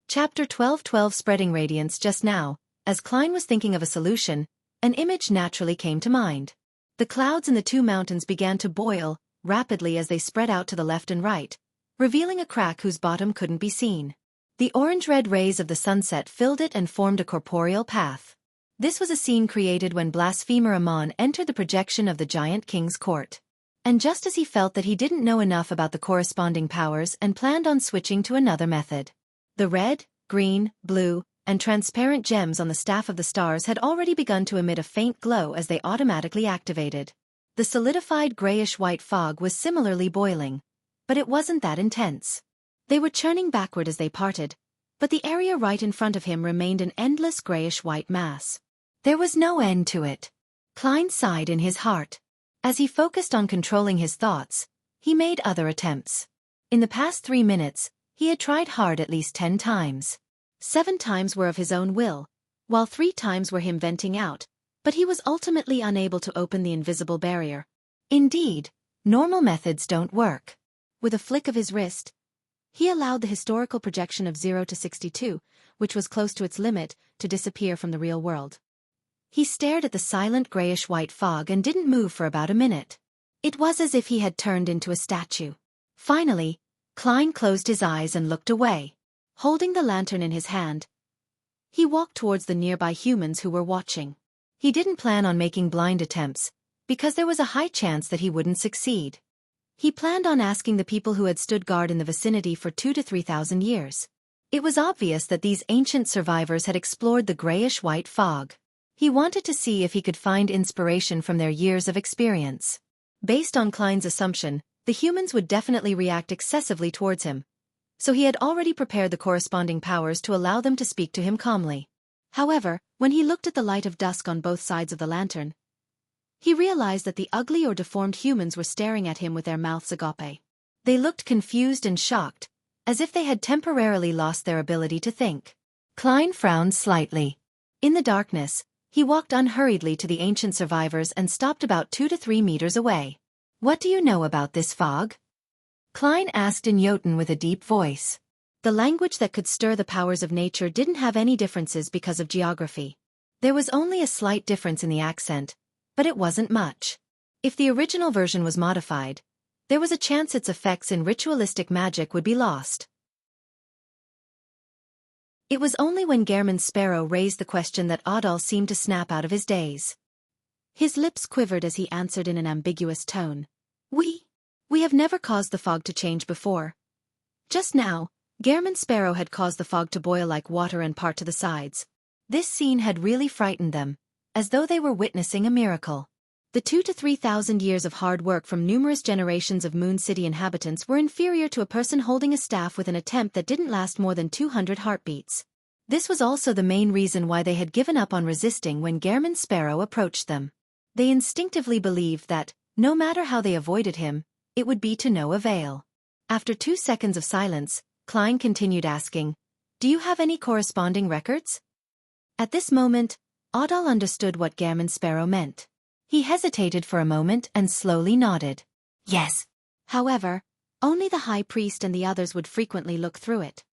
Chapter 12:12 Spreading Radiance. Just now, as Klein was thinking of a solution, an image naturally came to mind. The clouds in the 2 mountains began to boil rapidly as they spread out to the left and right, revealing a crack whose bottom couldn't be seen. The orange-red rays of the sunset filled it and formed a corporeal path. This was a scene created when blasphemer Amon entered the projection of the giant king's court. And just as he felt that he didn't know enough about the corresponding powers and planned on switching to another method. The red, green, blue, and transparent gems on the Staff of the Stars had already begun to emit a faint glow as they automatically activated. The solidified grayish-white fog was similarly boiling, but it wasn't that intense. They were churning backward as they parted, but the area right in front of him remained an endless grayish-white mass. There was no end to it. Klein sighed in his heart. As he focused on controlling his thoughts, he made other attempts. In the past 3 minutes, he had tried hard at least 10 times. 7 times were of his own will, while 3 times were him venting out, but he was ultimately unable to open the invisible barrier. Indeed, normal methods don't work. With a flick of his wrist, he allowed the historical projection of 0 to 62, which was close to its limit, to disappear from the real world. He stared at the silent grayish-white fog and didn't move for about a minute. It was as if he had turned into a statue. Finally, Klein closed his eyes and looked away. Holding the lantern in his hand, he walked towards the nearby humans who were watching. He didn't plan on making blind attempts, because there was a high chance that he wouldn't succeed. He planned on asking the people who had stood guard in the vicinity for 2,000 to 3,000 years. It was obvious that these ancient survivors had explored the grayish-white fog. He wanted to see if he could find inspiration from their years of experience. Based on Klein's assumption, the humans would definitely react excessively towards him, so he had already prepared the corresponding powers to allow them to speak to him calmly. However, when he looked at the light of dusk on both sides of the lantern, he realized that the ugly or deformed humans were staring at him with their mouths agape. They looked confused and shocked, as if they had temporarily lost their ability to think. Klein frowned slightly. In the darkness, he walked unhurriedly to the ancient survivors and stopped about 2 to 3 meters away. "What do you know about this fog?" Klein asked in Jotun with a deep voice. The language that could stir the powers of nature didn't have any differences because of geography. There was only a slight difference in the accent, but it wasn't much. If the original version was modified, there was a chance its effects in ritualistic magic would be lost. It was only when Gehrman Sparrow raised the question that Adal seemed to snap out of his daze. His lips quivered as he answered in an ambiguous tone. We have never caused the fog to change before. Just now, Gehrman Sparrow had caused the fog to boil like water and part to the sides. This scene had really frightened them, as though they were witnessing a miracle. The 2,000 to 3,000 years of hard work from numerous generations of Moon City inhabitants were inferior to a person holding a staff with an attempt that didn't last more than 200 heartbeats. This was also the main reason why they had given up on resisting when Gehrman Sparrow approached them. They instinctively believed that, no matter how they avoided him, it would be to no avail. After 2 seconds of silence, Klein continued asking, "Do you have any corresponding records?" At this moment, Adal understood what Gehrman Sparrow meant. He hesitated for a moment and slowly nodded. Yes. However, only the high priest and the others would frequently look through it.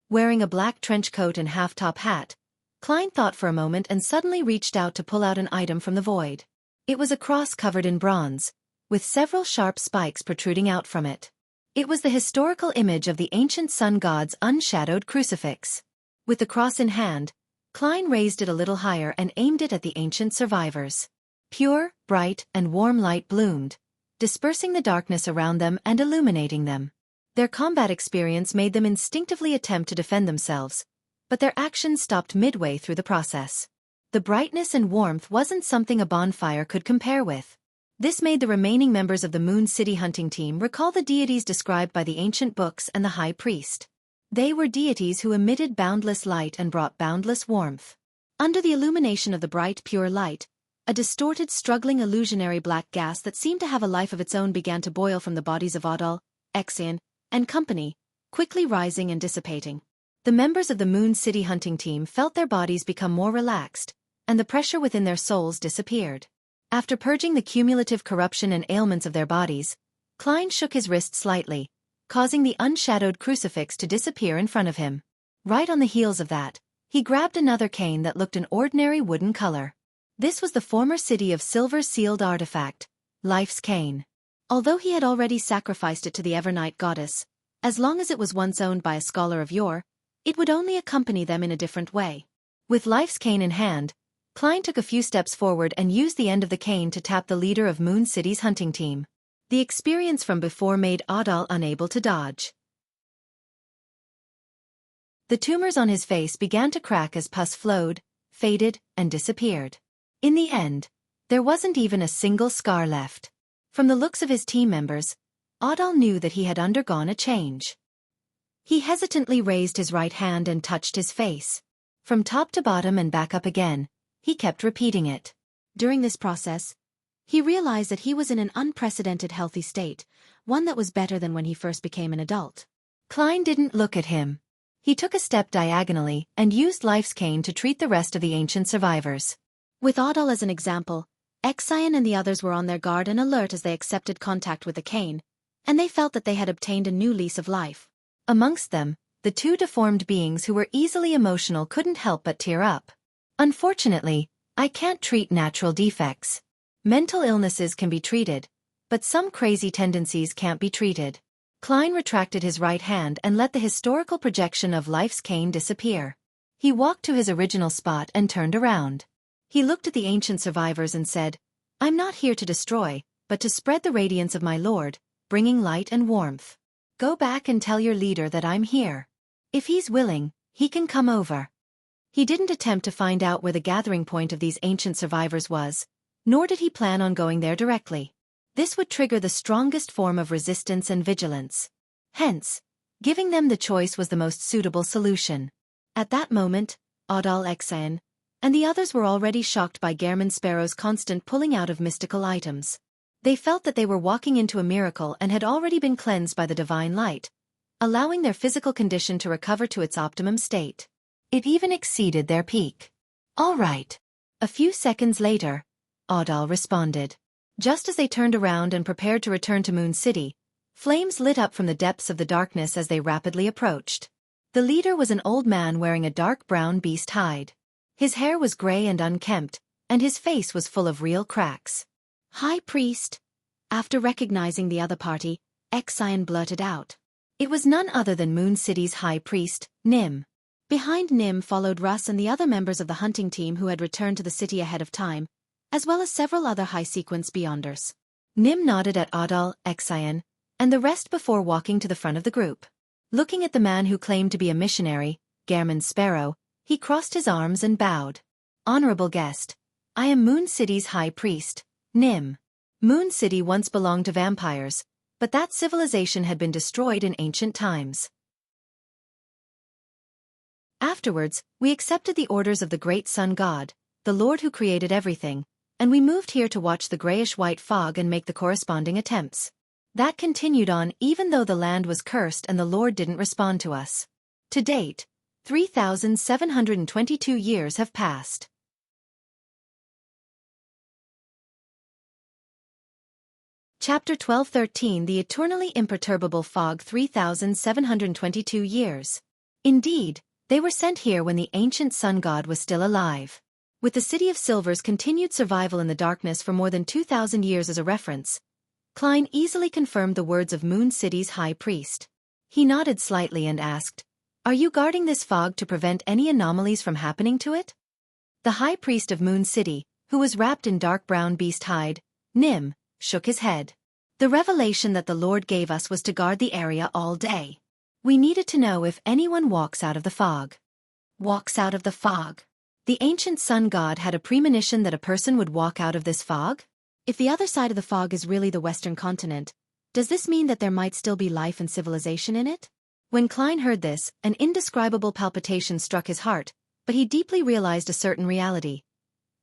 Wearing a black trench coat and half-top hat, Klein thought for a moment and suddenly reached out to pull out an item from the void. It was a cross covered in bronze, with several sharp spikes protruding out from it. It was the historical image of the ancient sun god's unshadowed crucifix. With the cross in hand, Klein raised it a little higher and aimed it at the ancient survivors. Pure, bright, and warm light bloomed, dispersing the darkness around them and illuminating them. Their combat experience made them instinctively attempt to defend themselves, but their actions stopped midway through the process. The brightness and warmth wasn't something a bonfire could compare with. This made the remaining members of the Moon City hunting team recall the deities described by the ancient books and the high priest. They were deities who emitted boundless light and brought boundless warmth. Under the illumination of the bright, pure light, a distorted, struggling illusionary black gas that seemed to have a life of its own began to boil from the bodies of Adal, Xiaofan, and company, quickly rising and dissipating. The members of the Moon City hunting team felt their bodies become more relaxed, and the pressure within their souls disappeared. After purging the cumulative corruption and ailments of their bodies, Klein shook his wrist slightly, causing the unshadowed crucifix to disappear in front of him. Right on the heels of that, he grabbed another cane that looked an ordinary wooden color. This was the former city of Silver's sealed artifact, Life's Cane. Although he had already sacrificed it to the Evernight goddess, as long as it was once owned by a scholar of yore, it would only accompany them in a different way. With Life's Cane in hand, Klein took a few steps forward and used the end of the cane to tap the leader of Moon City's hunting team. The experience from before made Adal unable to dodge. The tumors on his face began to crack as pus flowed, faded, and disappeared. In the end, there wasn't even a single scar left. From the looks of his team members, Adal knew that he had undergone a change. He hesitantly raised his right hand and touched his face. From top to bottom and back up again, he kept repeating it. During this process, he realized that he was in an unprecedented healthy state, one that was better than when he first became an adult. Klein didn't look at him. He took a step diagonally and used Life's Cane to treat the rest of the ancient survivors. With Adal as an example, Xiaofan and the others were on their guard and alert as they accepted contact with the cane, and they felt that they had obtained a new lease of life. Amongst them, the 2 deformed beings who were easily emotional couldn't help but tear up. Unfortunately, I can't treat natural defects. Mental illnesses can be treated, but some crazy tendencies can't be treated. Klein retracted his right hand and let the historical projection of Life's Cane disappear. He walked to his original spot and turned around. He looked at the ancient survivors and said, "I'm not here to destroy, but to spread the radiance of my Lord, bringing light and warmth. Go back and tell your leader that I'm here. If he's willing, he can come over." He didn't attempt to find out where the gathering point of these ancient survivors was, nor did he plan on going there directly. This would trigger the strongest form of resistance and vigilance. Hence, giving them the choice was the most suitable solution. At that moment, Adal, Xiaofan, and the others were already shocked by Gehrman Sparrow's constant pulling out of mystical items. They felt that they were walking into a miracle and had already been cleansed by the divine light, allowing their physical condition to recover to its optimum state. It even exceeded their peak. "All right." A few seconds later, Adal responded. Just as they turned around and prepared to return to Moon City, flames lit up from the depths of the darkness as they rapidly approached. The leader was an old man wearing a dark brown beast hide. His hair was gray and unkempt, and his face was full of real cracks. "High Priest." After recognizing the other party, Xian blurted out. It was none other than Moon City's high priest, Nim. Behind Nim followed Russ and the other members of the hunting team who had returned to the city ahead of time, as well as several other high-sequence Beyonders. Nim nodded at Adal, Xian, and the rest before walking to the front of the group. Looking at the man who claimed to be a missionary, Gehrman Sparrow, he crossed his arms and bowed. Honorable guest, I am Moon City's high priest, Nim. Moon City once belonged to vampires, but that civilization had been destroyed in ancient times. Afterwards, we accepted the orders of the great sun god, the Lord who created everything, and we moved here to watch the grayish-white fog and make the corresponding attempts. That continued on even though the land was cursed and the Lord didn't respond to us. To date, 3,722 years have passed. Chapter 12:13 The Eternally Imperturbable Fog 3,722 years. Indeed, they were sent here when the ancient sun god was still alive. With the City of Silver's continued survival in the darkness for more than 2,000 years as a reference, Klein easily confirmed the words of Moon City's high priest. He nodded slightly and asked, "Are you guarding this fog to prevent any anomalies from happening to it?" The high priest of Moon City, who was wrapped in dark brown beast hide, Nim, shook his head. The revelation that the Lord gave us was to guard the area all day. We needed to know if anyone walks out of the fog. Walks out of the fog. The ancient sun god had a premonition that a person would walk out of this fog? If the other side of the fog is really the Western continent, does this mean that there might still be life and civilization in it? When Klein heard this, an indescribable palpitation struck his heart, but he deeply realized a certain reality.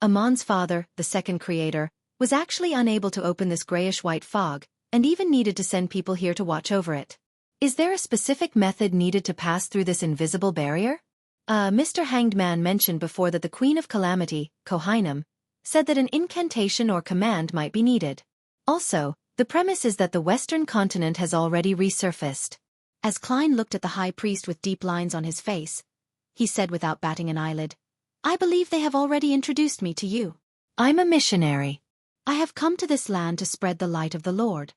Amon's father, the second creator, was actually unable to open this grayish-white fog, and even needed to send people here to watch over it. Is there a specific method needed to pass through this invisible barrier? Mr. Hanged Man mentioned before that the Queen of Calamity, Kohainam, said that an incantation or command might be needed. Also, the premise is that the Western continent has already resurfaced. As Klein looked at the high priest with deep lines on his face, he said without batting an eyelid, "I believe they have already introduced me to you. I'm a missionary. I have come to this land to spread the light of the Lord."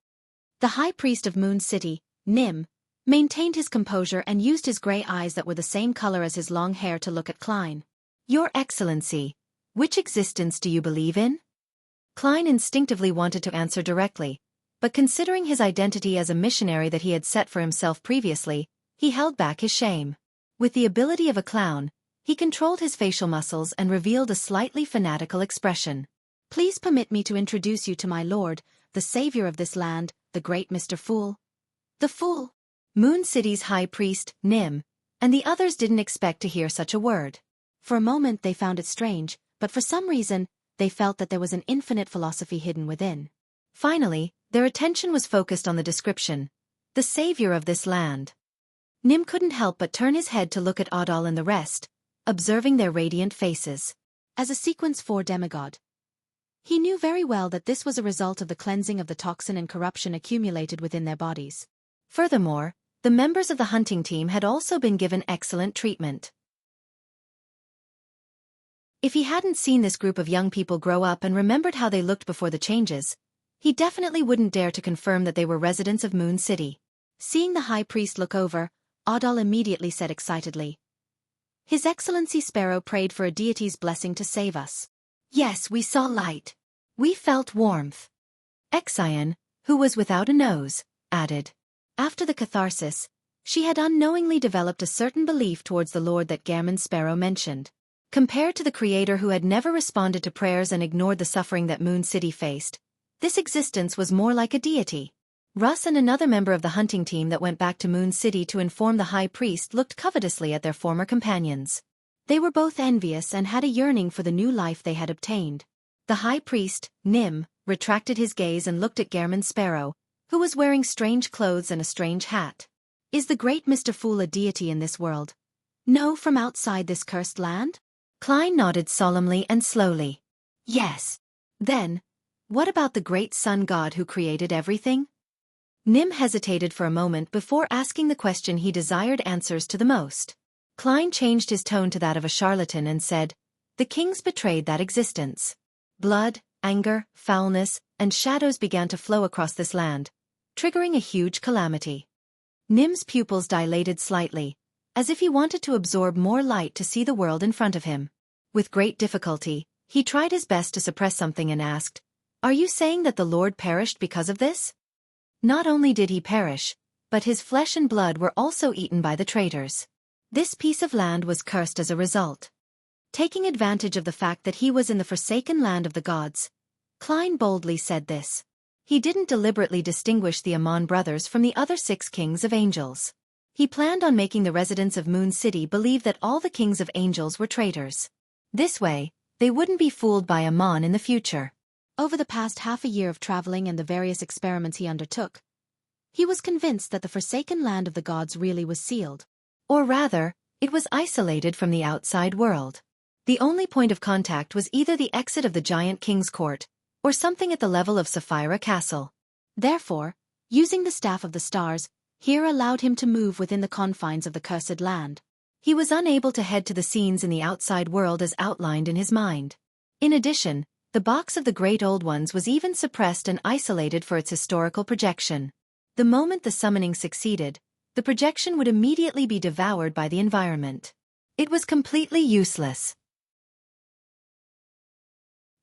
The high priest of Moon City, Nim, maintained his composure and used his gray eyes that were the same color as his long hair to look at Klein. "Your Excellency, which existence do you believe in?" Klein instinctively wanted to answer directly, but considering his identity as a missionary that he had set for himself previously, he held back his shame. With the ability of a clown, he controlled his facial muscles and revealed a slightly fanatical expression. "Please permit me to introduce you to my lord, the savior of this land, the great Mr. Fool." The Fool? Moon City's high priest, Nim, and the others didn't expect to hear such a word. For a moment they found it strange, but for some reason, they felt that there was an infinite philosophy hidden within. Finally, their attention was focused on the description, the savior of this land. Nim couldn't help but turn his head to look at Adal and the rest, observing their radiant faces. As a Sequence 4 demigod, he knew very well that this was a result of the cleansing of the toxin and corruption accumulated within their bodies. Furthermore, the members of the hunting team had also been given excellent treatment. If he hadn't seen this group of young people grow up and remembered how they looked before the changes, he definitely wouldn't dare to confirm that they were residents of Moon City. Seeing the high priest look over, Adal immediately said excitedly, "His Excellency Sparrow prayed for a deity's blessing to save us. Yes, we saw light. We felt warmth." Xian, who was without a nose, added, "After the catharsis, she had unknowingly developed a certain belief towards the Lord that Gehrman Sparrow mentioned. Compared to the Creator who had never responded to prayers and ignored the suffering that Moon City faced, this existence was more like a deity." Russ and another member of the hunting team that went back to Moon City to inform the high priest looked covetously at their former companions. They were both envious and had a yearning for the new life they had obtained. The high priest, Nim, retracted his gaze and looked at Gehrman Sparrow, who was wearing strange clothes and a strange hat. "Is the great Mr. Fool a deity in this world? No, from outside this cursed land?" Klein nodded solemnly and slowly. "Yes." "Then, what about the great sun god who created everything?" Nim hesitated for a moment before asking the question he desired answers to the most. Klein changed his tone to that of a charlatan and said, "The kings betrayed that existence. Blood, anger, foulness, and shadows began to flow across this land, triggering a huge calamity. Nim's pupils dilated slightly, as if he wanted to absorb more light to see the world in front of him. With great difficulty, he tried his best to suppress something and asked, "Are you saying that the Lord perished because of this?" Not only did he perish, but his flesh and blood were also eaten by the traitors. This piece of land was cursed as a result. Taking advantage of the fact that he was in the forsaken land of the gods, Klein boldly said this. He didn't deliberately distinguish the Amon brothers from the other 6 kings of angels. He planned on making the residents of Moon City believe that all the kings of angels were traitors. This way, they wouldn't be fooled by Amon in the future. Over the past half a year of traveling and the various experiments he undertook, he was convinced that the forsaken land of the gods really was sealed. Or rather, it was isolated from the outside world. The only point of contact was either the exit of the giant king's court, or something at the level of Sapphira Castle. Therefore, using the staff of the stars, Hera allowed him to move within the confines of the cursed land. He was unable to head to the scenes in the outside world as outlined in his mind. In addition, the box of the Great Old Ones was even suppressed and isolated for its historical projection. The moment the summoning succeeded, the projection would immediately be devoured by the environment. It was completely useless.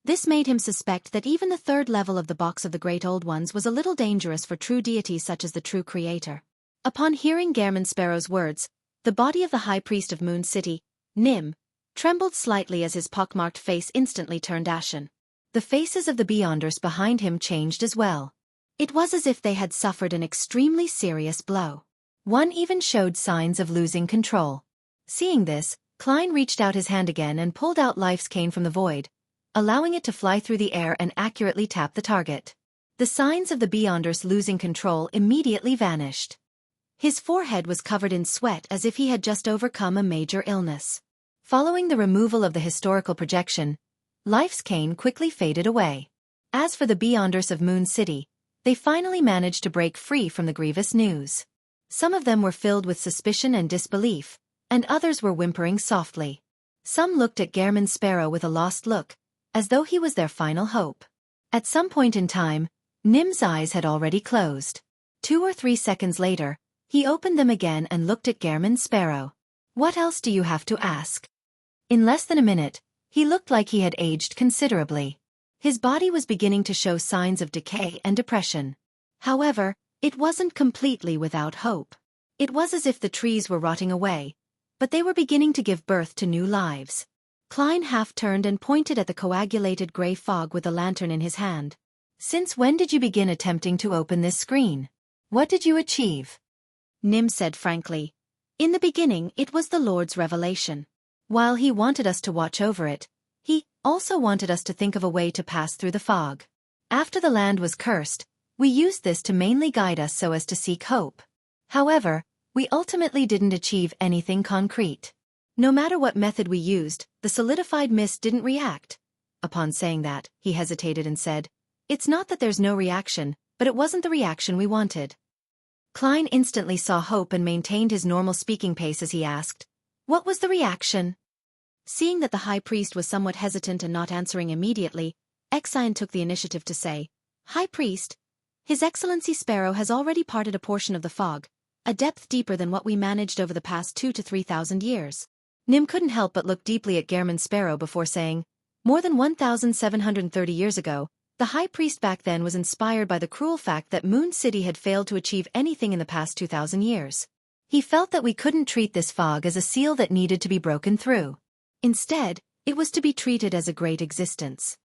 This made him suspect that even the 3rd level of the box of the Great Old Ones was a little dangerous for true deities such as the true Creator. Upon hearing Gehrman Sparrow's words, the body of the High Priest of Moon City, Nim, trembled slightly as his pockmarked face instantly turned ashen. The faces of the Beyonders behind him changed as well. It was as if they had suffered an extremely serious blow. One even showed signs of losing control. Seeing this, Klein reached out his hand again and pulled out Life's cane from the void, allowing it to fly through the air and accurately tap the target. The signs of the Beyonders losing control immediately vanished. His forehead was covered in sweat as if he had just overcome a major illness. Following the removal of the historical projection, Life's cane quickly faded away. As for the Beyonders of Moon City, they finally managed to break free from the grievous news. Some of them were filled with suspicion and disbelief, and others were whimpering softly. Some looked at Gehrman Sparrow with a lost look, as though he was their final hope. At some point in time, Nim's eyes had already closed. 2 or 3 seconds later, he opened them again and looked at Gehrman Sparrow. "What else do you have to ask?" In less than a minute, he looked like he had aged considerably. His body was beginning to show signs of decay and depression. However, it wasn't completely without hope. It was as if the trees were rotting away, but they were beginning to give birth to new lives. Klein half turned and pointed at the coagulated gray fog with a lantern in his hand. "Since when did you begin attempting to open this screen? What did you achieve?" Nim said frankly, "In the beginning it was the Lord's revelation. While he wanted us to watch over it, he also wanted us to think of a way to pass through the fog. After the land was cursed, we used this to mainly guide us so as to seek hope. However, we ultimately didn't achieve anything concrete. No matter what method we used, the solidified mist didn't react." Upon saying that, he hesitated and said, "It's not that there's no reaction, but it wasn't the reaction we wanted." Klein instantly saw hope and maintained his normal speaking pace as he asked, "What was the reaction?" Seeing that the High Priest was somewhat hesitant and not answering immediately, Exion took the initiative to say, "High Priest, His Excellency Sparrow has already parted a portion of the fog, a depth deeper than what we managed over the past 2,000 to 3,000 years. Nim couldn't help but look deeply at Gehrman Sparrow before saying, "More than 1,730 years ago, the High Priest back then was inspired by the cruel fact that Moon City had failed to achieve anything in the past 2,000 years. He felt that we couldn't treat this fog as a seal that needed to be broken through. Instead, it was to be treated as a great existence.